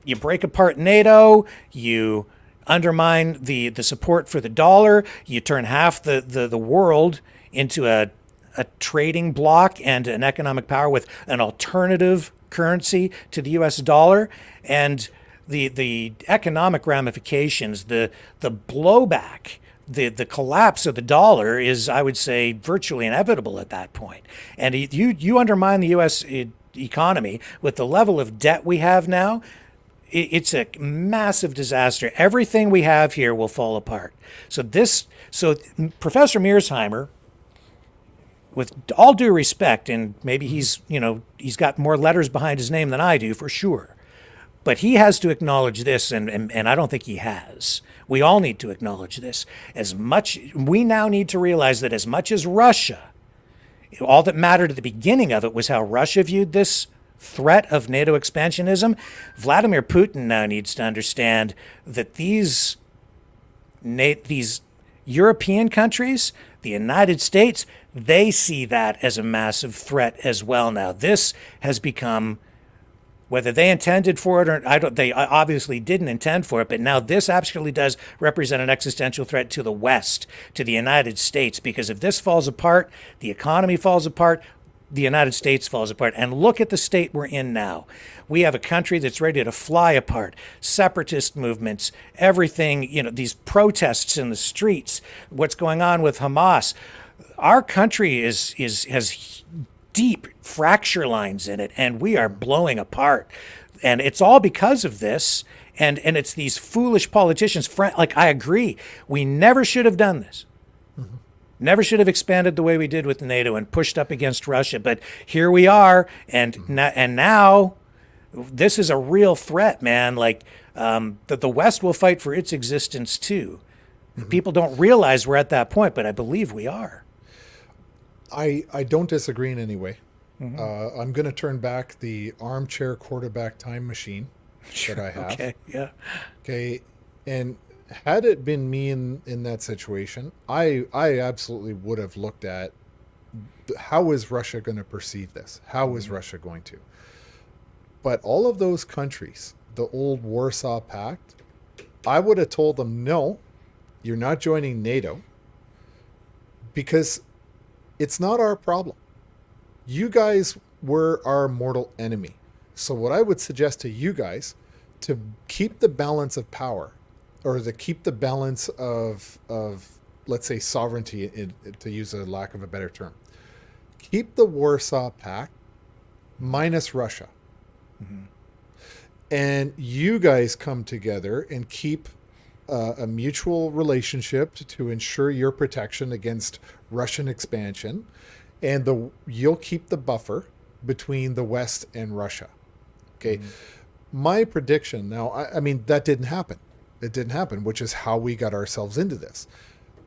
you break apart NATO, you undermine the support for the dollar, you turn half the world into a trading bloc and an economic power with an alternative currency to the U.S. dollar, and the economic ramifications, the blowback, the collapse of the dollar is, I would say, virtually inevitable at that point. And you undermine the U.S. economy with the level of debt we have now, it's a massive disaster. Everything we have here will fall apart. So Professor Mearsheimer, with all due respect, and maybe he's got more letters behind his name than I do for sure, but he has to acknowledge this, and I don't think he has. We all need to acknowledge this. We now need to realize that as much as Russia, all that mattered at the beginning of it was how Russia viewed this threat of NATO expansionism. Vladimir Putin now needs to understand that these European countries, the United States, they see that as a massive threat as well now. This has become, whether they intended for it or they obviously didn't intend for it, but now this actually does represent an existential threat to the West, to the United States, because if this falls apart, the economy falls apart, the United States falls apart. And look at the state we're in now. We have a country that's ready to fly apart. Separatist movements, everything, these protests in the streets, what's going on with Hamas. Our country has deep fracture lines in it, and we are blowing apart. And it's all because of this. And it's these foolish politicians. I agree. We never should have done this. Never should have expanded the way we did with NATO and pushed up against Russia. But here we are, and now this is a real threat, man. That the West will fight for its existence too. People don't realize we're at that point, but I believe we are. I don't disagree in any way. I'm going to turn back the armchair quarterback time machine that I have. Okay, yeah. Okay, and had it been me in that situation, I absolutely would have looked at how is Russia going to perceive this? How is Russia going to? But all of those countries, the old Warsaw Pact, I would have told them, no, you're not joining NATO, because It's not our problem. You guys were our mortal enemy. So what I would suggest to you guys, to keep the balance of power, or to keep the balance of let's say sovereignty, to use a lack of a better term, keep the Warsaw Pact minus Russia. Mm-hmm. And you guys come together and keep a mutual relationship to ensure your protection against Russian expansion, and you'll keep the buffer between the West and Russia. Okay. Mm-hmm. My prediction now, I mean, that didn't happen. It didn't happen, which is how we got ourselves into this.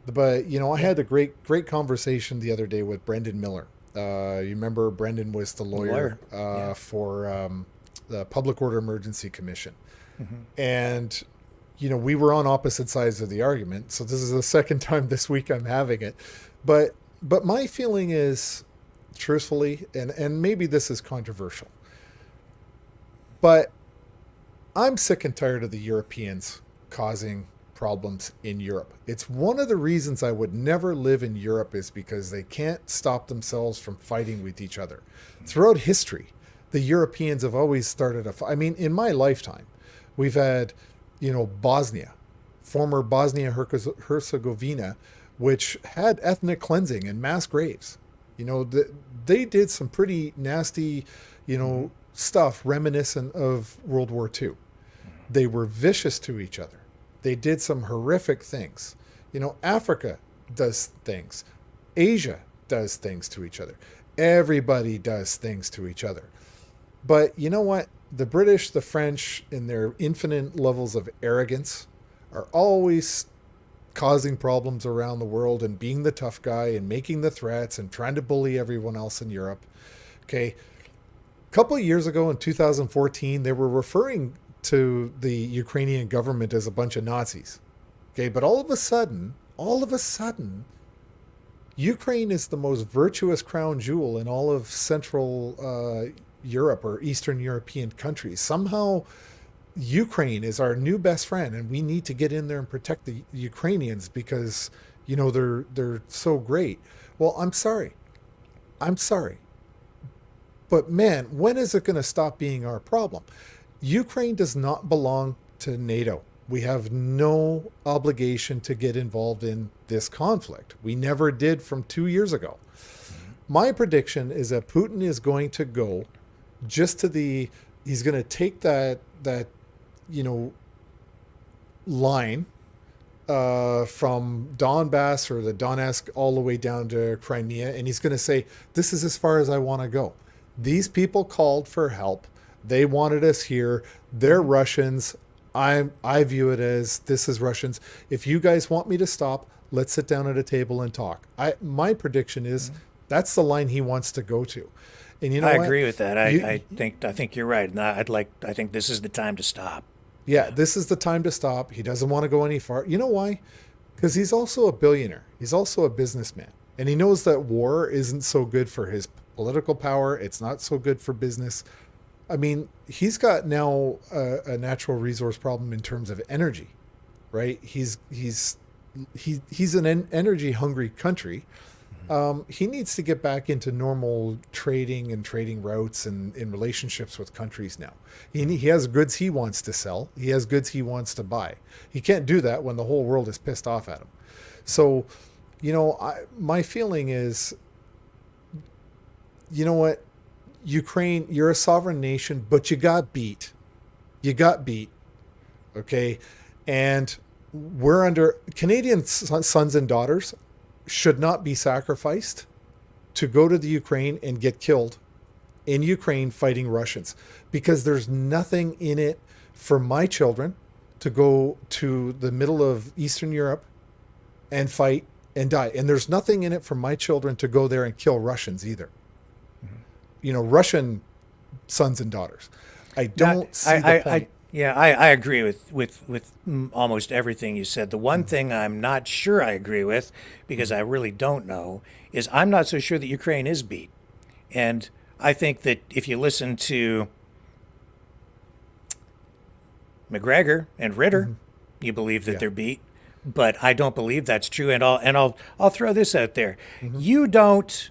But, I had a great conversation the other day with Brendan Miller. You remember Brendan was the lawyer for the Public Order Emergency Commission. Mm-hmm. And, we were on opposite sides of the argument. So this is the second time this week I'm having it. But my feeling is, truthfully, and maybe this is controversial, but I'm sick and tired of the Europeans causing problems in Europe. It's one of the reasons I would never live in Europe, is because they can't stop themselves from fighting with each other. Throughout history, the Europeans have always started a fight. I mean, in my lifetime, we've had, Bosnia, former Bosnia-Herzegovina, which had ethnic cleansing and mass graves. They did some pretty nasty, stuff reminiscent of World War II. They were vicious to each other. They did some horrific things. Africa does things. Asia does things to each other. Everybody does things to each other. But you know what? The British, the French, in their infinite levels of arrogance, are always causing problems around the world and being the tough guy and making the threats and trying to bully everyone else in Europe. Okay. A couple of years ago in 2014, they were referring to the Ukrainian government as a bunch of Nazis. Okay. But all of a sudden, Ukraine is the most virtuous crown jewel in all of Central Europe or Eastern European countries. Somehow Ukraine is our new best friend, and we need to get in there and protect the Ukrainians because, they're so great. Well, I'm sorry. But man, when is it going to stop being our problem? Ukraine does not belong to NATO. We have no obligation to get involved in this conflict. We never did from 2 years ago. My prediction is that Putin is going to go just to he's going to take that line from Donbass or the Donetsk all the way down to Crimea, and he's going to say, this is as far as I want to go. These people called for help. They wanted us here. They're Russians. I view it as, this is Russians. If you guys want me to stop, let's sit down at a table and talk. My prediction is that's the line he wants to go to. And I agree with that. I think you're right. And I think this is the time to stop. Yeah, this is the time to stop. He doesn't want to go any far. You know why? Because he's also a billionaire. He's also a businessman. And he knows that war isn't so good for his political power. It's not so good for business. I mean, he's got now a natural resource problem in terms of energy, right? He's an energy hungry country. He needs to get back into normal trading and trading routes and in relationships with countries now. He has goods he wants to sell. He has goods he wants to buy. He can't do that when the whole world is pissed off at him. So, my feeling is, you know what? Ukraine, you're a sovereign nation, but you got beat. Okay? And we're under, Canadian sons and daughters should not be sacrificed to go to the Ukraine and get killed in Ukraine fighting Russians, because there's nothing in it for my children to go to the middle of Eastern Europe and fight and die. And there's nothing in it for my children to go there and kill Russians either. Russian sons and daughters. I don't see the point. I agree with almost everything you said. The one thing I'm not sure I agree with, because I really don't know, is I'm not so sure that Ukraine is beat. And I think that if you listen to McGregor and Ritter, you believe that they're beat. but I don't believe that's true. And I'll throw this out there. You don't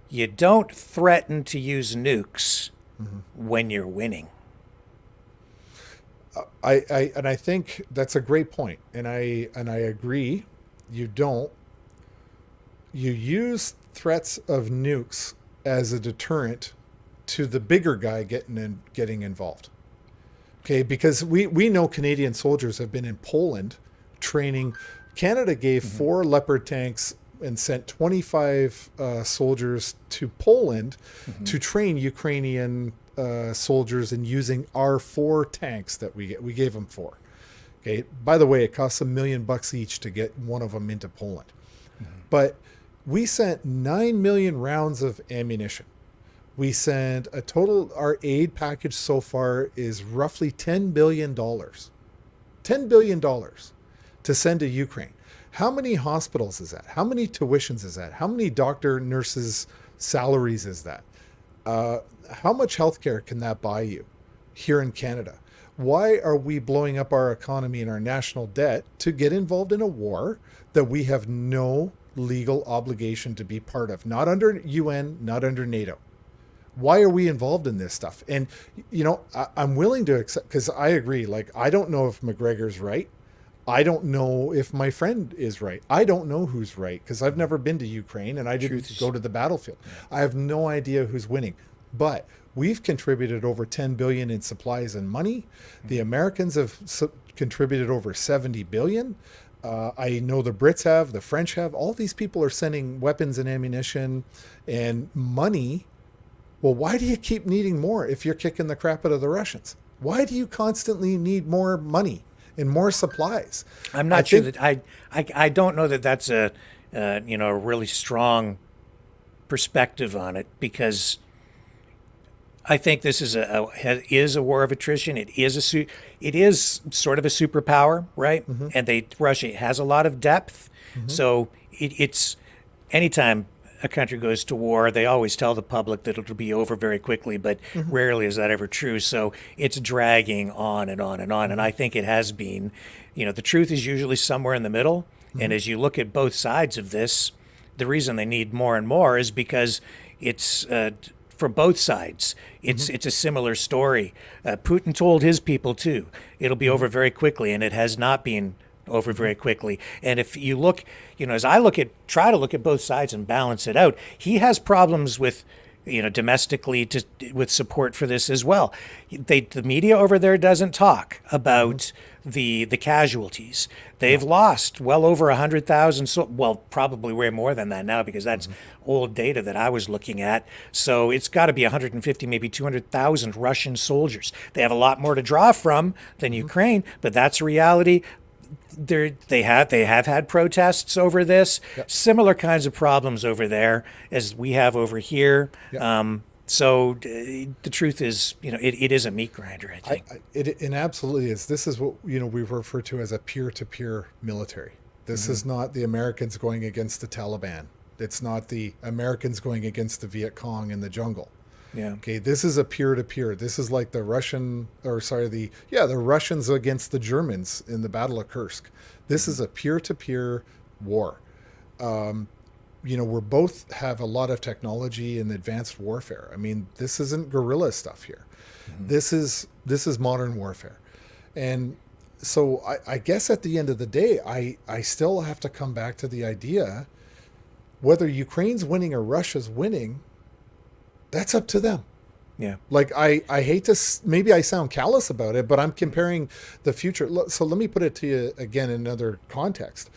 you don't threaten to use nukes when you're winning. I think that's a great point, and I agree. You don't. You use threats of nukes as a deterrent to the bigger guy getting involved. Okay, because we know Canadian soldiers have been in Poland training. Canada gave 4 Leopard tanks and sent 25 soldiers to Poland to train Ukrainian soldiers in using our 4 tanks that we gave them 4. Okay, by the way, it costs $1 million each to get one of them into Poland. But we sent 9 million rounds of ammunition. We sent a total, our aid package so far is roughly $10 billion. $10 billion to send to Ukraine. How many hospitals is that? How many tuitions is that? How many doctor, nurses' salaries is that? How much healthcare can that buy you here in Canada? Why are we blowing up our economy and our national debt to get involved in a war that we have no legal obligation to be part of? Not under UN, not under NATO. Why are we involved in this stuff? And, you know, I'm willing to accept, because I agree, like, I don't know if McGregor's right. I don't know if my friend is right. I don't know who's right, because I've never been to Ukraine and I didn't go to the battlefield. I have no idea who's winning. But we've contributed over $10 billion in supplies and money. The Americans have contributed over $70 billion. I know the Brits have, the French have. All these people are sending weapons and ammunition and money. Well, why do you keep needing more if you're kicking the crap out of the Russians? Why do you constantly need more money and more supplies? I'm not sure that I don't know that that's a really strong perspective on it, because I think this is a war of attrition. It is sort of a superpower, right? And Russia has a lot of depth, so it's anytime a country goes to war, they always tell the public that it'll be over very quickly, but rarely is that ever true. So it's dragging on and on and on. And I think it has been, the truth is usually somewhere in the middle. And as you look at both sides of this, the reason they need more and more is because it's, for both sides, it's a similar story. Putin told his people too, it'll be over very quickly, and it has not been over very quickly. And if you look, as I try to look at both sides and balance it out, he has problems with, domestically with support for this as well. The media over there doesn't talk about the casualties. They've lost well over 100,000, well, probably way more than that now, because that's old data that I was looking at. So it's got to be 150, maybe 200,000 Russian soldiers. They have a lot more to draw from than Ukraine, but that's a reality. They have had protests over this, similar kinds of problems over there as we have over here. So the truth is, it is a meat grinder, I think. It absolutely is. This is what we refer to as a peer-to-peer military. This is not the Americans going against the Taliban. It's not the Americans going against the Viet Cong in the jungle. Yeah. Okay. This is a peer-to-peer. This is like the Russians against the Germans in the Battle of Kursk. This is a peer-to-peer war. We both have a lot of technology and advanced warfare. I mean, this isn't guerrilla stuff here. This is modern warfare. And so I guess at the end of the day, I still have to come back to the idea, whether Ukraine's winning or Russia's winning, that's up to them. Yeah. Like, I hate to, maybe I sound callous about it, but I'm comparing the future. So let me put it to you again in another context.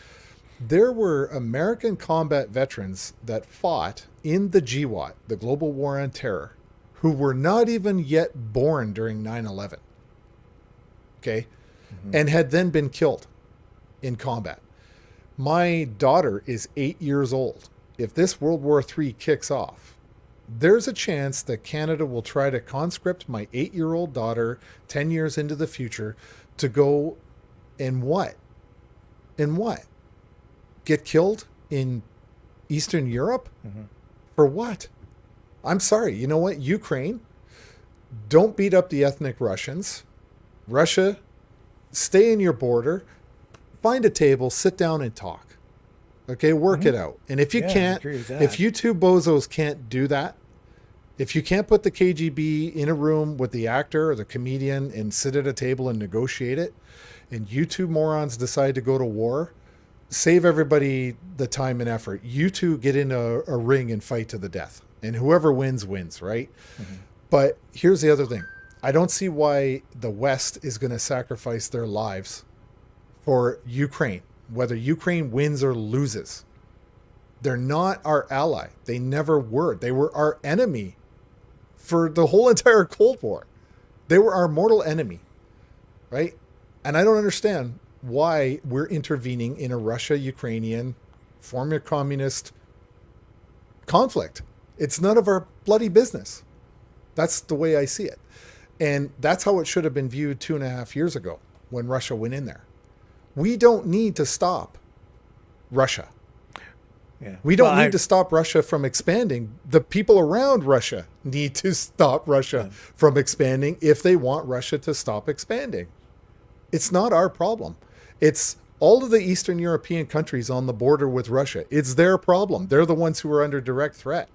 There were American combat veterans that fought in the GWOT, the Global War on Terror, who were not even yet born during 9/11. Okay. And had then been killed in combat. My daughter is 8 years old. If this World War III kicks off, there's a chance that Canada will try to conscript my 8-year-old daughter 10 years into the future to go and what? Get killed in Eastern Europe? For what? I'm sorry. You know what? Ukraine, don't beat up the ethnic Russians. Russia, stay in your border. find a table, sit down and talk. Okay, work it out. And if you can't, if you two bozos can't do that, if you can't put the KGB in a room with the actor or the comedian and sit at a table and negotiate it, and you two morons decide to go to war, save everybody the time and effort. You two get in a ring and fight to the death. And whoever wins, wins, right? Mm-hmm. But here's the other thing. I don't see why the West is going to sacrifice their lives for Ukraine, whether Ukraine wins or loses. They're not our ally. They never were. They were our enemy for the whole entire Cold War. They were our mortal enemy, right? And I don't understand why we're intervening in a Russia-Ukrainian former communist conflict. It's none of our bloody business. That's the way I see it. And that's how it should have been viewed 2.5 years ago when Russia went in there. We don't need to stop Russia. Yeah. We don't need to stop Russia from expanding. The people around Russia need to stop Russia from expanding if they want Russia to stop expanding. It's not our problem. It's all of the Eastern European countries on the border with Russia. It's their problem. They're the ones who are under direct threat.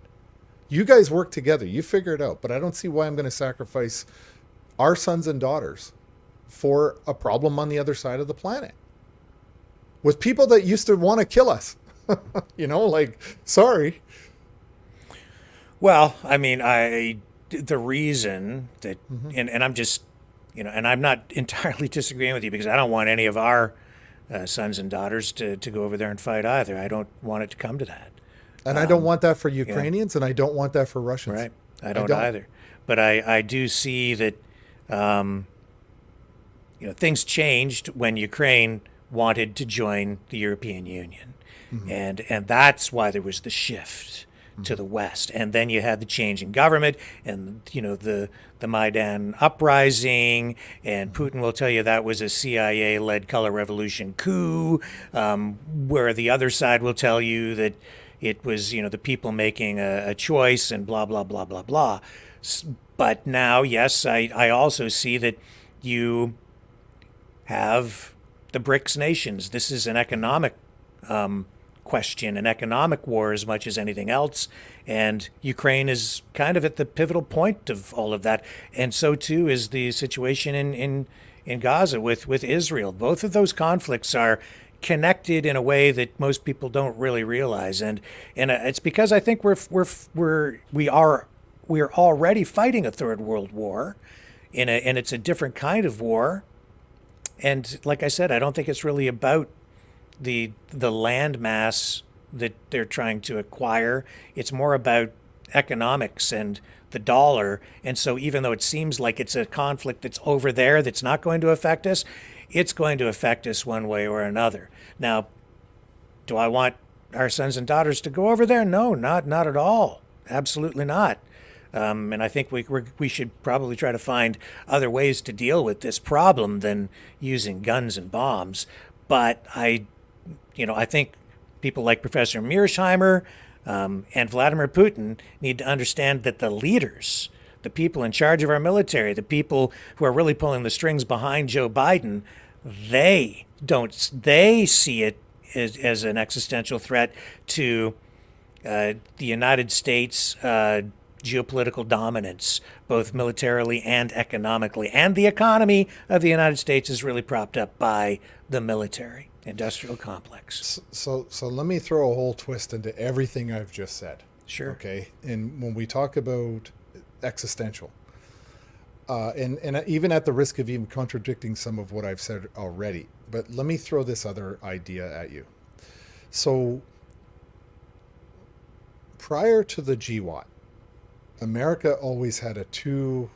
You guys work together. You figure it out. But I don't see why I'm going to sacrifice our sons and daughters for a problem on the other side of the planet with people that used to want to kill us. You know, like, sorry. Well, I mean, the reason that, and I'm just, you know, and I'm not entirely disagreeing with you because I don't want any of our sons and daughters to go over there and fight either. I don't want it to come to that. And I don't want that for Ukrainians, and I don't want that for Russians. Right. I don't either. But I do see that, you know, things changed when Ukraine wanted to join the European Union. Mm-hmm. And that's why there was the shift to the West. And then you had the change in government and, you know, the Maidan uprising, and Putin will tell you that was a CIA-led color revolution coup, where the other side will tell you that it was, you know, the people making a choice and blah, blah, blah, blah, blah. But now, yes, I also see that you have the BRICS nations. This is an economic question, an economic war as much as anything else. And Ukraine is kind of at the pivotal point of all of that. And so too is the situation in Gaza with Israel. Both of those conflicts are connected in a way that most people don't really realize. And it's because I think we are already fighting a third world war and it's a different kind of war. And like I said, I don't think it's really about the land mass that they're trying to acquire. It's more about economics and the dollar. And so even though it seems like it's a conflict that's over there that's not going to affect us, it's going to affect us one way or another. Now, do I want our sons and daughters to go over there? No, not at all. Absolutely not. And I think we should probably try to find other ways to deal with this problem than using guns and bombs. But I think people like Professor Mearsheimer and Vladimir Putin need to understand that the leaders, the people in charge of our military, the people who are really pulling the strings behind Joe Biden, they see it as an existential threat to the United States geopolitical dominance, both militarily and economically. And the economy of the United States is really propped up by the military industrial complex. So let me throw a whole twist into everything I've just said. Sure. Okay. And when we talk about existential, and even at the risk of even contradicting some of what I've said already, but let me throw this other idea at you. So prior to the GWAT, America always had a two-war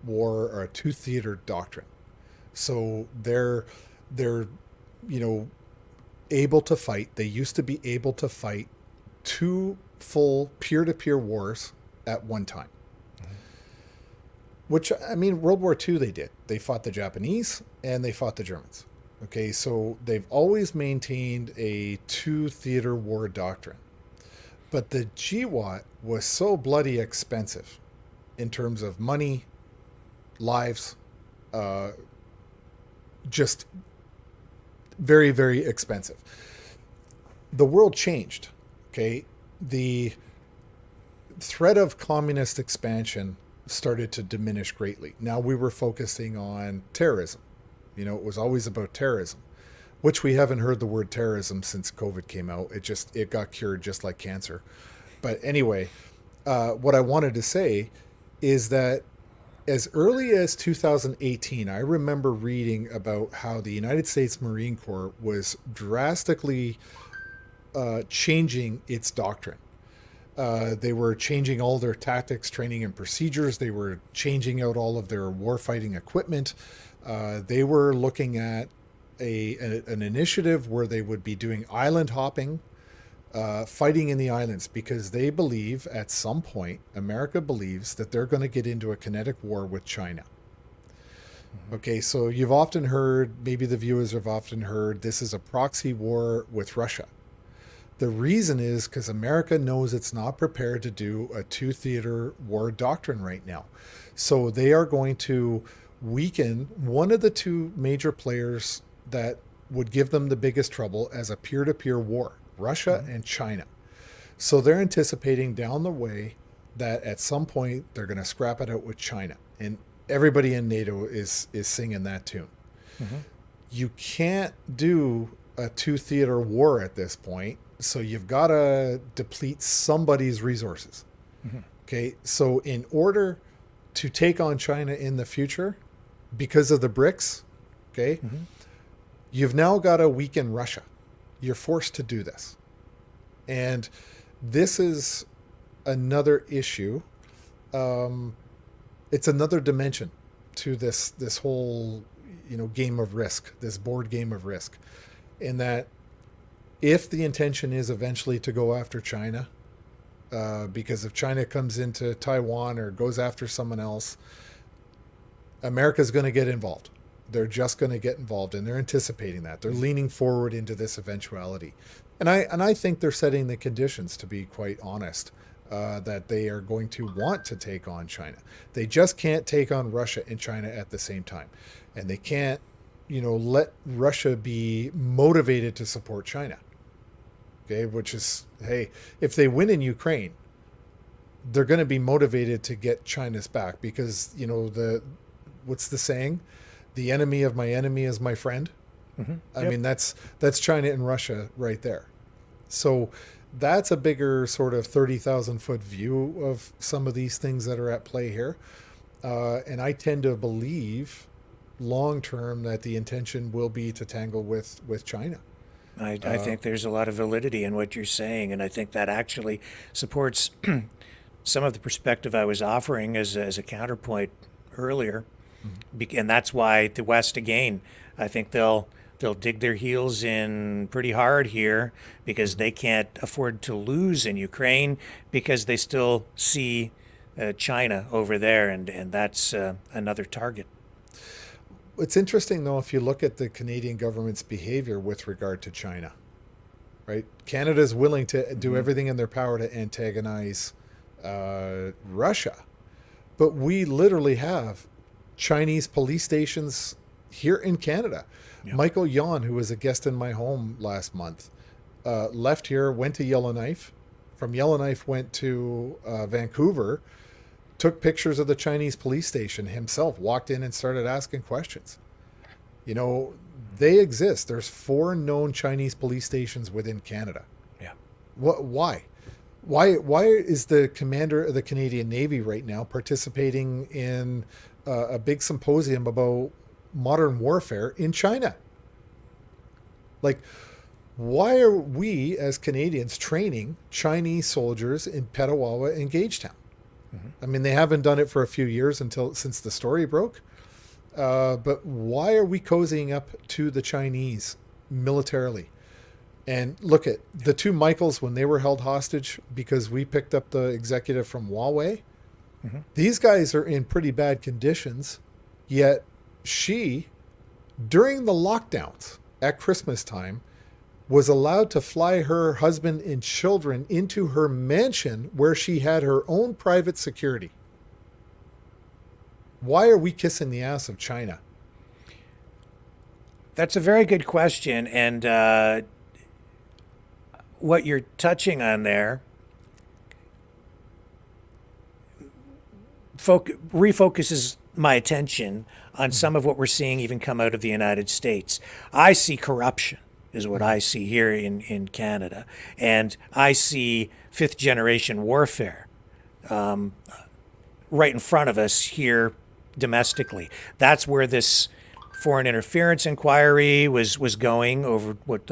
or a two-theater doctrine. So they're able to fight. They used to be able to fight two full peer-to-peer wars at one time. Mm-hmm. Which, I mean, World War II they did. They fought the Japanese and they fought the Germans. Okay, so they've always maintained a two-theater war doctrine. But the GWAT was so bloody expensive in terms of money, lives, just very, very expensive. The world changed. Okay, the threat of communist expansion started to diminish greatly. Now we were focusing on terrorism. It was always about terrorism, which we haven't heard the word terrorism since COVID came out. It got cured just like cancer. But anyway, what I wanted to say is that as early as 2018, I remember reading about how the United States Marine Corps was drastically changing its doctrine. They were changing all their tactics, training, and procedures. They were changing out all of their warfighting equipment. They were looking at an initiative where they would be doing island hopping, fighting in the islands, because they believe at some point, America believes that they're going to get into a kinetic war with China. Okay, so you've often heard, maybe the viewers have often heard, this is a proxy war with Russia. The reason is because America knows it's not prepared to do a two-theater war doctrine right now. So they are going to weaken one of the two major players that would give them the biggest trouble as a peer-to-peer war, Russia and China. So they're anticipating down the way that at some point they're going to scrap it out with China. And everybody in NATO is singing that tune. You can't do a two-theater war at this point. So you've got to deplete somebody's resources. Okay, so in order to take on China in the future, because of the BRICS, okay, you've now got to weaken Russia. You're forced to do this. And this is another issue. It's another dimension to this whole, game of risk, this board game of risk, in that if the intention is eventually to go after China, because if China comes into Taiwan or goes after someone else, America's going to get involved. They're just going to get involved, and they're anticipating that. They're leaning forward into this eventuality. And I think they're setting the conditions, to be quite honest, that they are going to want to take on China. They just can't take on Russia and China at the same time. And they can't, let Russia be motivated to support China. Okay, which is, hey, if they win in Ukraine, they're going to be motivated to get China's back because, what's the saying? The enemy of my enemy is my friend. I mean, that's China and Russia right there. So that's a bigger sort of 30,000 foot view of some of these things that are at play here. And I tend to believe long term that the intention will be to tangle with China. I think there's a lot of validity in what you're saying, and I think that actually supports some of the perspective I was offering as a counterpoint earlier. And that's why the West, again, I think they'll dig their heels in pretty hard here because they can't afford to lose in Ukraine because they still see China over there, and that's another target. It's interesting, though, if you look at the Canadian government's behavior with regard to China, right? Canada's willing to do everything in their power to antagonize Russia. But we literally have Chinese police stations here in Canada. Yeah. Michael Yon, who was a guest in my home last month, left here, went to Yellowknife. From Yellowknife, went to Vancouver, took pictures of the Chinese police station himself, walked in and started asking questions. They exist. There's 4 known Chinese police stations within Canada. Yeah. Why? Why is the commander of the Canadian Navy right now participating in a big symposium about modern warfare in China? Like, why are we as Canadians training Chinese soldiers in Petawawa and Gagetown? I mean, they haven't done it for a few years since the story broke. But why are we cozying up to the Chinese militarily? And look at the 2 Michaels when they were held hostage because we picked up the executive from Huawei. These guys are in pretty bad conditions, yet she, during the lockdowns at Christmas time, was allowed to fly her husband and children into her mansion where she had her own private security. Why are we kissing the ass of China? That's a very good question, and what you're touching on there refocuses my attention on some of what we're seeing even come out of the United States. I see corruption is what I see here in Canada, and I see fifth generation warfare right in front of us here domestically. That's where this foreign interference inquiry was going over about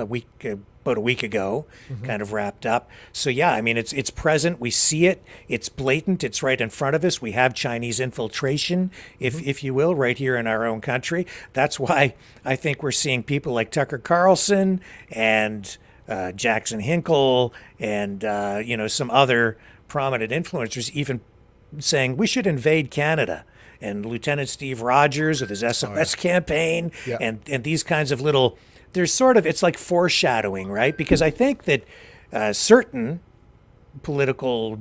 a week ago, kind of wrapped up. So yeah, I mean, it's present. We see it. It's blatant. It's right in front of us. We have Chinese infiltration, if you will, right here in our own country. That's why I think we're seeing people like Tucker Carlson and Jackson Hinkle and some other prominent influencers even saying we should invade Canada. And Lieutenant Steve Rogers with his SOS campaign, and these kinds of little, it's like foreshadowing, right? Because I think that certain political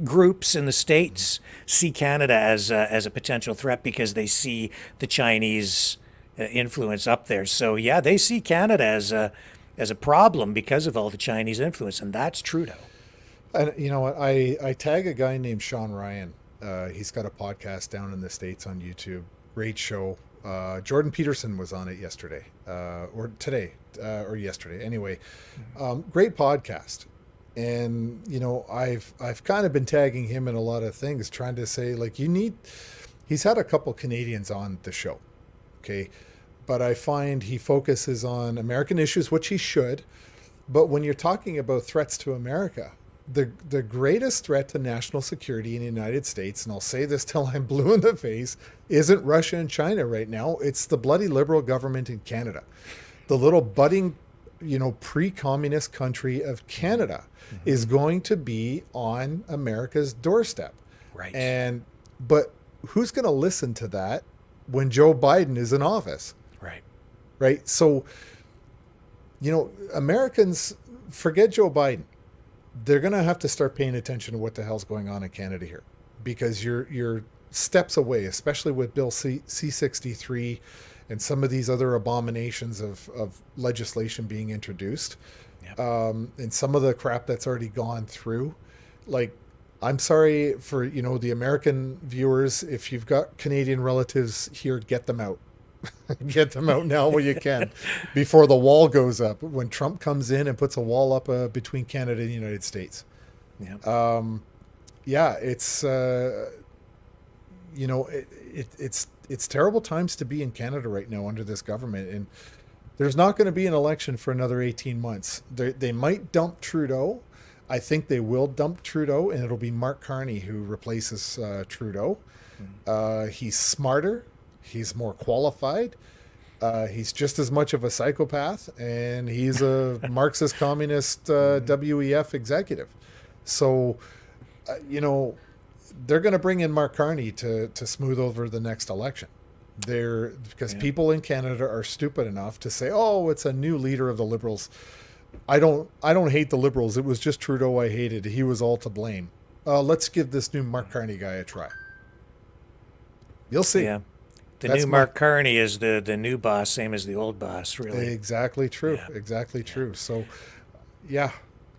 groups in the States see Canada as a potential threat because they see the Chinese influence up there. So yeah, they see Canada as a problem because of all the Chinese influence, and that's Trudeau. And you know what? I tag a guy named Sean Ryan. He's got a podcast down in the States on YouTube. Great show. Jordan Peterson was on it yesterday, or today, or yesterday. Anyway, great podcast. And I've kind of been tagging him in a lot of things, trying to say like he's had a couple Canadians on the show, okay, but I find he focuses on American issues, which he should. But when you're talking about threats to America, the greatest threat to national security in the United States, and I'll say this till I'm blue in the face, isn't Russia and China right now. It's the bloody Liberal government in Canada. The little budding, pre-communist country of Canada is going to be on America's doorstep. Right. But who's going to listen to that when Joe Biden is in office? Right. Right. So, Americans, forget Joe Biden. They're going to have to start paying attention to what the hell's going on in Canada here, because you're steps away, especially with Bill C-63 and some of these other abominations of legislation being introduced, and some of the crap that's already gone through. Like, I'm sorry for, the American viewers, if you've got Canadian relatives here, get them out. Get them out now while you can, before the wall goes up, when Trump comes in and puts a wall up between Canada and the United States. It's it's terrible times to be in Canada right now under this government, and there's not going to be an election for another 18 months. They might dump Trudeau. I think they will dump Trudeau, and it'll be Mark Carney who replaces Trudeau. He's smarter. He's more qualified. He's just as much of a psychopath, and he's a Marxist communist WEF executive. So, they're going to bring in Mark Carney to smooth over the next election. Because people in Canada are stupid enough to say, "Oh, it's a new leader of the Liberals." I don't hate the Liberals. It was just Trudeau I hated. He was all to blame. Let's give this new Mark Carney guy a try. You'll see. Yeah. New Mark Carney is the new boss, same as the old boss, really. Exactly true. Yeah. Exactly true. So, yeah.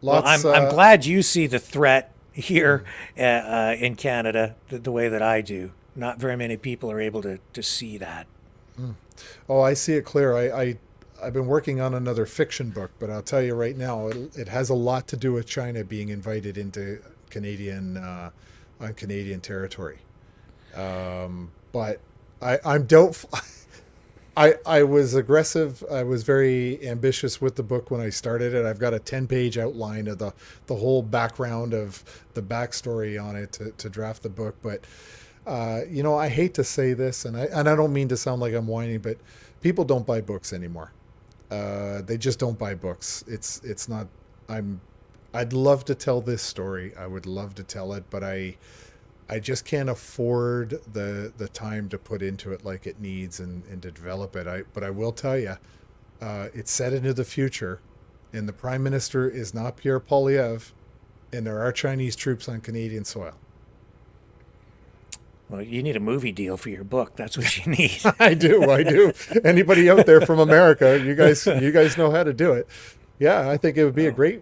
I'm glad you see the threat here in Canada the way that I do. Not very many people are able to see that. Oh, I see it clear. I've been working on another fiction book, but I'll tell you right now, it has a lot to do with China being invited into Canadian territory. But I'm doubtful. I was aggressive. I was very ambitious with the book when I started it. I've got a 10-page outline of the whole background of the backstory on it to draft the book. But I hate to say this, and I don't mean to sound like I'm whining, but people don't buy books anymore. They just don't buy books. It's not. I'd love to tell this story. I would love to tell it, but I just can't afford the time to put into it like it needs and to develop it. But I will tell you, it's set into the future, and the Prime Minister is not Pierre Poilievre, and there are Chinese troops on Canadian soil. Well, you need a movie deal for your book. That's what you need. I do. Anybody out there from America, you guys know how to do it. Yeah, I think it would be a great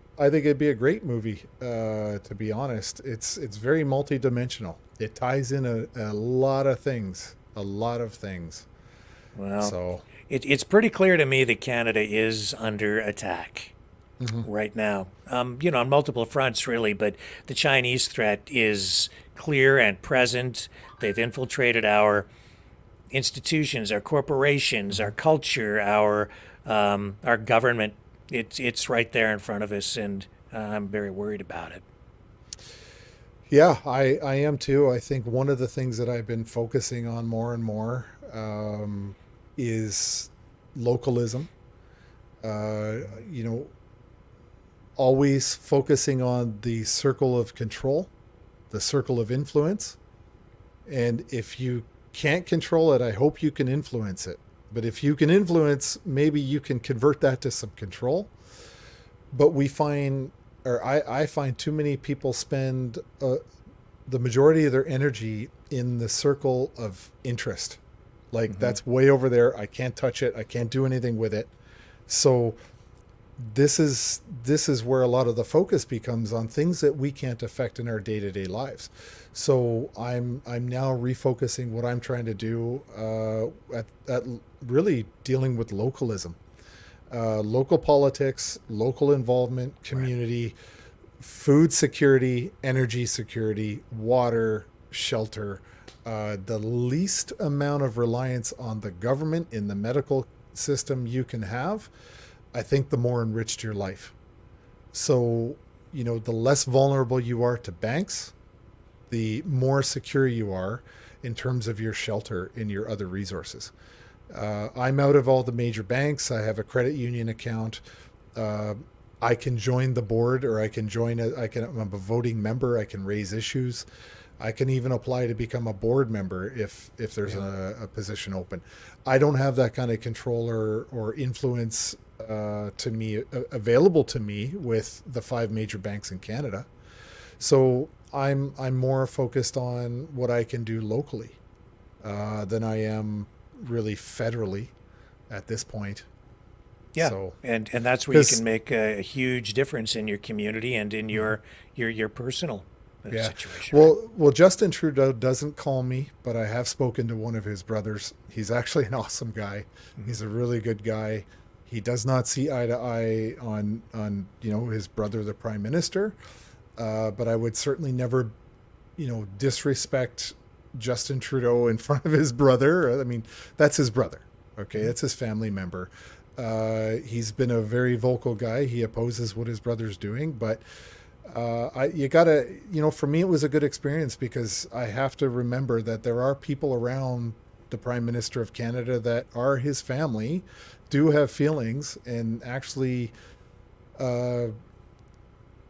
movie. To be honest, it's very multidimensional. It ties in a lot of things. Well, so it's pretty clear to me that Canada is under attack right now. On multiple fronts, really. But the Chinese threat is clear and present. They've infiltrated our institutions, our corporations, our culture, our government. It's right there in front of us, and I'm very worried about it. Yeah, I am too. I think one of the things that I've been focusing on more and more is localism. Always focusing on the circle of control, the circle of influence. And if you can't control it, I hope you can influence it. But if you can influence, maybe you can convert that to some control. But I find too many people spend the majority of their energy in the circle of interest. Like that's way over there. I can't touch it. I can't do anything with it. So this is where a lot of the focus becomes on things that we can't affect in our day-to-day lives. So I'm now refocusing what I'm trying to do at really dealing with localism, local politics, local involvement, community, food security, energy security, water, shelter, the least amount of reliance on the government in the medical system you can have. I think the more enriched your life. So, the less vulnerable you are to banks, the more secure you are in terms of your shelter and your other resources. I'm out of all the major banks. I have a credit union account. I can join the board, or I'm a voting member. I can raise issues. I can even apply to become a board member if there's a position open. I don't have that kind of control or influence available to me with the 5 major banks in Canada. So I'm more focused on what I can do locally than I am really federally at this point. Yeah, so, and that's where you can make a huge difference in your community and in your personal situation. Well, Justin Trudeau doesn't call me, but I have spoken to one of his brothers. He's actually an awesome guy. He's a really good guy. He does not see eye to eye on his brother, the Prime Minister. But I would certainly never, disrespect Justin Trudeau in front of his brother. I mean, that's his brother. Okay, that's his family member. He's been a very vocal guy. He opposes what his brother's doing, but you gotta, for me, it was a good experience because I have to remember that there are people around the Prime Minister of Canada that are his family, do have feelings, and actually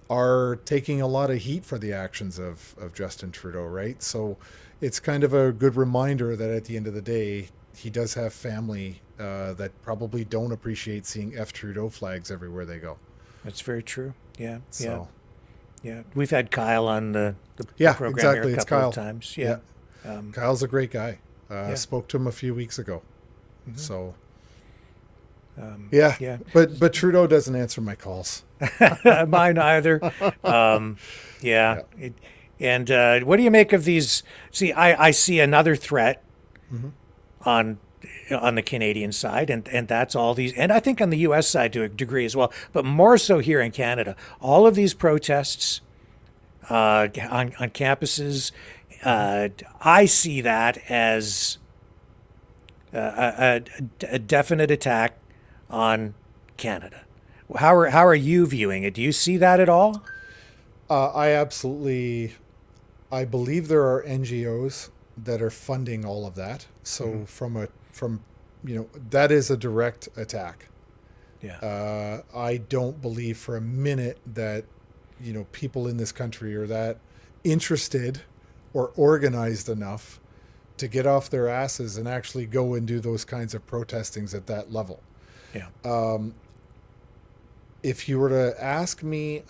are taking a lot of heat for the actions of Justin Trudeau, right? So it's kind of a good reminder that at the end of the day, he does have family that probably don't appreciate seeing F Trudeau flags everywhere they go. That's very true. Yeah. So, yeah. We've had Kyle on the program exactly. here a couple of times. Yeah. Kyle's a great guy. Spoke to him a few weeks ago. So but Trudeau doesn't answer my calls. Mine either. And what do you make of these? See, I see another threat on the Canadian side, and that's all these, and I think on the U.S. side to a degree as well, but more so here in Canada. All of these protests on campuses, I see that as a definite attack on Canada. How are you viewing it? Do you see that at all? I believe there are NGOs that are funding all of that. So that is a direct attack. Yeah. I don't believe for a minute that, people in this country are that interested or organized enough to get off their asses and actually go and do those kinds of protestings at that level. Yeah. If you were to ask me,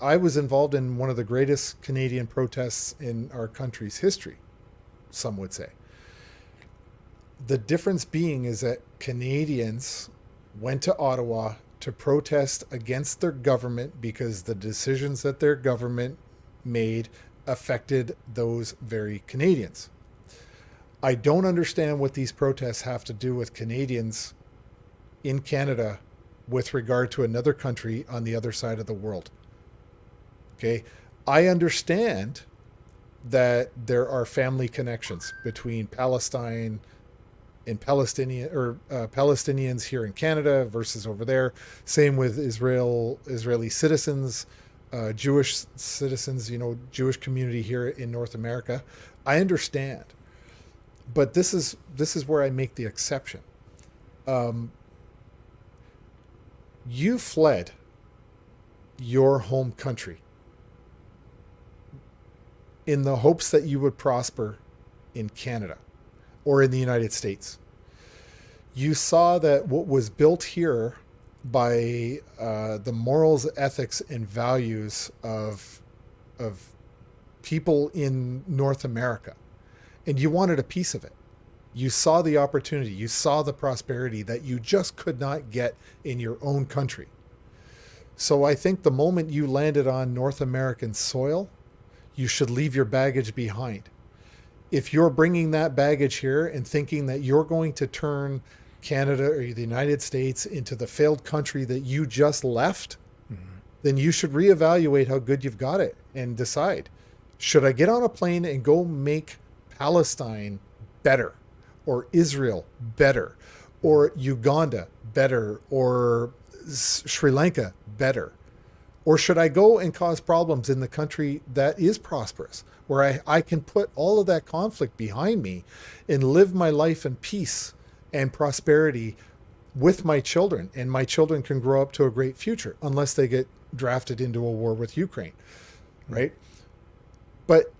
I was involved in one of the greatest Canadian protests in our country's history some would say. The difference being is that Canadians went to Ottawa to protest against their government because the decisions that their government made affected those very Canadians. I don't understand what these protests have to do with Canadians in Canada with regard to another country on the other side of the world. Okay, I understand that there are family connections between Palestine and Palestinians here in Canada versus over there. Same with Israeli citizens, Jewish citizens, Jewish community here in North America. I understand, but this is where I make the exception. You fled your home country in the hopes that you would prosper in Canada or in the United States. You saw that what was built here by the morals, ethics, and values of people in North America, and you wanted a piece of it. You saw the opportunity, you saw the prosperity that you just could not get in your own country. So I think the moment you landed on North American soil, you should leave your baggage behind. If you're bringing that baggage here and thinking that you're going to turn Canada or the United States into the failed country that you just left, then you should reevaluate how good you've got it and decide, should I get on a plane and go make Palestine better, or Israel better, or Uganda better, or Sri Lanka better? Or should I go and cause problems in the country that is prosperous, where I can put all of that conflict behind me and live my life in peace and prosperity with my children, and my children can grow up to a great future, unless they get drafted into a war with Ukraine, right? But,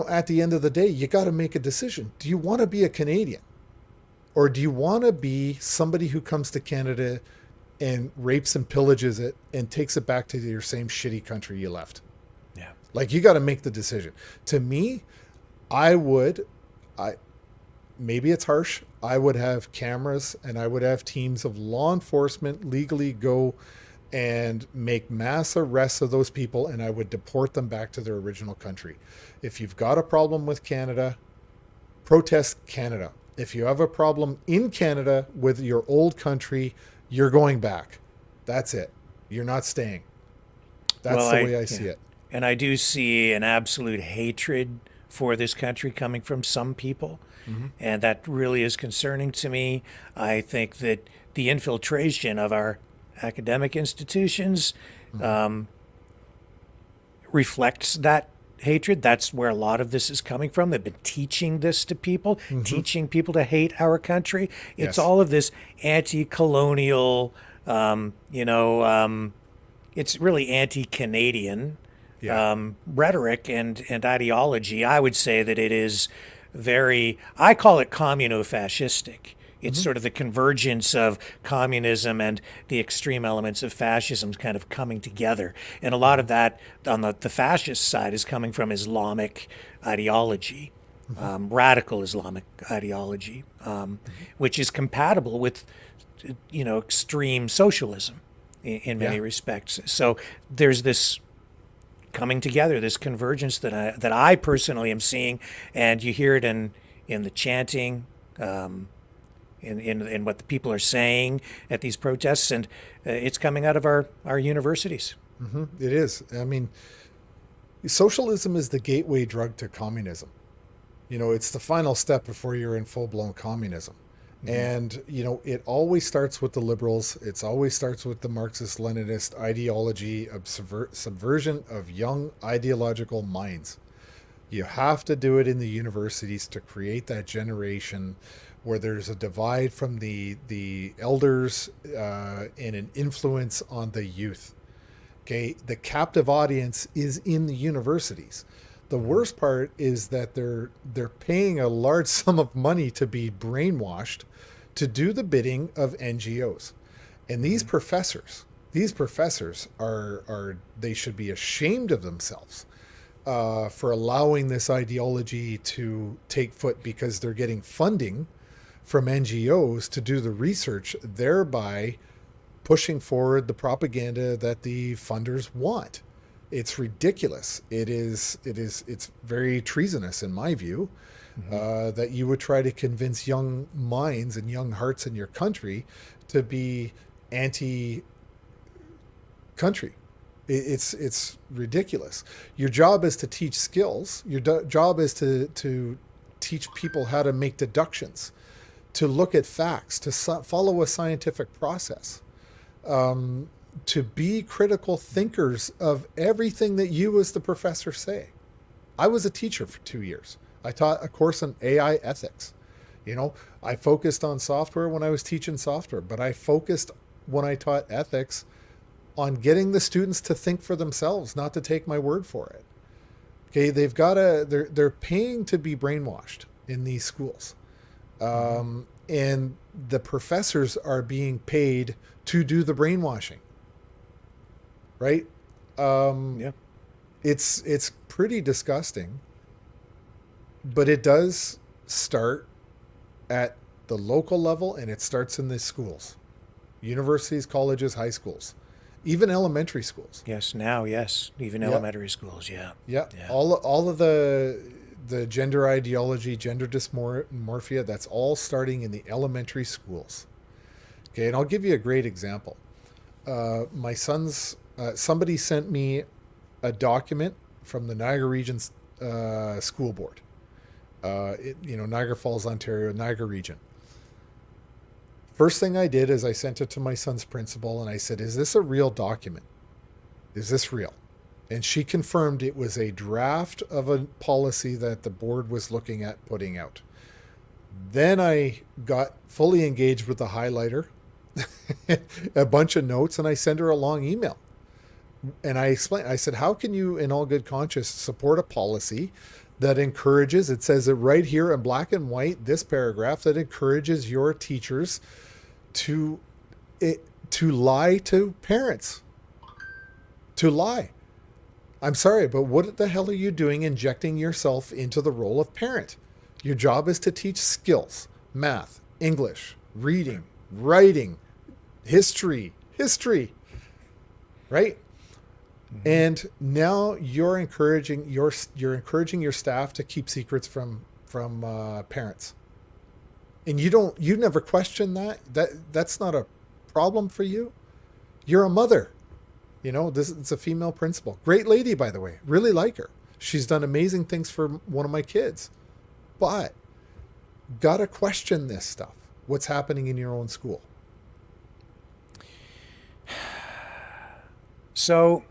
at the end of the day, you got to make a decision. Do you want to be a Canadian? Or do you want to be somebody who comes to Canada and rapes and pillages it and takes it back to your same shitty country you left? Yeah. Like, you got to make the decision. To me, maybe it's harsh, I would have cameras and I would have teams of law enforcement legally go and make mass arrests of those people, and I would deport them back to their original country. If you've got a problem with Canada, protest Canada. If you have a problem in Canada with your old country, you're going back. That's it. You're not staying. That's the way I see it. And I do see an absolute hatred for this country coming from some people. And that really is concerning to me. I think that the infiltration of our academic institutions reflects that hatred. That's where a lot of this is coming from. They've been teaching this to people, teaching people to hate our country. It's all of this anti-colonial, it's really anti-Canadian rhetoric and ideology. I would say that it is I call it communo-fascistic. It's sort of the convergence of communism and the extreme elements of fascism kind of coming together. And a lot of that on the fascist side is coming from Islamic ideology, radical Islamic ideology, which is compatible with, extreme socialism in many respects. So there's this coming together, this convergence that I personally am seeing, and you hear it in the chanting, in what the people are saying at these protests, and it's coming out of our universities. It is. I mean, socialism is the gateway drug to communism. It's the final step before you're in full-blown communism. And, it always starts with the liberals. It always starts with the Marxist-Leninist ideology of subversion of young ideological minds. You have to do it in the universities to create that generation where there's a divide from the elders and an influence on the youth. Okay, the captive audience is in the universities. The worst part is that they're paying a large sum of money to be brainwashed to do the bidding of NGOs. And these professors are they should be ashamed of themselves for allowing this ideology to take foot, because they're getting funding from NGOs to do the research, thereby pushing forward the propaganda that the funders want. It's ridiculous. It's very treasonous in my view, that you would try to convince young minds and young hearts in your country to be anti-country. It's ridiculous. Your job is to teach skills. Your job is to teach people how to make deductions, to look at facts, to follow a scientific process, to be critical thinkers of everything that you as the professor say. I was a teacher for 2 years. I taught a course on AI ethics. I focused on software when I was teaching software, but I focused when I taught ethics on getting the students to think for themselves, not to take my word for it. Okay, they're paying to be brainwashed in these schools. And the professors are being paid to do the brainwashing. Right? Yeah. It's pretty disgusting, but it does start at the local level, and it starts in the schools, universities, colleges, high schools, even elementary schools. Yes, now, yes, even elementary schools, yeah. Yeah. All of the gender ideology, gender dysmorphia, that's all starting in the elementary schools. Okay, and I'll give you a great example. My son's somebody sent me a document from the Niagara Region's school board. Niagara Falls, Ontario, Niagara Region. First thing I did is I sent it to my son's principal and I said, "Is this a real document? Is this real?" And she confirmed it was a draft of a policy that the board was looking at putting out. Then I got fully engaged with the highlighter, a bunch of notes, and I sent her a long email. And I explained, I said, how can you, in all good conscience, support a policy that encourages, it says it right here in black and white, this paragraph, that encourages your teachers to lie to parents, to lie. I'm sorry, but what the hell are you doing injecting yourself into the role of parent? Your job is to teach skills, math, English, reading, writing, history, right? And now you're encouraging your staff to keep secrets from parents. And you never question that's not a problem for you. You're a mother. It's a female principal. Great lady, by the way. Really like her. She's done amazing things for one of my kids. But gotta question this stuff. What's happening in your own school? So,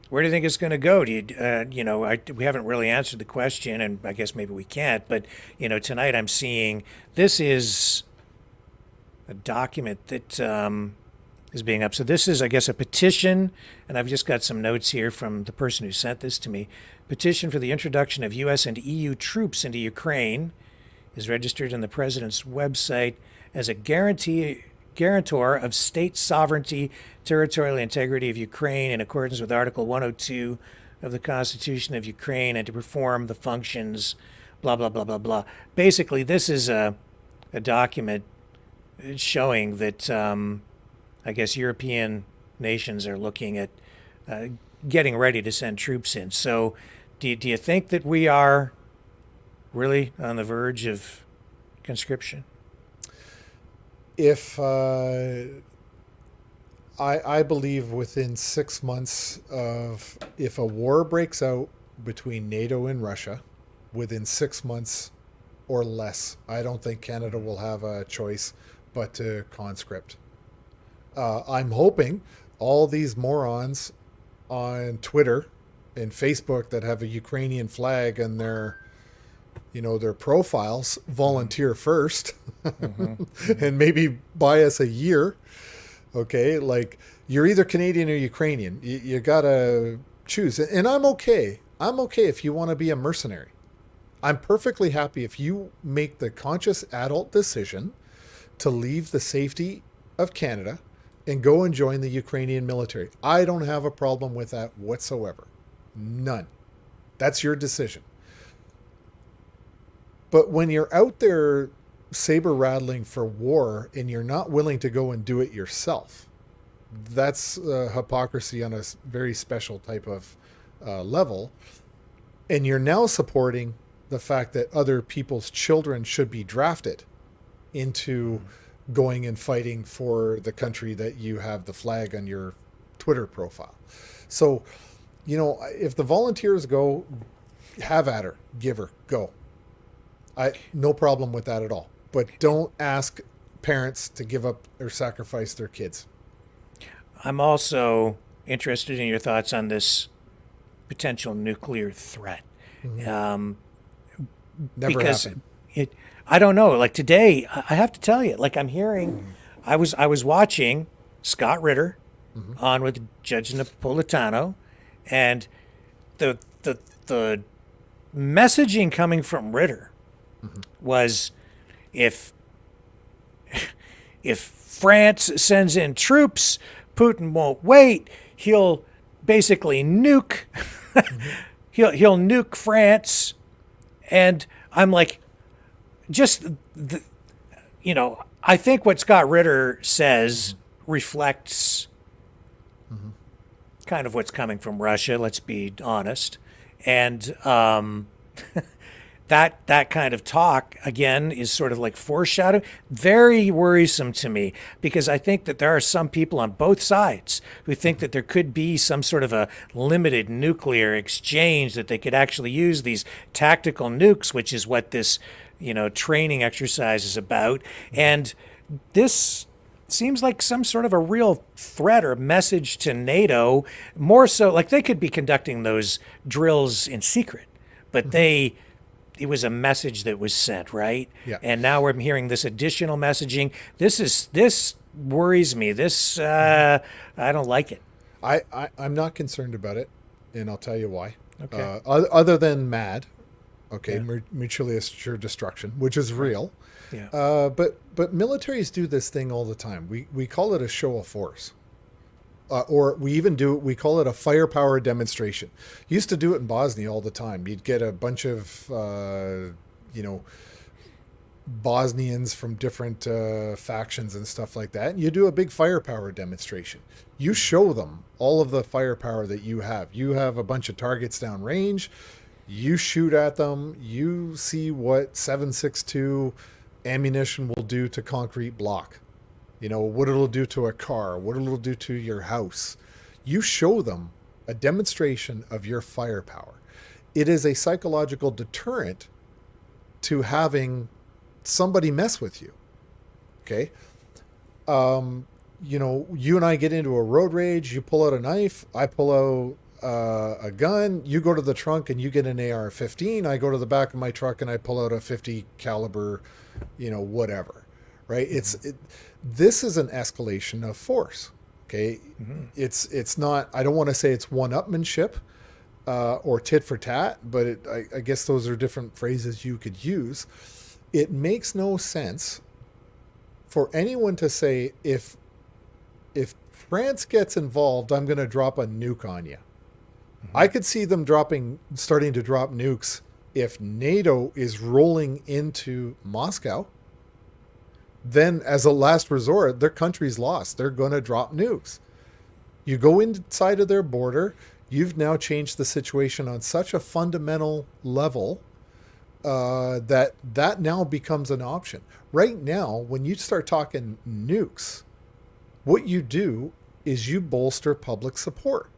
where do you think it's going to go? We haven't really answered the question, and I guess maybe we can't. But tonight I'm seeing this is a document that is being up. So this is, I guess, a petition, and I've just got some notes here from the person who sent this to me. Petition for the introduction of U.S. and EU troops into Ukraine is registered on the president's website as a guarantor of state sovereignty, territorial integrity of Ukraine in accordance with Article 102 of the Constitution of Ukraine, and to perform the functions, blah, blah, blah, blah, blah. Basically, this is a document showing that, I guess, European nations are looking at getting ready to send troops in. So do you think that we are really on the verge of conscription? If I believe within 6 months if a war breaks out between NATO and Russia, within 6 months or less, I don't think Canada will have a choice but to conscript. I'm hoping all these morons on Twitter and Facebook that have a Ukrainian flag on their profiles volunteer first and maybe buy us a year. Okay, like, you're either Canadian or Ukrainian. You gotta choose. And I'm okay. I'm okay if you want to be a mercenary. I'm perfectly happy if you make the conscious adult decision to leave the safety of Canada and go and join the Ukrainian military. I don't have a problem with that whatsoever. None. That's your decision. But when you're out there saber rattling for war and you're not willing to go and do it yourself, that's hypocrisy on a very special type of level. And you're now supporting the fact that other people's children should be drafted into going and fighting for the country that you have the flag on your Twitter profile. So, you know, if the volunteers go, have at her, give her, go. No problem with that at all. But don't ask parents to give up or sacrifice their kids. I'm also interested in your thoughts on this potential nuclear threat. Never Because happened. I don't know. Like today, I have to tell you, like I'm hearing, I was watching Scott Ritter on with Judge Napolitano, and the messaging coming from Ritter was, if France sends in troops, Putin won't wait. He'll basically nuke. He'll nuke France. And I'm like, I think what Scott Ritter says reflects kind of what's coming from Russia, let's be honest. And that kind of talk, again, is sort of like foreshadowing. Very worrisome to me, because I think that there are some people on both sides who think that there could be some sort of a limited nuclear exchange, that they could actually use these tactical nukes, which is what this, training exercise is about. And this seems like some sort of a real threat or message to NATO, more so like they could be conducting those drills in secret, but it was a message that was sent, right? Yeah. And now we're hearing this additional messaging. This worries me. I don't like it. I'm not concerned about it, and I'll tell you why. Okay. Other than MAD, Yeah. mutually assured destruction, which is real. Yeah. But militaries do this thing all the time. We call it a show of force. Or we call it a firepower demonstration. Used to do it in Bosnia all the time. You'd get a bunch of, Bosnians from different factions and stuff like that. And you do a big firepower demonstration. You show them all of the firepower that you have. You have a bunch of targets down range. You shoot at them. You see what 7.62 ammunition will do to concrete block. What it'll do to a car, what it'll do to your house. You show them a demonstration of your firepower. It is a psychological deterrent to having somebody mess with you. Okay? You and I get into a road rage, you pull out a knife, I pull out a gun, you go to the trunk and you get an AR-15, I go to the back of my truck and I pull out a 50 caliber, whatever. Right? This is an escalation of force. Okay. It's not, I don't want to say it's one-upmanship or tit for tat, but I guess those are different phrases you could use. It makes no sense for anyone to say, if France gets involved, I'm going to drop a nuke on you. I could see them starting to drop nukes if NATO is rolling into Moscow. Then as a last resort, their country's lost. They're going to drop nukes. You go inside of their border, you've now changed the situation on such a fundamental level that now becomes an option. Right now, when you start talking nukes, what you do is you bolster public support.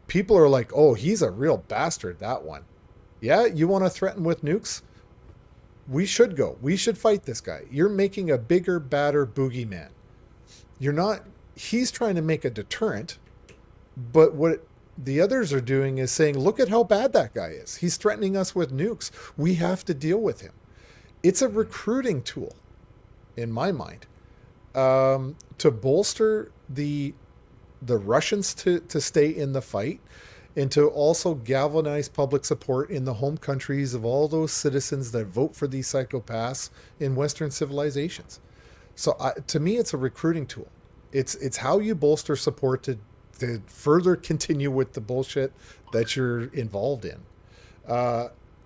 People are like, oh, he's a real bastard, that one. Yeah, you want to threaten with nukes? We should go. We should fight this guy. You're making a bigger, badder boogeyman. You're not. He's trying to make a deterrent, but what the others are doing is saying, look at how bad that guy is. He's threatening us with nukes. We have to deal with him. It's a recruiting tool, in my mind, to bolster the Russians to stay in the fight, and to also galvanize public support in the home countries of all those citizens that vote for these psychopaths in Western civilizations. So to me, it's a recruiting tool. It's how you bolster support to to further continue with the bullshit that you're involved in.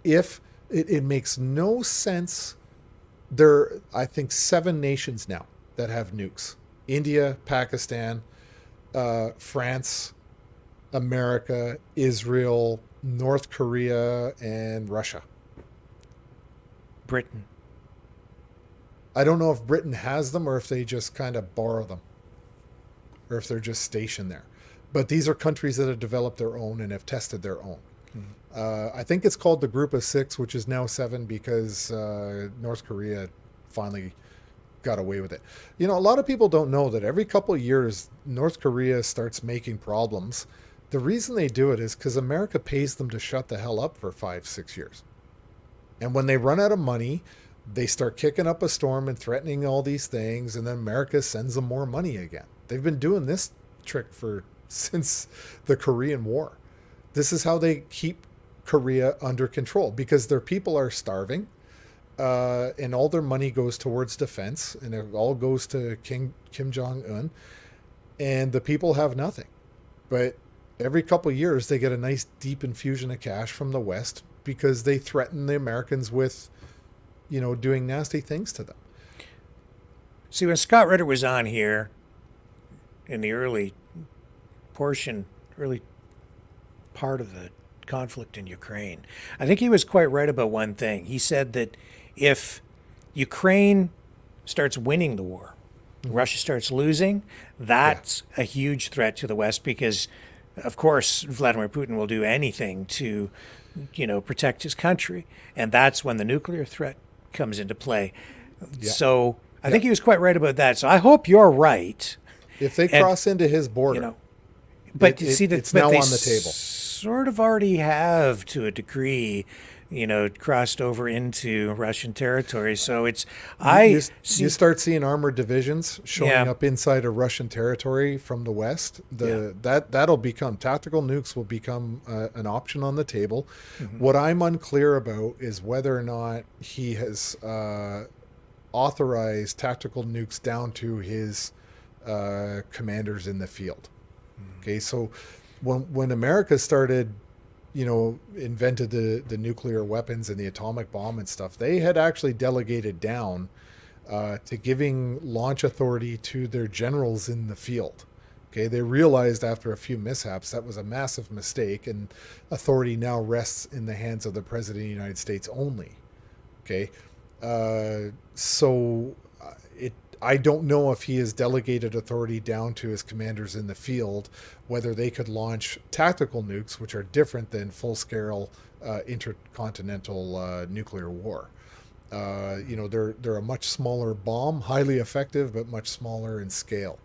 If it makes no sense, I think 7 nations now that have nukes: India, Pakistan, France, America, Israel, North Korea, and Russia. Britain. I don't know if Britain has them or if they just kind of borrow them, or if they're just stationed there. But these are countries that have developed their own and have tested their own. I think it's called the Group of 6, which is now 7 because North Korea finally got away with it. You know, a lot of people don't know that every couple of years, North Korea starts making problems. The reason they do it is because America pays them to shut the hell up for 5-6 years. And when they run out of money, they start kicking up a storm and threatening all these things, and then America sends them more money again. They've been doing this trick since the Korean War. This is how they keep Korea under control, because their people are starving, and all their money goes towards defense, and it all goes to Kim Jong-un, and the people have nothing. But every couple of years, they get a nice deep infusion of cash from the West because they threaten the Americans with, doing nasty things to them. See, when Scott Ritter was on here in the early part of the conflict in Ukraine, I think he was quite right about one thing. He said that if Ukraine starts winning the war, Russia starts losing, that's a huge threat to the West, because, of course, Vladimir Putin will do anything to, protect his country. And that's when the nuclear threat comes into play. Yeah. So I think he was quite right about that. So I hope you're right. If they cross into his border, but you see that it's now on the table. Sort of already have, to a degree, crossed over into Russian territory. So it's you start seeing armored divisions showing up inside of Russian territory from the West. That'll become tactical nukes will become an option on the table. Mm-hmm. What I'm unclear about is whether or not he has authorized tactical nukes down to his commanders in the field. Mm-hmm. Okay, so when America started, invented the nuclear weapons and the atomic bomb and stuff, they had actually delegated down to giving launch authority to their generals in the field. Okay, they realized after a few mishaps that was a massive mistake, and authority now rests in the hands of the President of the United States only. Okay, I don't know if he has delegated authority down to his commanders in the field, whether they could launch tactical nukes, which are different than full-scale intercontinental nuclear war. They're a much smaller bomb, highly effective, but much smaller in scale.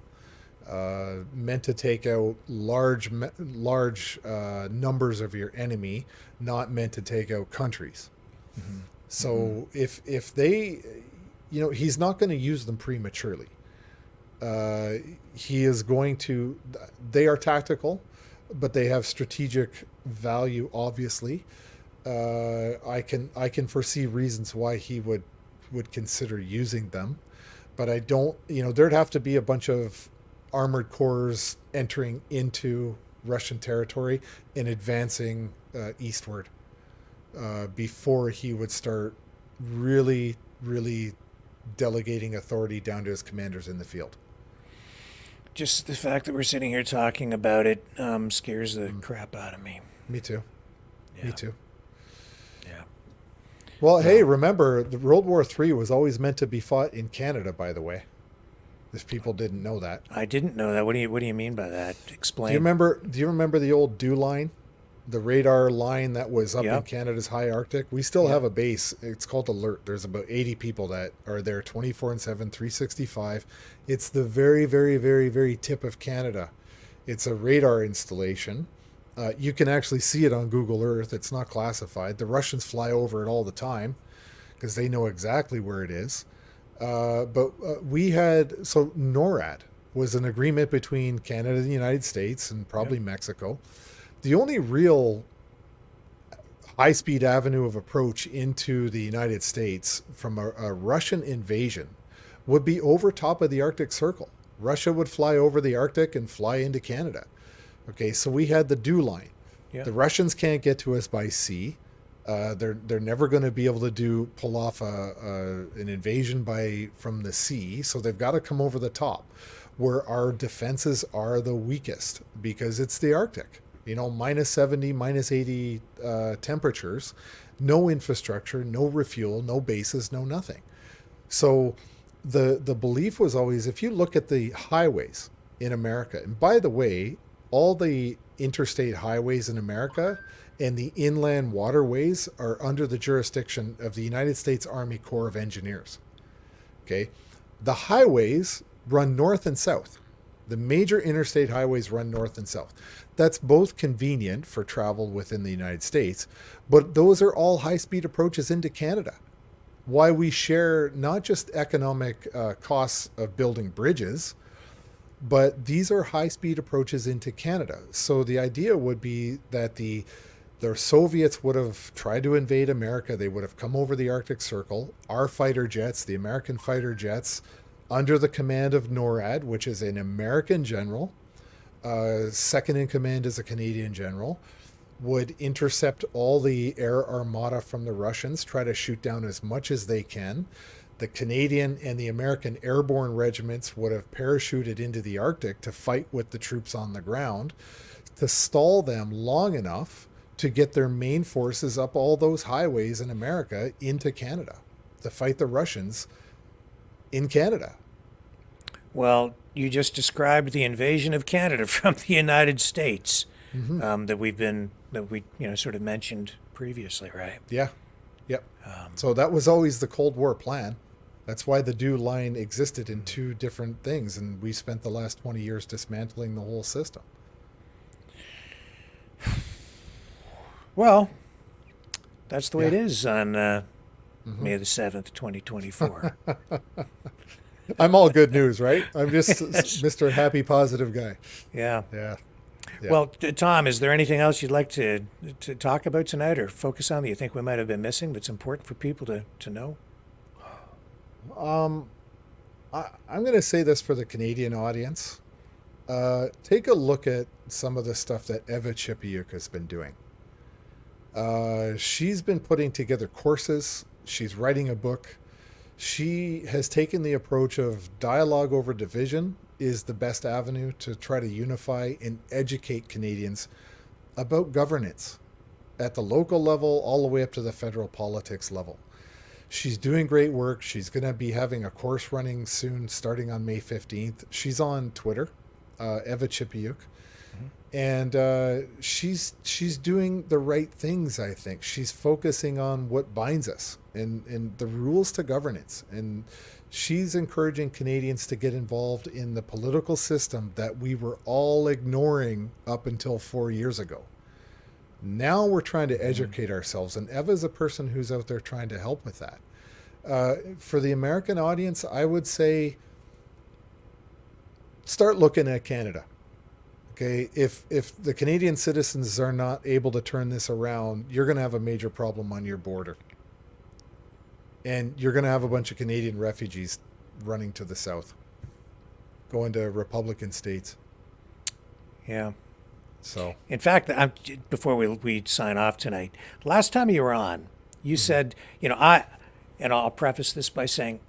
Meant to take out large numbers of your enemy, not meant to take out countries. Mm-hmm. So if they... he's not going to use them prematurely. He is going to... They are tactical, but they have strategic value, obviously. I can foresee reasons why he would consider using them, but I don't... there'd have to be a bunch of armored corps entering into Russian territory and advancing eastward before he would start really delegating authority down to his commanders in the field. Just the fact that we're sitting here talking about it scares the crap out of me. Me too. Yeah. Me too. Yeah. Well, hey, remember, the World War III was always meant to be fought in Canada, by the way. If people didn't know that. I didn't know that. What do you mean by that? Explain. Do you remember the old DEW line? The radar line that was up in Canada's high Arctic? We still have a base. It's called Alert. There's about 80 people that are there 24/7, 365. It's the very, very, very, very tip of Canada. It's a radar installation. You can actually see it on Google Earth. It's not classified. The Russians fly over it all the time because they know exactly where it is. We had... So NORAD was an agreement between Canada and the United States and probably Mexico. The only real high-speed avenue of approach into the United States from a Russian invasion would be over top of the Arctic Circle. Russia would fly over the Arctic and fly into Canada. Okay, so we had the dew line. Yeah. The Russians can't get to us by sea. They're never going to be able to pull off an invasion from the sea. So they've got to come over the top, where our defenses are the weakest, because it's the Arctic. Minus 70, minus 80 temperatures, no infrastructure, no refuel, no bases, no nothing. So the belief was always, if you look at the highways in America, and by the way, all the interstate highways in America and the inland waterways are under the jurisdiction of the United States Army Corps of Engineers. Okay, the highways run north and south. The major interstate highways run north and south. That's both convenient for travel within the United States, but those are all high-speed approaches into Canada. Why we share not just economic costs of building bridges, but these are high-speed approaches into Canada. So the idea would be that the Soviets would have tried to invade America. They would have come over the Arctic Circle. Our fighter jets, the American fighter jets, under the command of NORAD, which is an American general, second in command is a Canadian general, would intercept all the air armada from the Russians, try to shoot down as much as they can. The Canadian and the American airborne regiments would have parachuted into the Arctic to fight with the troops on the ground, to stall them long enough to get their main forces up all those highways in America into Canada, to fight the Russians in Canada. Well, you just described the invasion of Canada from the United States, that we sort of mentioned previously, right? Yeah. Yep. So that was always the Cold War plan. That's why the dew line existed in two different things, and we spent the last 20 years dismantling the whole system. Well, that's the way it is on May the 7th, 2024. I'm all good news, right? I'm just Mr. Happy Positive guy. Yeah. Yeah. Well, Tom, is there anything else you'd like to talk about tonight or focus on that you think we might have been missing that's important for people to know? I'm going to say this for the Canadian audience. Take a look at some of the stuff that Eva Chipiuk has been doing. She's been putting together courses. She's writing a book. She has taken the approach of dialogue over division is the best avenue to try to unify and educate Canadians about governance at the local level all the way up to the federal politics level. She's doing great work. She's going to be having a course running soon, starting on May 15th. She's on Twitter, Eva Chipiuk. And she's doing the right things, I think. She's focusing on what binds us and the rules to governance. And she's encouraging Canadians to get involved in the political system that we were all ignoring up until 4 years ago. Now we're trying to educate ourselves, and Eva's a person who's out there trying to help with that. For the American audience, I would say start looking at Canada. Okay, if the Canadian citizens are not able to turn this around, you're going to have a major problem on your border. And you're going to have a bunch of Canadian refugees running to the south, going to Republican states. Yeah. So, in fact, before we sign off tonight, last time you were on, you said, I'll preface this by saying,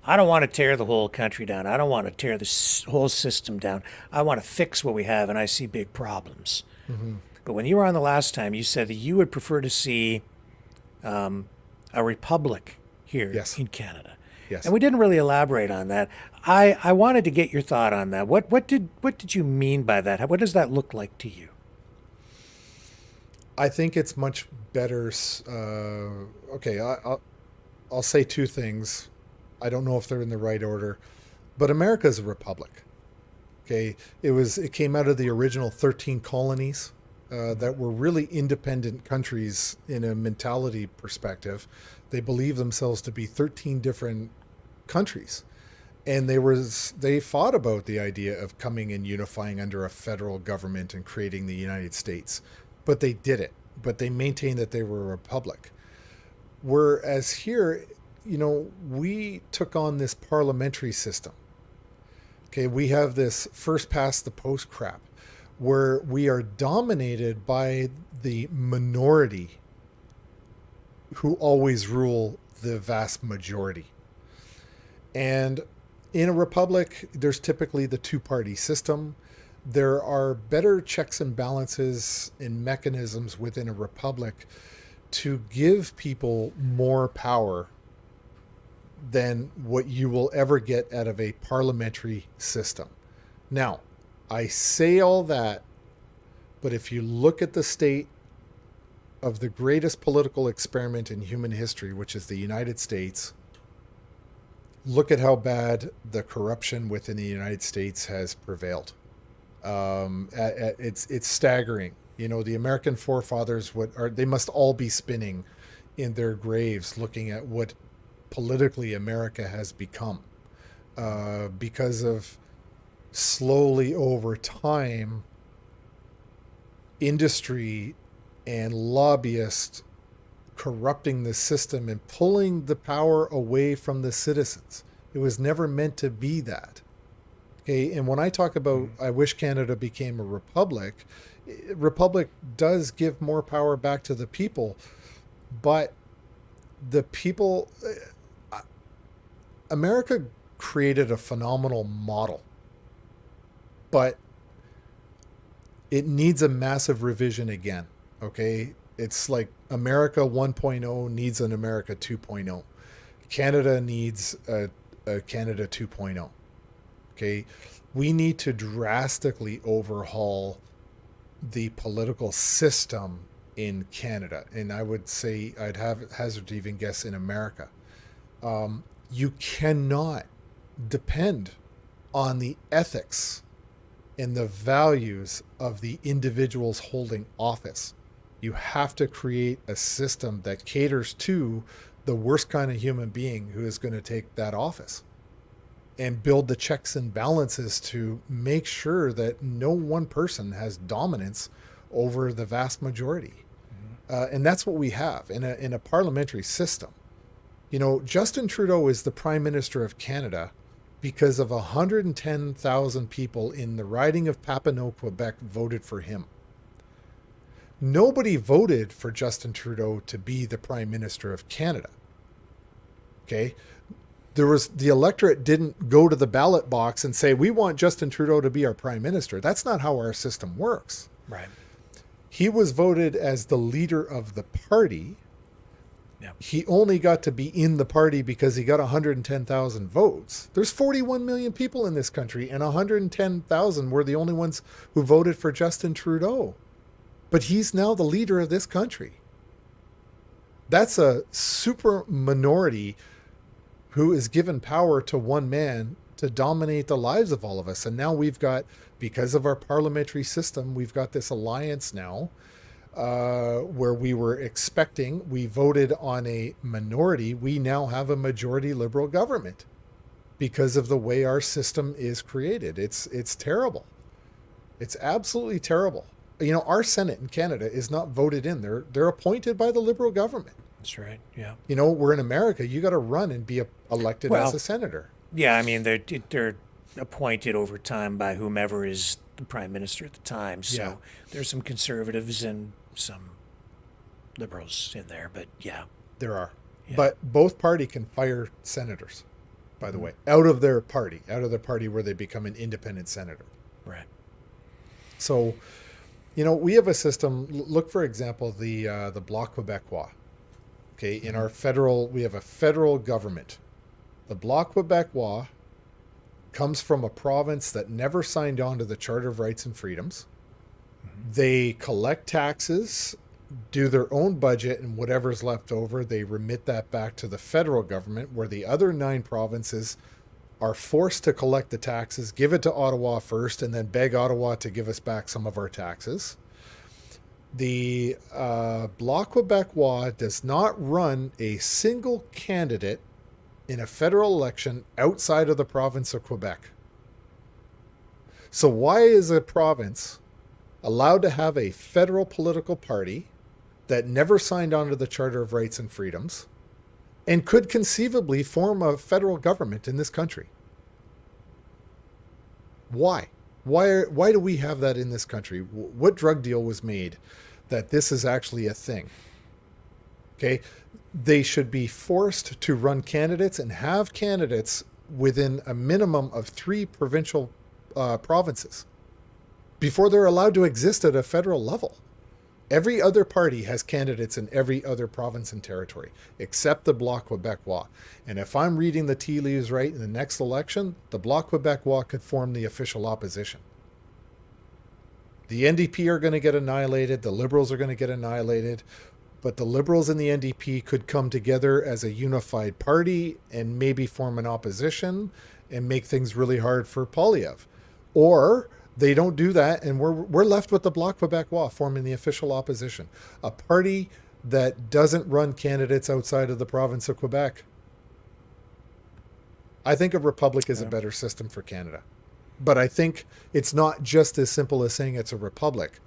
I don't want to tear the whole country down. I don't want to tear the whole system down. I want to fix what we have, and I see big problems. But when you were on the last time, you said that you would prefer to see a republic here in Canada. Yes. And we didn't really elaborate on that. I wanted to get your thought on that. What did you mean by that? What does that look like to you? I think it's much better. I'll say two things. I don't know if they're in the right order, but America is a republic. Okay, it came out of the original 13 colonies that were really independent countries in a mentality perspective. They believe themselves to be 13 different countries, and they fought about the idea of coming and unifying under a federal government and creating the United States, but they did it. But they maintained that they were a republic. Whereas here, we took on this parliamentary system. Okay, we have this first past the post crap, where we are dominated by the minority who always rule the vast majority. And in a republic, there's typically the two-party system. There are better checks and balances and mechanisms within a republic to give people more power than what you will ever get out of a parliamentary system. Now, I say all that, but if you look at the state of the greatest political experiment in human history, which is the United States, look at how bad the corruption within the United States has prevailed. It's staggering. You know, the American forefathers they must all be spinning in their graves looking at what politically America has become, because of slowly over time industry and lobbyists corrupting the system and pulling the power away from the citizens. It was never meant to be that. Okay, and when I talk about I wish Canada became a republic does give more power back to the people, but the people, America created a phenomenal model, but it needs a massive revision again. Okay, it's like America 1.0 needs an America 2.0. Canada needs a Canada 2.0. Okay, we need to drastically overhaul the political system in Canada, and I would say I'd hazard to even guess in America. You cannot depend on the ethics and the values of the individuals holding office. You have to create a system that caters to the worst kind of human being who is going to take that office, and build the checks and balances to make sure that no one person has dominance over the vast majority. And that's what we have in a parliamentary system. You know, Justin Trudeau is the Prime Minister of Canada because of 110,000 people in the riding of Papineau, Quebec voted for him. Nobody voted for Justin Trudeau to be the Prime Minister of Canada. Okay? The electorate didn't go to the ballot box and say, we want Justin Trudeau to be our Prime Minister. That's not how our system works. Right. He was voted as the leader of the party. Yep. He only got to be in the party because he got 110,000 votes. There's 41 million people in this country, and 110,000 were the only ones who voted for Justin Trudeau. But he's now the leader of this country. That's a super minority who is given power to one man to dominate the lives of all of us. And now we've got, because of our parliamentary system, we've got this alliance now where we voted on a minority. We now have a majority Liberal government because of the way our system is created. It's terrible. It's absolutely terrible. You know, our Senate in Canada is not voted in. They're appointed by the Liberal government. That's right. Yeah. You know, we're in America. You got to run and be elected as a senator. Yeah, I mean, they're appointed over time by whomever is the prime minister at the time. So Yeah. there's some conservatives and some liberals in there, but yeah. There are. Yeah. But both party can fire senators, by the way, out of their party where they become an independent senator. Right. So, you know, we have a system. Look, for example, the Bloc Québécois. Okay, in our we have a federal government. The Bloc Québécois comes from a province that never signed on to the Charter of Rights and Freedoms. They collect taxes, do their own budget, and whatever's left over, they remit that back to the federal government, where the other 9 provinces are forced to collect the taxes, give it to Ottawa first, and then beg Ottawa to give us back some of our taxes. The Bloc Québécois does not run a single candidate in a federal election outside of the province of Quebec. So why is a province allowed to have a federal political party that never signed on to the Charter of Rights and Freedoms and could conceivably form a federal government in this country? Why? Why do we have that in this country? What drug deal was made that this is actually a thing? Okay, they should be forced to run candidates and have candidates within a minimum of 3 provincial provinces before they're allowed to exist at a federal level. Every other party has candidates in every other province and territory, except the Bloc Québécois. And if I'm reading the tea leaves right, in the next election, the Bloc Québécois could form the official opposition. The NDP are going to get annihilated. The Liberals are going to get annihilated. But the Liberals and the NDP could come together as a unified party and maybe form an opposition and make things really hard for Poilievre. Or they don't do that, and we're left with the Bloc Québécois forming the official opposition, a party that doesn't run candidates outside of the province of Quebec. I think a republic is a better system for Canada. But I think it's not just as simple as saying it's a republic.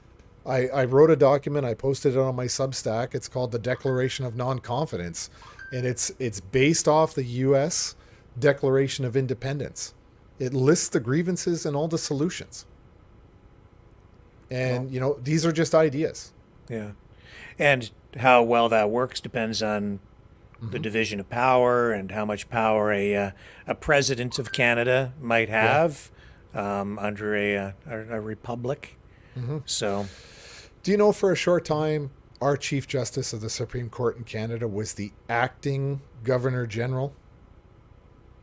I wrote a document, I posted it on my Substack. It's called the Declaration of Non-Confidence, and it's based off the U.S. Declaration of Independence. It lists the grievances and all the solutions. And, you know, these are just ideas. Yeah. And how well that works depends on the division of power and how much power a president of Canada might have under a republic. So, do you know for a short time, our Chief Justice of the Supreme Court in Canada was the acting Governor General?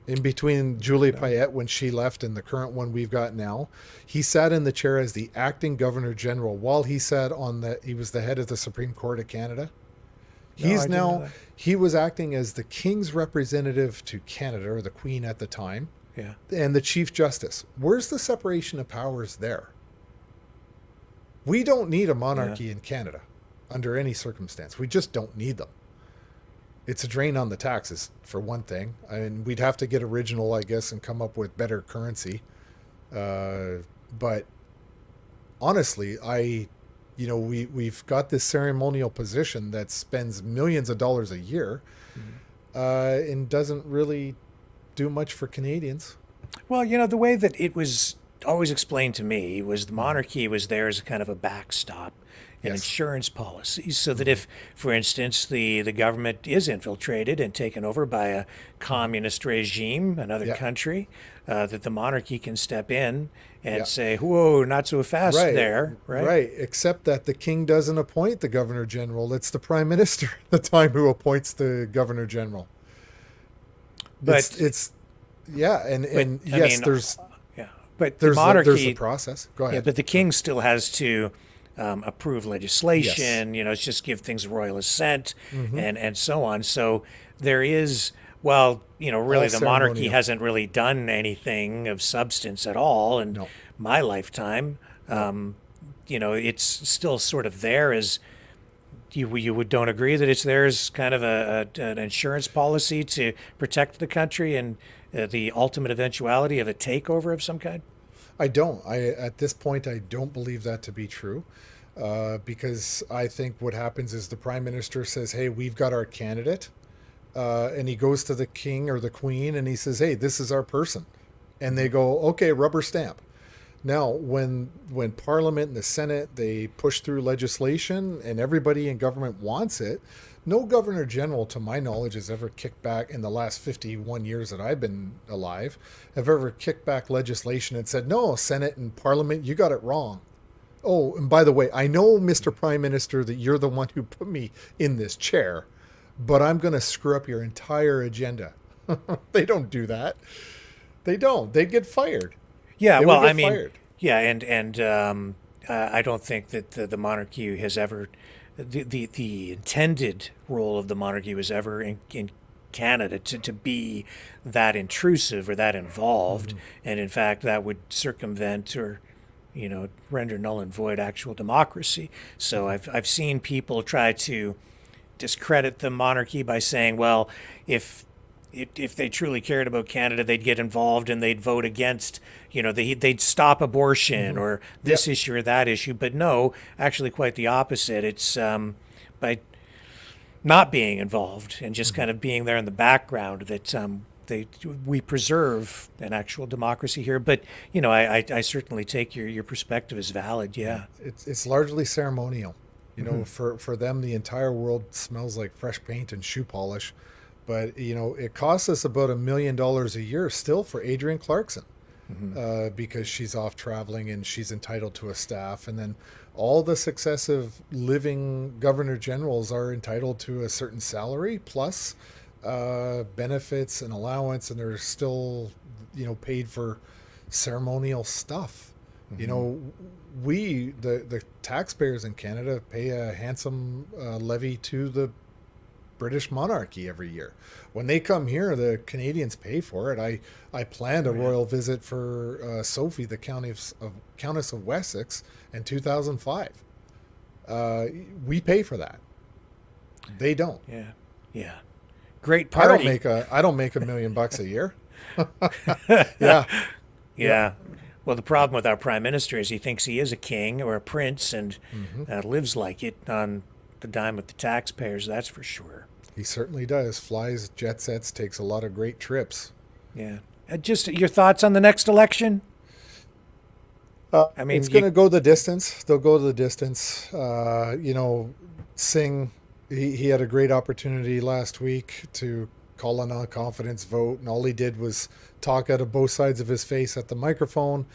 In between Julie Payette when she left and the current one we've got now, he sat in the chair as the acting Governor General while he sat he was the head of the Supreme Court of Canada. He was acting as the King's representative to Canada, or the Queen at the time. Yeah. And the Chief Justice. Where's the separation of powers there? We don't need a monarchy in Canada under any circumstance. We just don't need them. It's a drain on the taxes, for one thing. I mean, we'd have to get original, I guess, and come up with better currency. But honestly, we've got this ceremonial position that spends millions of dollars a year and doesn't really do much for Canadians. Well, you know, the way that it was always explained to me was the monarchy was there as a kind of a backstop, an insurance policy, so that if, for instance, the government is infiltrated and taken over by a communist regime, another country, that the monarchy can step in and say, whoa, not so fast there. Right, except that the King doesn't appoint the Governor General. It's the Prime Minister at the time who appoints the Governor General. But there's but the monarchy, there's a process. Go ahead. Yeah, but the King still has to approve legislation. You know, it's just give things royal assent and so on. So there is, really the monarchy hasn't really done anything of substance at all in my lifetime. It's still sort of there as you don't agree that it's there as kind of an insurance policy to protect the country and the ultimate eventuality of a takeover of some kind? I don't. At this point, I don't believe that to be true, because I think what happens is the Prime Minister says, hey, we've got our candidate, and he goes to the King or the Queen and he says, hey, this is our person. And they go, okay, rubber stamp. Now, when Parliament and the Senate, they push through legislation and everybody in government wants it, no Governor General, to my knowledge, has ever kicked back in the last 51 years that I've been alive, have ever kicked back legislation and said, no, Senate and Parliament, you got it wrong. Oh, and by the way, I know, Mr. Prime Minister, that you're the one who put me in this chair, but I'm going to screw up your entire agenda. They don't do that. They don't. They'd get fired. Yeah, fired. Yeah, and I don't think that the monarchy has ever, the intended role of the monarchy was ever in Canada to be that intrusive or that involved, and in fact that would circumvent or render null and void actual democracy. So I've seen people try to discredit the monarchy by saying, well, if they truly cared about Canada, they'd get involved and they'd vote against, they'd stop abortion or this issue or that issue. But no, actually quite the opposite. It's by not being involved and just kind of being there in the background that we preserve an actual democracy here. But I certainly take your perspective as valid. Yeah, it's largely ceremonial. Mhm. For them, the entire world smells like fresh paint and shoe polish. But it costs us about $1 million a year still for Adrienne Clarkson, because she's off traveling and she's entitled to a staff, and then all the successive living governor generals are entitled to a certain salary plus benefits and allowance, and they're still paid for ceremonial stuff. We the taxpayers in Canada pay a handsome levy to the British monarchy every year. When they come here, the Canadians pay for it. I planned a royal visit for Sophie, the Countess of Wessex, in 2005. We pay for that. They don't. Yeah. Great party. I don't make $1 million a year. Yeah. Yeah. Well, the problem with our prime minister is he thinks he is a king or a prince and lives like it on the dime of the taxpayers. That's for sure. He certainly does. Flies jet sets, takes a lot of great trips. Yeah. Just your thoughts on the next election? It's going to go the distance. They'll go the distance. Singh, he had a great opportunity last week to call a non-confidence vote, and all he did was talk out of both sides of his face at the microphone.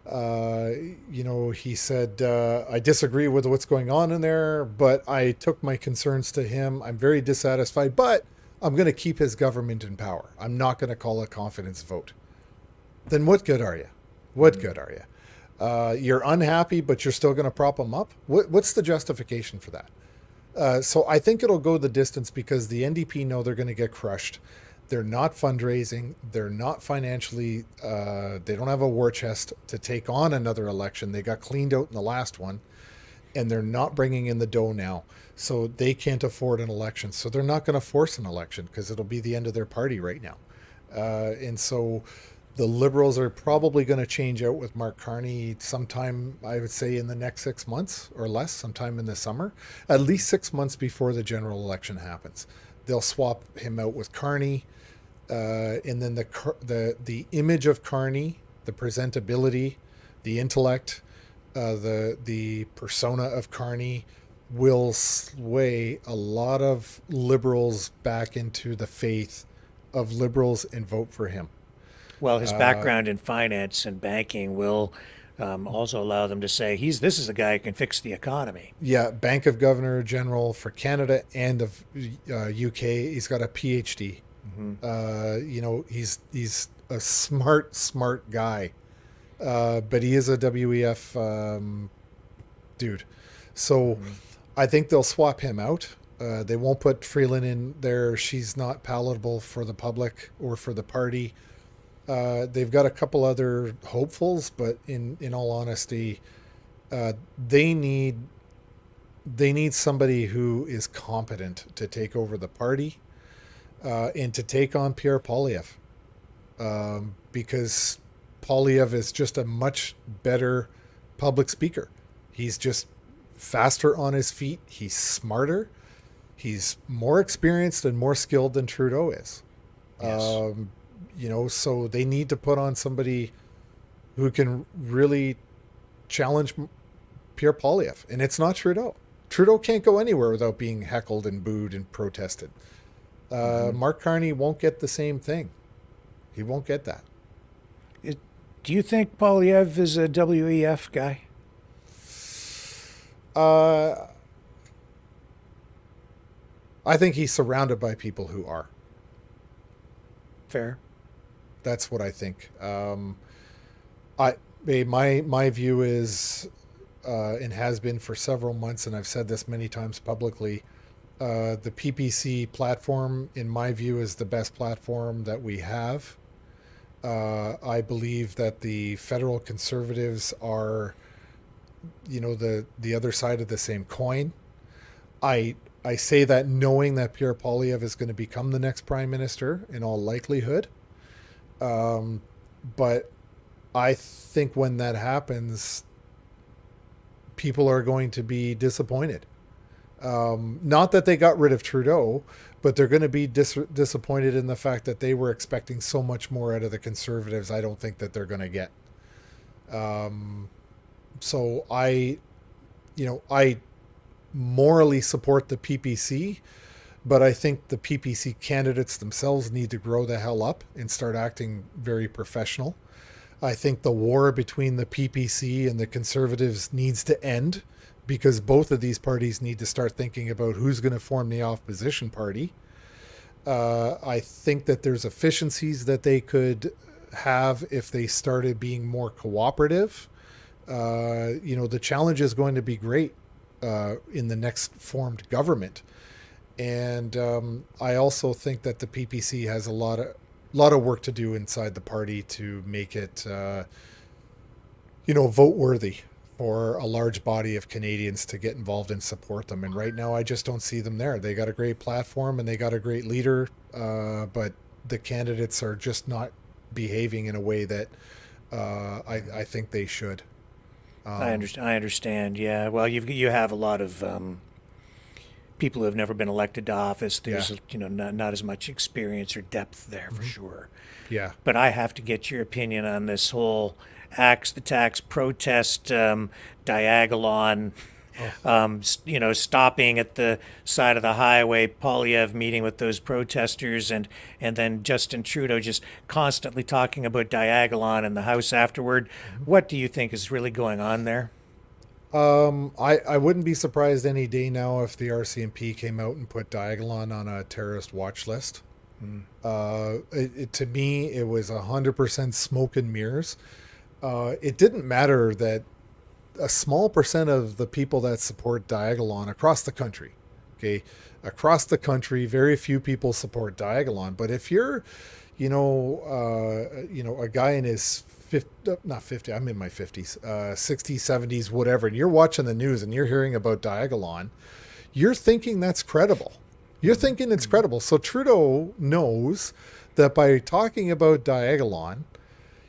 He said, I disagree with what's going on in there, but I took my concerns to him. I'm very dissatisfied, but I'm going to keep his government in power. I'm not going to call a confidence vote. Then what good are you? What good are you? You're unhappy, but you're still going to prop him up? What's the justification for that? So I think it'll go the distance because the NDP know they're going to get crushed. They're not fundraising. They're not financially, they don't have a war chest to take on another election. They got cleaned out in the last one, and they're not bringing in the dough now. So they can't afford an election. So they're not going to force an election because it'll be the end of their party right now. And so the Liberals are probably going to change out with Mark Carney sometime, I would say, in the next 6 months or less, sometime in the summer, at least 6 months before the general election happens. They'll swap him out with Carney. And then the image of Carney, the presentability, the intellect, the persona of Carney will sway a lot of Liberals back into the faith of Liberals and vote for him. Well, his background in finance and banking will also allow them to say this is the guy who can fix the economy. Yeah, Bank of Governor General for Canada and of UK. He's got a PhD. He's a smart guy, but he is a WEF dude. So I think they'll swap him out. They won't put Freeland in there. She's not palatable for the public or for the party. They've got a couple other hopefuls, but in all honesty, they need somebody who is competent to take over the party. And to take on Pierre Poilievre, because Poilievre is just a much better public speaker. He's just faster on his feet. He's smarter. He's more experienced and more skilled than Trudeau is. Yes. So they need to put on somebody who can really challenge Pierre Poilievre. And it's not Trudeau. Trudeau can't go anywhere without being heckled and booed and protested. Mark Carney won't get the same thing. He won't get that. Do you think Poilievre is a WEF guy? I think he's surrounded by people who are. Fair. That's what I think. My view is, and has been for several months, and I've said this many times publicly, the PPC platform, in my view, is the best platform that we have. I believe that the federal conservatives are, the other side of the same coin. I say that knowing that Pierre Poilievre is going to become the next prime minister in all likelihood. But I think when that happens, people are going to be disappointed. Not that they got rid of Trudeau, but they're going to be disappointed in the fact that they were expecting so much more out of the Conservatives. I don't think that they're going to get. So I morally support the PPC, but I think the PPC candidates themselves need to grow the hell up and start acting very professional. I think the war between the PPC and the Conservatives needs to end, because both of these parties need to start thinking about who's going to form the opposition party. I think that there's efficiencies that they could have if they started being more cooperative. The challenge is going to be great in the next formed government. And I also think that the PPC has a lot of work to do inside the party to make it, vote worthy for a large body of Canadians to get involved and support them. And right now, I just don't see them there. They got a great platform and they got a great leader, but the candidates are just not behaving in a way that I think they should. I understand. Yeah. Well, you have a lot of people who have never been elected to office. There's not as much experience or depth there for sure. Yeah. But I have to get your opinion on this whole Axe the Tax protest, Diagolon, stopping at the side of the highway, Polyev meeting with those protesters, and then Justin Trudeau just constantly talking about Diagolon in the House afterward. What do you think is really going on there? I wouldn't be surprised any day now if the RCMP came out and put Diagolon on a terrorist watch list. To me, it was 100% smoke and mirrors. It didn't matter that a small percent of the people that support Diagolon across the country, very few people support Diagolon. But if you're, a guy in his not 50, I'm in my 50s, 60s, 70s, whatever, and you're watching the news and you're hearing about Diagolon, you're thinking that's credible. You're thinking it's credible. So Trudeau knows that by talking about Diagolon,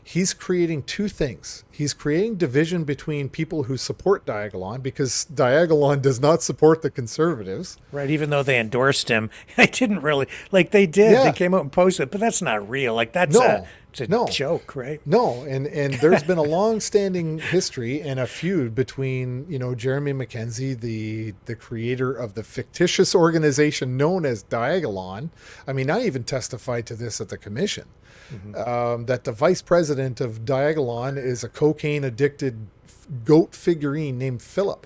he's creating two things. He's creating division between people who support Diagolon, because Diagolon does not support the Conservatives. Right, even though they endorsed him. I didn't really, they did. Yeah. They came out and posted it, but that's not real. That's a joke, right? No, and there's been a long-standing history and a feud between, Jeremy Mackenzie, the creator of the fictitious organization known as Diagolon. I mean, I even testified to this at the commission. That the vice president of Diagolon is a cocaine-addicted goat figurine named Philip.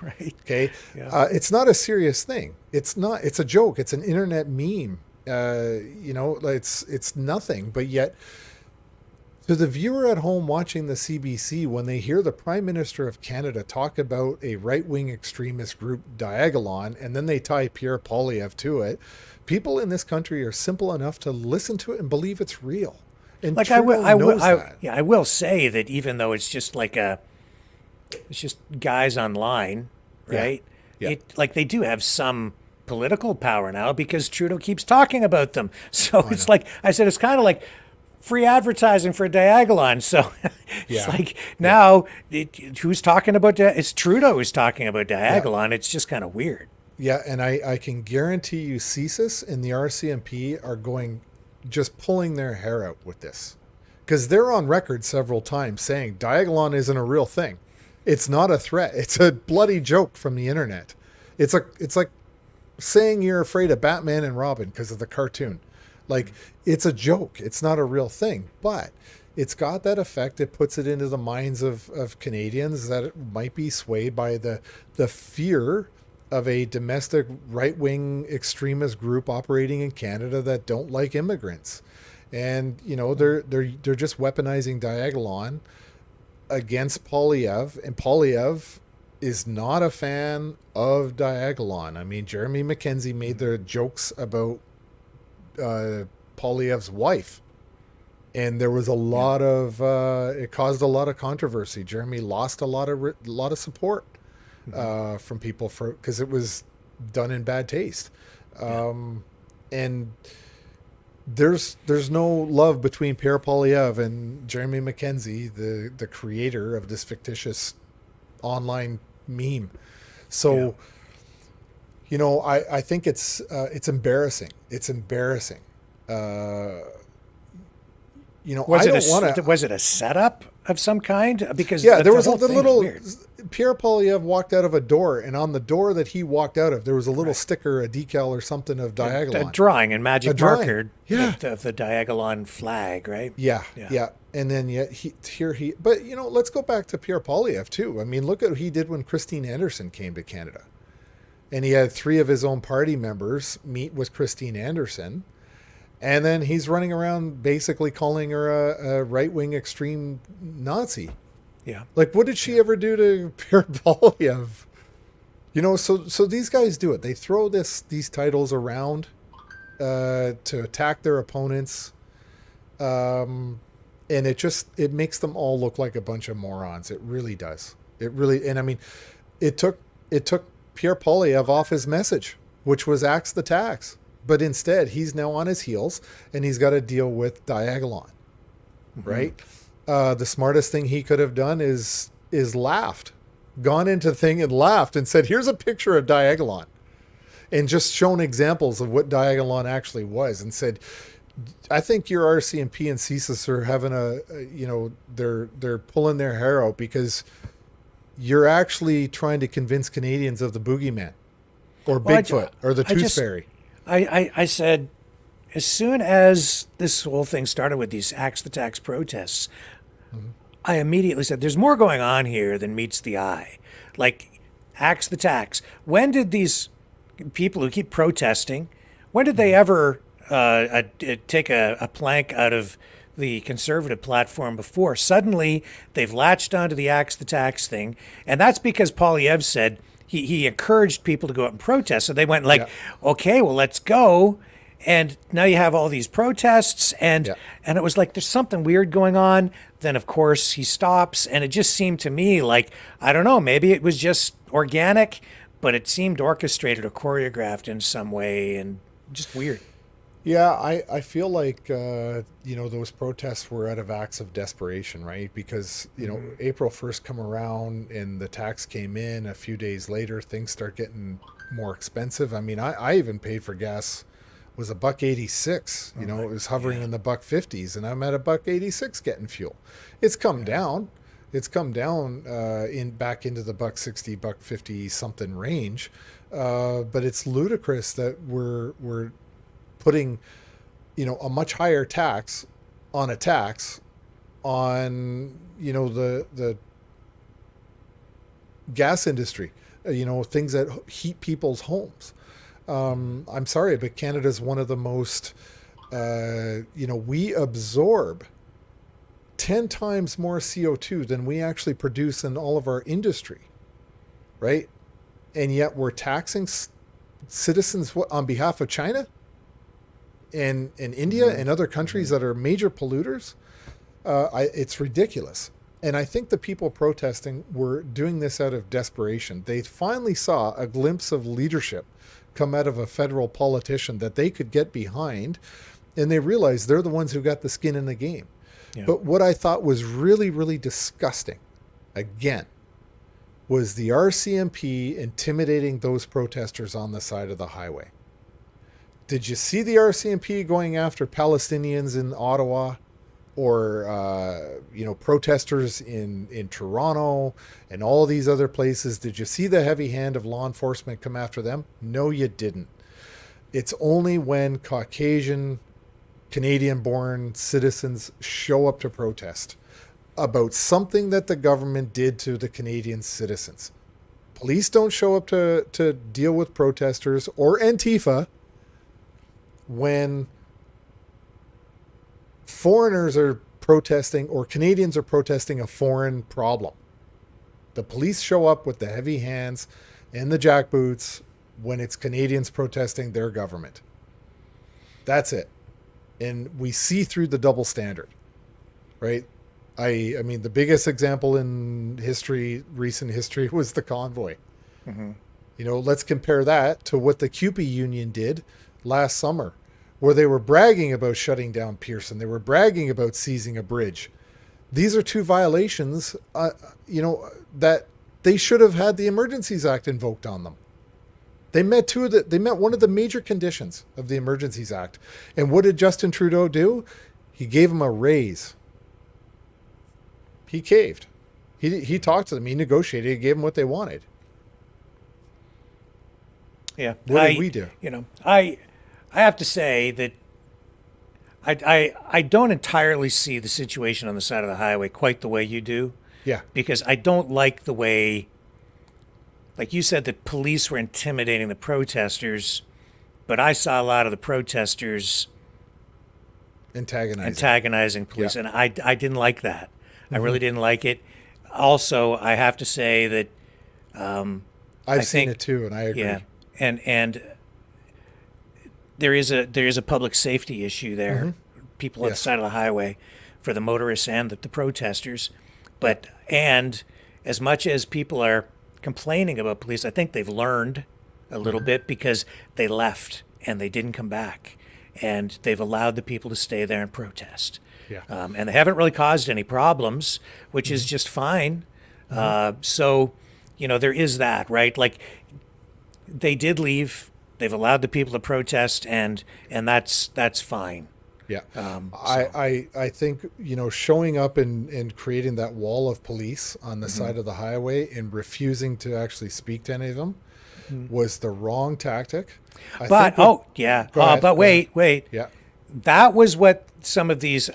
Right. Okay. Yeah. It's not a serious thing. It's not. It's a joke. It's an internet meme. It's nothing. But yet, to the viewer at home watching the CBC, when they hear the Prime Minister of Canada talk about a right-wing extremist group, Diagolon, and then they tie Pierre Poilievre to it, people in this country are simple enough to listen to it and believe it's real. And I will say that even though it's just it's just guys online, right? Yeah. They do have some political power now because Trudeau keeps talking about them. So it's I said, it's kind of like free advertising for Diagolon. So it's now who's talking about that? It's Trudeau who's talking about Diagolon. Yeah. It's just kind of weird. Yeah, and I can guarantee you CSIS and the RCMP are just pulling their hair out with this. Because they're on record several times saying Diagolon isn't a real thing. It's not a threat. It's a bloody joke from the internet. It's like saying you're afraid of Batman and Robin because of the cartoon. It's a joke. It's not a real thing. But it's got that effect. It puts it into the minds of Canadians that it might be swayed by the fear of a domestic right-wing extremist group operating in Canada that don't like immigrants. And, they're just weaponizing Diagolon against Poilievre, and Poilievre is not a fan of Diagolon. I mean, Jeremy Mackenzie made the jokes about Poilievre's wife, and there was a lot of it caused a lot of controversy. Jeremy lost a lot of support from people because it was done in bad taste. And there's no love between Pierre Poilievre and Jeremy Mackenzie, the creator of this fictitious online meme. So I think it's embarrassing. It's embarrassing. Was it a setup of some kind? Because there was a whole thing little. is weird. Pierre Poilievre walked out of a door, and on the door that he walked out of, there was a little sticker, a decal or something of Diagolon. A drawing in magic marker of the Diagolon flag, right? Yeah. And then but let's go back to Pierre Poilievre too. I mean, look at what he did when Christine Anderson came to Canada. And he had 3 of his own party members meet with Christine Anderson. And then he's running around basically calling her a right-wing extreme Nazi. Yeah. Like, what did she ever do to Pierre Poilievre? So these guys do it. They throw these titles around to attack their opponents. And it makes them all look like a bunch of morons. It really does. It really, and I mean, it took Pierre Poilievre off his message, which was axe the tax. But instead, he's now on his heels, and he's got to deal with Diagolon, right? The smartest thing he could have done is laughed, gone into the thing and laughed and said, here's a picture of Diagolon, and just shown examples of what Diagolon actually was, and said, I think your RCMP and CSIS are having they're pulling their hair out because you're actually trying to convince Canadians of the boogeyman or Bigfoot or the Tooth Fairy. I said, as soon as this whole thing started with these axe the tax protests, I immediately said, there's more going on here than meets the eye. Like, axe the tax. When did these people who keep protesting, when did they ever take a plank out of the conservative platform before? Suddenly, they've latched onto the axe the tax thing, and that's because Poilievre said he encouraged people to go out and protest. So they went like, okay, well, let's go. And now you have all these protests, and it was like there's something weird going on. Then, of course, he stops, and it just seemed to me like, I don't know, maybe it was just organic, but it seemed orchestrated or choreographed in some way, and just weird. Yeah, I feel like, those protests were out of acts of desperation, right? Because, April 1st come around and the tax came in. A few days later, things start getting more expensive. I mean, I even paid for gas. Was $1.86. It was hovering in the $1.50s, and I'm at $1.86 getting fuel. It's come down. It's come down back into the $1.60, $1.50 something range. But it's ludicrous that we're putting, a much higher tax on a tax on, the gas industry, things that heat people's homes. I'm sorry, but Canada's one of the most, we absorb 10 times more CO2 than we actually produce in all of our industry, right? And yet we're taxing citizens on behalf of China and India and other countries that are major polluters. It's ridiculous. And I think the people protesting were doing this out of desperation. They finally saw a glimpse of leadership come out of a federal politician that they could get behind, and they realized they're the ones who got the skin in the game. Yeah. But what I thought was really, really disgusting, again, was the RCMP intimidating those protesters on the side of the highway. Did you see the RCMP going after Palestinians in Ottawa or, protesters in Toronto and all these other places? Did you see the heavy hand of law enforcement come after them? No, you didn't. It's only when Caucasian, Canadian-born citizens show up to protest about something that the government did to the Canadian citizens. Police don't show up to deal with protesters or Antifa when foreigners are protesting or Canadians are protesting a foreign problem. The police show up with the heavy hands and the jackboots when it's Canadians protesting their government. That's it. And we see through the double standard, right? I mean, the biggest example in recent history was the convoy. Mm-hmm. Let's compare that to what the CUPE union did last summer, where they were bragging about shutting down Pearson. They were bragging about seizing a bridge. These are two violations, that they should have had the Emergencies Act invoked on them. They met one of the major conditions of the Emergencies Act. And what did Justin Trudeau do? He gave them a raise. He caved. He talked to them. He negotiated. He gave them what they wanted. Yeah. What did we do? I have to say that I don't entirely see the situation on the side of the highway quite the way you do. Yeah. Because I don't like the way, like you said, that police were intimidating the protesters, but I saw a lot of the protesters antagonizing police, and I didn't like that. I really didn't like it. Also, I have to say that I've seen it too, and I agree. Yeah, and there is a public safety issue there. People on the side of the highway for the motorists and the protesters. But and as much as people are complaining about police, I think they've learned a little bit because they left and they didn't come back, and they've allowed the people to stay there and protest. Yeah. And they haven't really caused any problems, which is just fine. So, there is that, right? Like, they did leave. They've allowed the people to protest, and that's fine. Yeah. I think, showing up and creating that wall of police on the side of the highway and refusing to actually speak to any of them was the wrong tactic. But wait. Yeah. That was what some of these,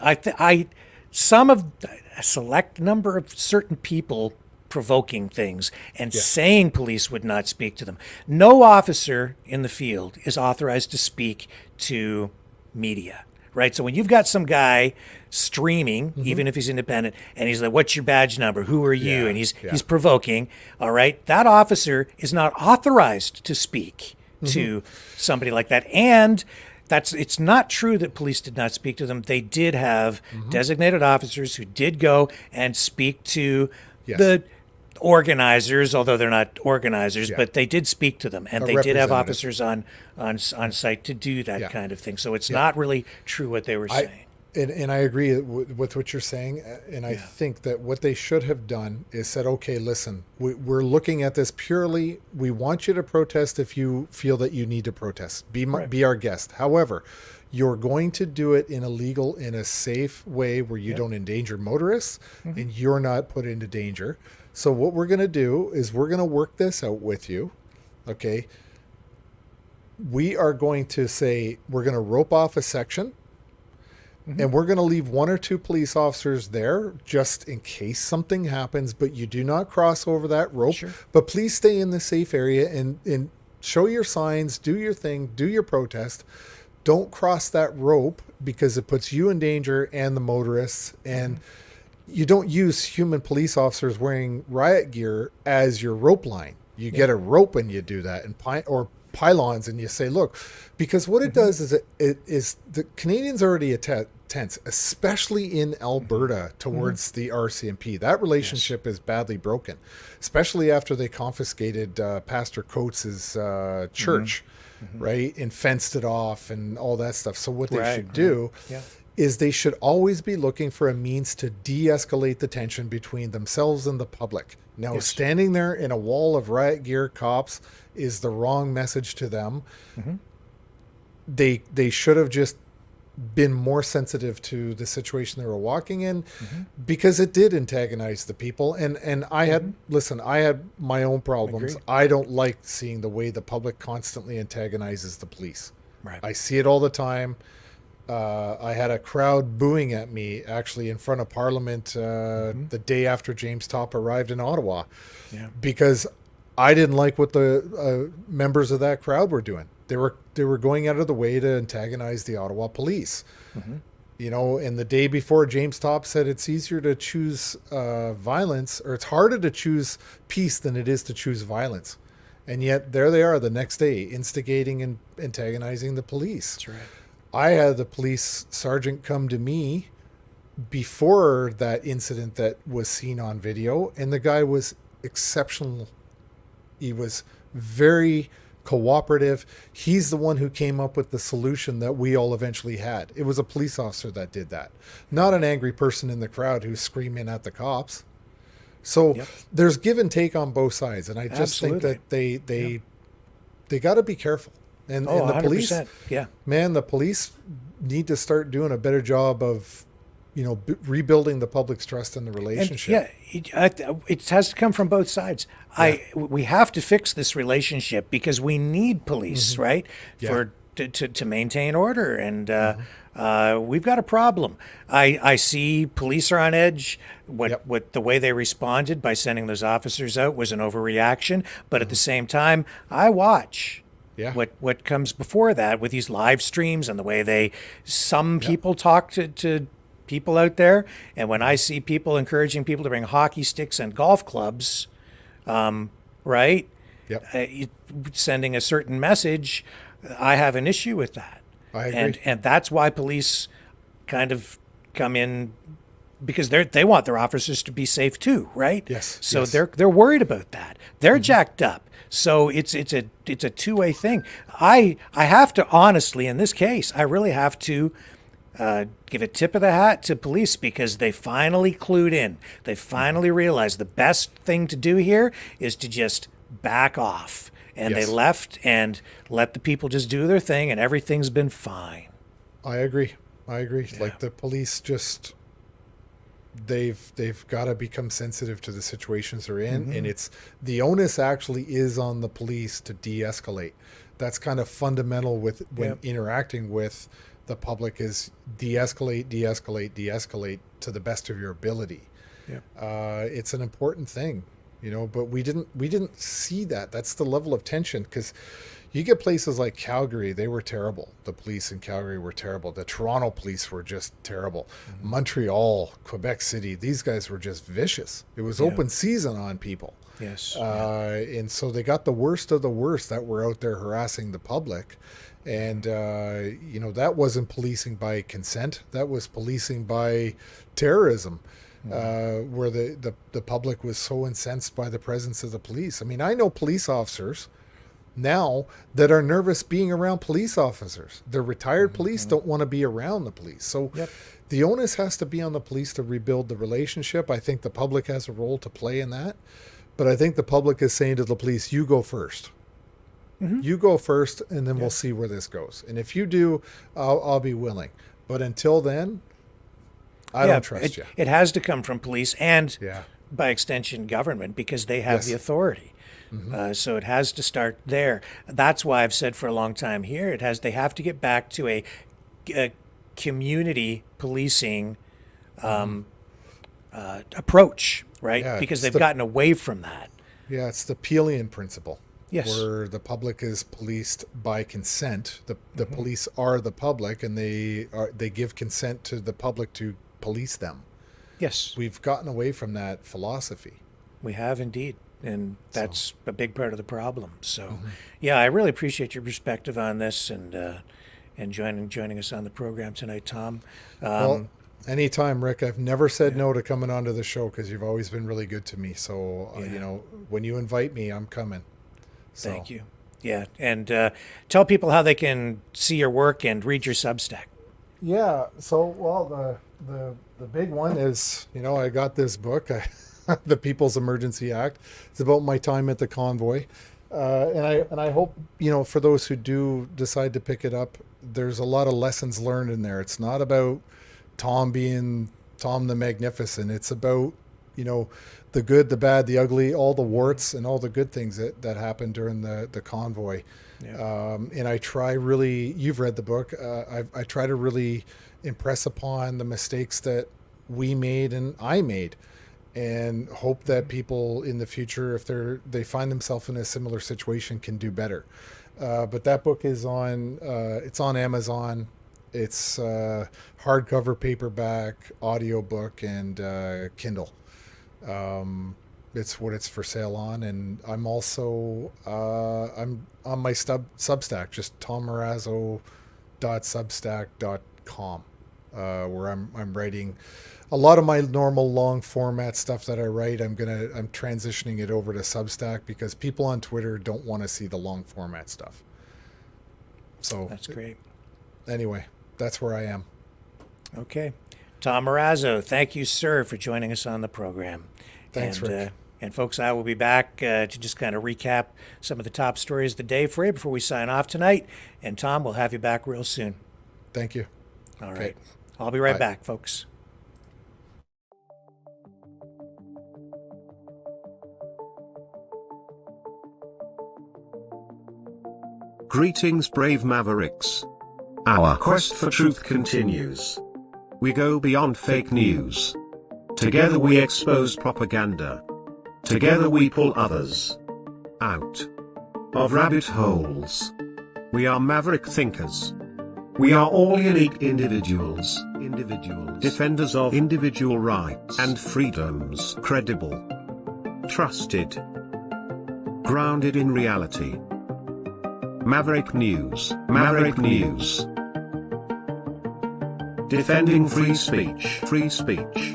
some of a select number of certain people provoking things and saying police would not speak to them. No officer in the field is authorized to speak to media, right? So when you've got some guy streaming, even if he's independent, and he's like, "What's your badge number? Who are you?" And he's provoking, all right? That officer is not authorized to speak to somebody like that. And it's not true that police did not speak to them. They did have designated officers who did go and speak to the organizers, although they're not organizers, but they did speak to them, and they did have officers on site to do that kind of thing. So it's not really true what they were saying. And I agree with what you're saying. And I think that what they should have done is said, okay, listen, we're looking at this purely. We want you to protest if you feel that you need to protest. Be our guest. However, you're going to do it in a safe way where you don't endanger motorists and you're not put into danger. So what we're going to do is we're going to work this out with you. Okay. We are going to say, we're going to rope off a section. And we're going to leave one or two police officers there just in case something happens, but you do not cross over that rope. But please stay in the safe area and show your signs, do your thing, do your protest. Don't cross that rope because it puts you in danger and the motorists. And you don't use human police officers wearing riot gear as your rope line. You get a rope and you do that, or pylons, and you say, look, because what it does is it is the Canadians already tense, especially in Alberta towards the RCMP. That relationship is badly broken, especially after they confiscated Pastor Coates's church, right, and fenced it off and all that stuff. So what they should do is they should always be looking for a means to de-escalate the tension between themselves and the public. Now, standing there in a wall of riot gear cops is the wrong message to them. They should have just been more sensitive to the situation they were walking in because it did antagonize the people. And I had, I had my own problems. I don't like seeing the way the public constantly antagonizes the police. I see it all the time. I had a crowd booing at me actually in front of Parliament the day after James Topp arrived in Ottawa because I didn't like what the members of that crowd were doing. They were going out of the way to antagonize the Ottawa police. And the day before, James Topp said it's easier to choose violence, or it's harder to choose peace than it is to choose violence. And yet there they are the next day instigating and antagonizing the police. That's right. I had the police sergeant come to me before that incident that was seen on video, and the guy was exceptional. He was very cooperative. He's the one who came up with the solution that we all eventually had. It was a police officer that did that, not an angry person in the crowd who's screaming at the cops. So there's give and take on both sides, and I just think that they they got to be careful. And the 100%. police, Yeah. man, the police need to start doing a better job of, rebuilding the public's trust in the relationship. It has to come from both sides. We have to fix this relationship because we need police, right, to maintain order, and we've got a problem. I see police are on edge. What the way they responded by sending those officers out was an overreaction, but at the same time, I watch. Yeah. What comes before that with these live streams and the way some people talk to people out there, and when I see people encouraging people to bring hockey sticks and golf clubs, right? Sending a certain message, I have an issue with that. I agree. And that's why police kind of come in, because they want their officers to be safe too, right? Yes. So they're worried about that. They're jacked up. So it's a two-way thing. I have to honestly, in this case, I really have to give a tip of the hat to police, because they finally clued in. They finally realized the best thing to do here is to just back off. And they left and let the people just do their thing, and everything's been fine. I agree. Yeah. Like the police they've got to become sensitive to the situations they're in, and it's the onus actually is on the police to de-escalate. That's kind of fundamental when interacting with the public, is de-escalate to the best of your ability. It's an important thing, but we didn't see that. That's the level of tension, because you get places like Calgary, they were terrible. The police in Calgary were terrible. The Toronto police were just terrible. Montreal, Quebec City, these guys were just vicious. It was open season on people. Yes. And so they got the worst of the worst that were out there harassing the public. And, that wasn't policing by consent. That was policing by terrorism, where the public was so incensed by the presence of the police. I mean, I know police officers now that are nervous being around police officers. The retired police don't want to be around the police. So the onus has to be on the police to rebuild the relationship. I think the public has a role to play in that. But I think the public is saying to the police, you go first. You go first, and then we'll see where this goes. And if you do, I'll be willing. But until then, I don't trust you. It has to come from police and, by extension, government, because they have the authority. So it has to start there. That's why I've said for a long time here, they have to get back to a community policing approach, right? Because they've gotten away from that. Yeah, it's the Peelian principle. Yes. Where the public is policed by consent. The police are the public, and they give consent to the public to police them. Yes. We've gotten away from that philosophy. We have indeed. And that's a big part of the problem. So, I really appreciate your perspective on this, and joining us on the program tonight, Tom. Well, anytime, Rick. I've never said no to coming onto the show, because you've always been really good to me. So, when you invite me, I'm coming. So. Thank you. Yeah, and tell people how they can see your work and read your Substack. Yeah. So, the big one is, I got this book. The People's Emergency Act. It's about my time at the convoy, and I hope for those who do decide to pick it up, there's a lot of lessons learned in there. It's not about Tom being Tom the Magnificent. It's about the good, the bad, the ugly, all the warts and all the good things that happened during the convoy. And I try really. You've read the book. I try to really impress upon the mistakes that we made and I made, and hope that people in the future, if they find themselves in a similar situation, can do better. But that book is it's on Amazon. It's hardcover, paperback, audiobook, and Kindle. It's what it's for sale on. And I'm also I'm on my Substack, just tommarazzo.substack.com, where I'm writing a lot of my normal long format stuff that I write. I'm transitioning it over to Substack, because people on Twitter don't want to see the long format stuff. So that's great. Anyway, that's where I am. Okay. Tom Marazzo, thank you, sir, for joining us on the program. Thanks, Rick. And folks, I will be back to just kind of recap some of the top stories of the day for you before we sign off tonight. And Tom, we'll have you back real soon. Thank you. All Okay. right. I'll be right Bye. back, folks. Greetings, brave Mavericks. Our quest for truth continues. We go beyond fake news. Together we expose propaganda. Together we pull others out of rabbit holes. We are maverick thinkers. We are all unique individuals, defenders of individual rights and freedoms, credible, trusted, grounded in reality. Maverick News, Maverick News. Defending free speech, free speech.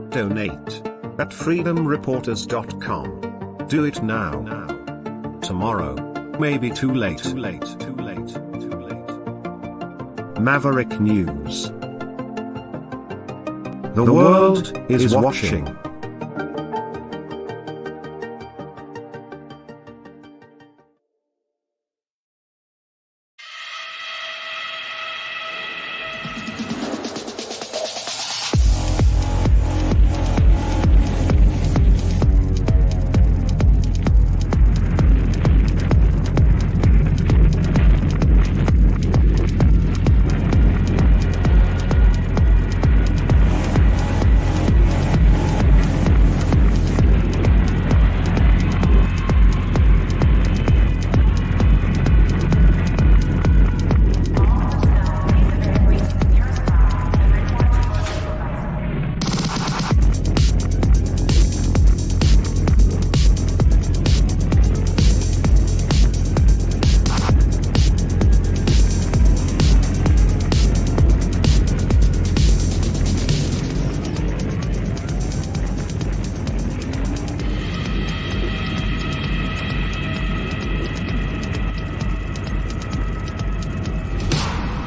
Donate at freedomreporters.com. Do it now. Tomorrow may be too late. Maverick News. The world is watching.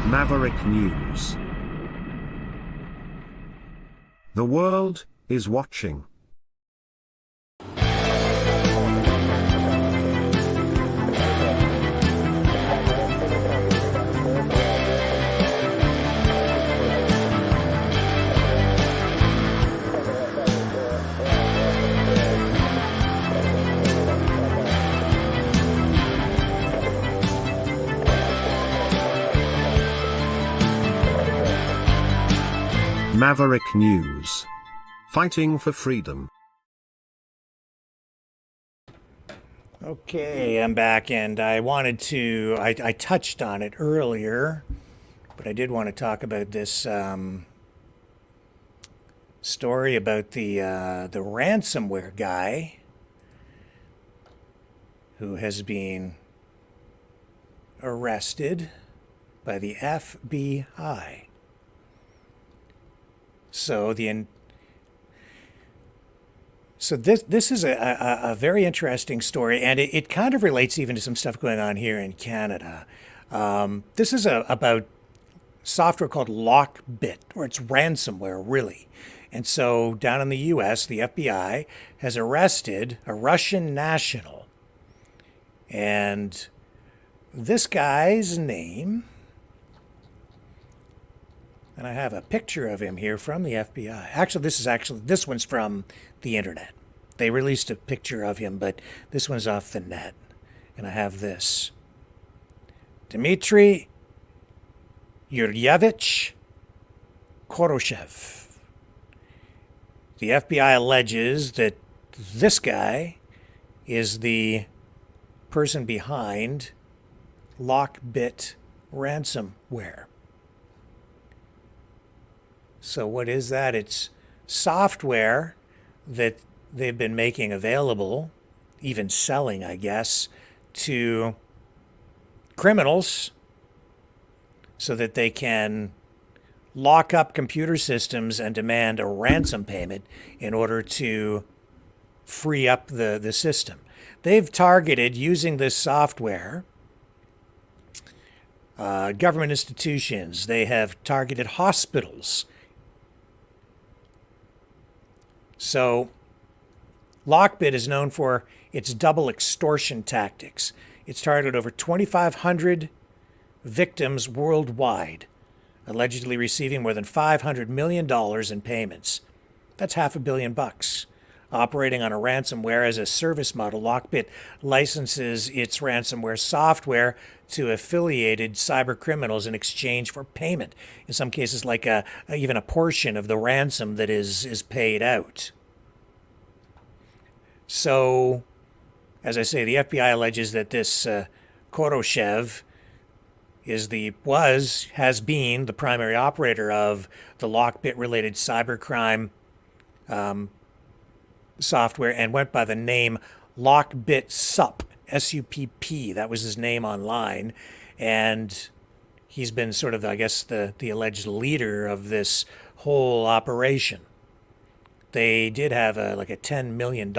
Maverick News. The world is watching. Maverick News. Fighting for freedom. Okay, I'm back, and I wanted to, I touched on it earlier, but I did want to talk about this story about the ransomware guy who has been arrested by the FBI. So this is a very interesting story, and it kind of relates even to some stuff going on here in Canada. This is about software called Lockbit, or it's ransomware, really. And so down in the U.S., the FBI has arrested a Russian national. And this guy's name, and I have a picture of him here from the FBI. This one's from the internet. They released a picture of him, but this one's off the net. And I have this. Dmitry Yuryevich Koroshev. The FBI alleges that this guy is the person behind Lockbit ransomware. So what is that? It's software that they've been making available, even selling, I guess, to criminals so that they can lock up computer systems and demand a ransom payment in order to free up the system. They've targeted, using this software, government institutions. They have targeted hospitals. So Lockbit is known for its double extortion tactics. It's targeted over 2,500 victims worldwide, allegedly receiving more than $500 million in payments. That's $500 million. Operating on a ransomware as a service model, Lockbit licenses its ransomware software to affiliated cyber criminals in exchange for payment. In some cases, like even a portion of the ransom that is paid out. So, as I say, the FBI alleges that this Koroshev has been the primary operator of the Lockbit-related cybercrime software and went by the name Lockbit Supp, S-U-P-P. That was his name online. And he's been sort of, I guess, the alleged leader of this whole operation. They did have a $10 million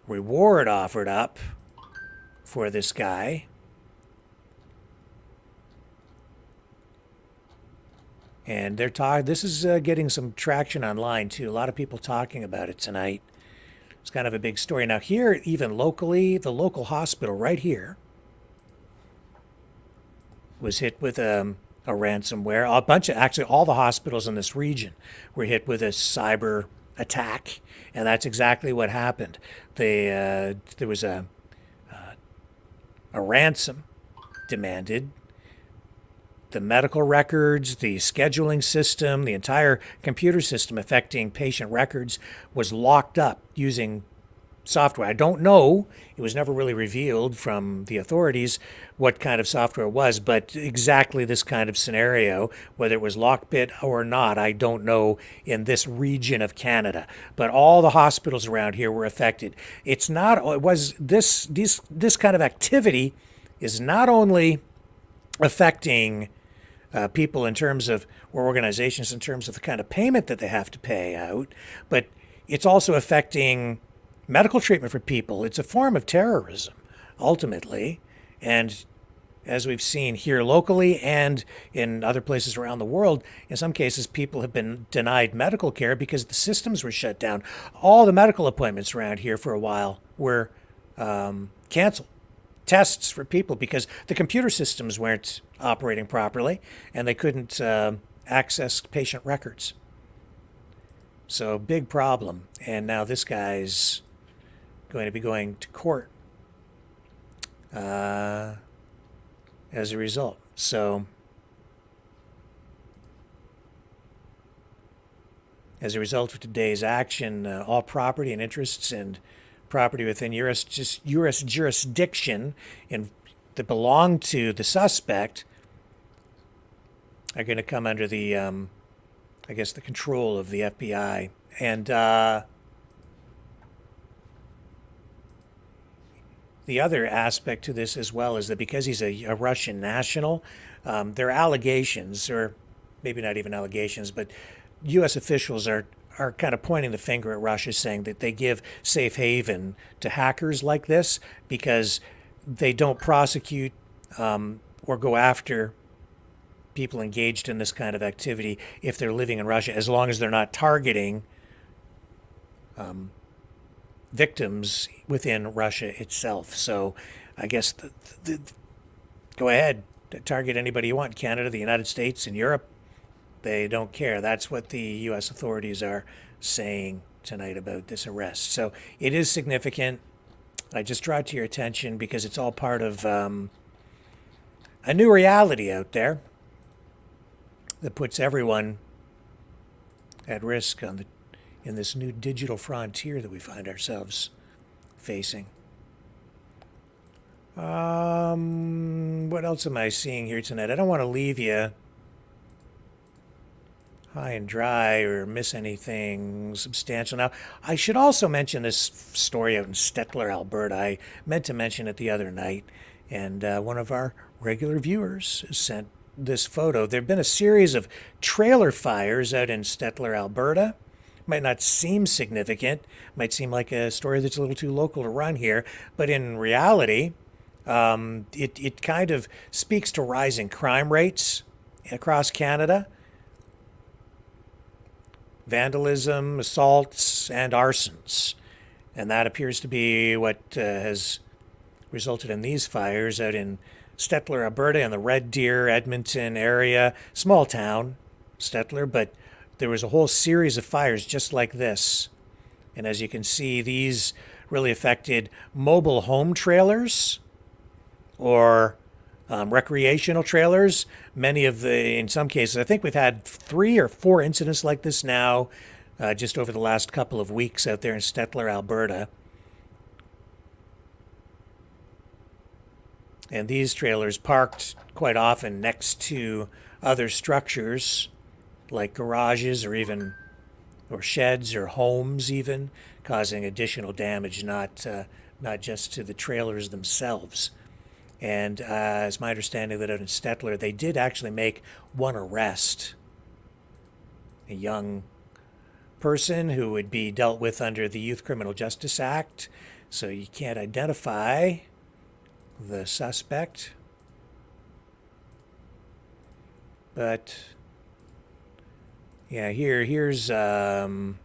reward offered up for this guy. And this is getting some traction online too. A lot of people talking about it tonight. It's kind of a big story. Now here, even locally, the local hospital right here was hit with a ransomware. Actually all the hospitals in this region were hit with a cyber attack. And that's exactly what happened. There was a ransom demanded. The medical records, the scheduling system, the entire computer system affecting patient records was locked up using software. I don't know, it was never really revealed from the authorities what kind of software it was, but exactly this kind of scenario, whether it was Lockbit or not, I don't know in this region of Canada. But all the hospitals around here were affected. This kind of activity is not only affecting people in terms of, or organizations in terms of the kind of payment that they have to pay out, but it's also affecting medical treatment for people. It's a form of terrorism, ultimately. And as we've seen here locally and in other places around the world, in some cases people have been denied medical care because the systems were shut down. All the medical appointments around here for a while were canceled. Tests for people because the computer systems weren't operating properly and they couldn't access patient records. So big problem. And now this guy's going to be going to court as a result. So as a result of today's action, all property and interests and property within U.S. jurisdiction that belong to the suspect are going to come under the, I guess, the control of the FBI. And the other aspect to this as well is that because he's a Russian national, there are allegations, or maybe not even allegations, but U.S. officials are kind of pointing the finger at Russia, saying that they give safe haven to hackers like this because they don't prosecute or go after people engaged in this kind of activity if they're living in Russia, as long as they're not targeting victims within Russia itself. So I guess go ahead, target anybody you want, Canada, the United States, and Europe. They don't care. That's what the U.S. authorities are saying tonight about this arrest. So it is significant. I just draw it to your attention because it's all part of a new reality out there that puts everyone at risk in this new digital frontier that we find ourselves facing. What else am I seeing here tonight? I don't want to leave you high and dry or miss anything substantial. Now, I should also mention this story out in Stettler, Alberta. I meant to mention it the other night, and one of our regular viewers sent this photo. There have been a series of trailer fires out in Stettler, Alberta. Might not seem significant, might seem like a story that's a little too local to run here, but in reality, it kind of speaks to rising crime rates across Canada. vandalism, assaults, and arsons. And that appears to be what has resulted in these fires out in Stettler, Alberta, in the Red Deer, Edmonton area. Small town, Stettler, but there was a whole series of fires just like this. And as you can see, these really affected mobile home trailers or recreational trailers. Many of in some cases, I think we've had 3 or 4 incidents like this now, just over the last couple of weeks out there in Stettler, Alberta. And these trailers parked quite often next to other structures like garages or sheds or homes even, causing additional damage, not just to the trailers themselves. And it's my understanding that out in Stettler, they did actually make one arrest, a young person who would be dealt with under the Youth Criminal Justice Act. So you can't identify the suspect. But yeah, here's another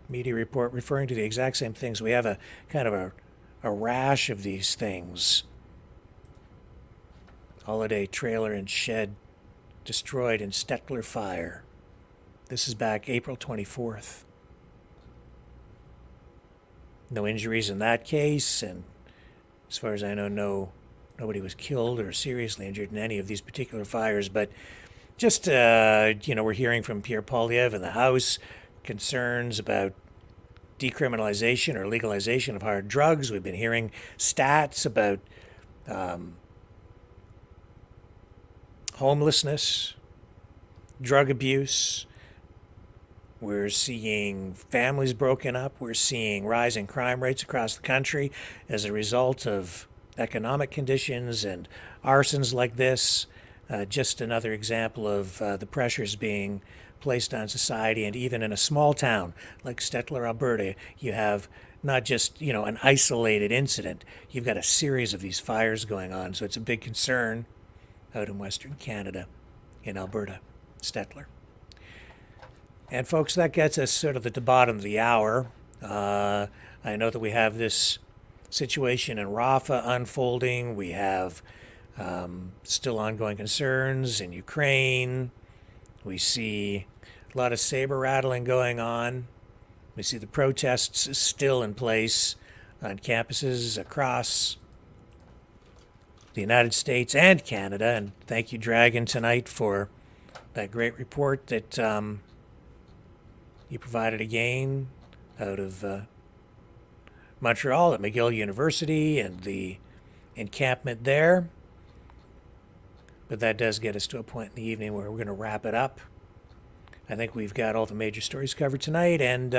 media report referring to the exact same things. We have a kind of a rash of these things. Holiday trailer and shed destroyed in Stettler fire. This is back April 24th. No injuries in that case, and as far as I know, nobody was killed or seriously injured in any of these particular fires. But just, we're hearing from Pierre Poilievre in the House concerns about decriminalization or legalization of hard drugs. We've been hearing stats about homelessness, drug abuse. We're seeing families broken up. We're seeing rising crime rates across the country as a result of economic conditions and arsons like this. Just another example of the pressures being placed on society. And even in a small town like Stettler, Alberta, you have not just, an isolated incident. You've got a series of these fires going on. So it's a big concern out in Western Canada, in Alberta, Stettler. And folks, that gets us sort of at the bottom of the hour. I know that we have this situation in Rafa unfolding. We have still ongoing concerns in Ukraine. We see a lot of saber rattling going on. We see the protests still in place on campuses across the United States and Canada. And thank you, Dragon, tonight for that great report that you provided again out of Montreal at McGill University and the encampment there. But that does get us to a point in the evening where we're going to wrap it up. I think we've got all the major stories covered tonight, and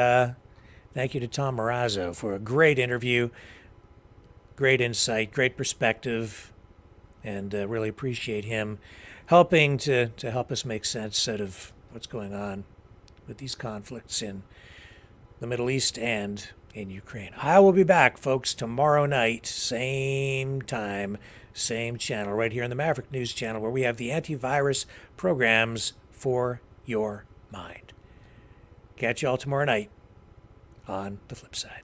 thank you to Tom Marazzo for a great interview, great insight, great perspective, and really appreciate him helping to help us make sense out of what's going on with these conflicts in the Middle East and in Ukraine. I will be back, folks, tomorrow night, same time, same channel, right here on the Maverick News Channel, where we have the antivirus programs for your mind. Catch y'all tomorrow night on the flip side.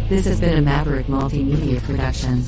This has been a Maverick Multimedia production.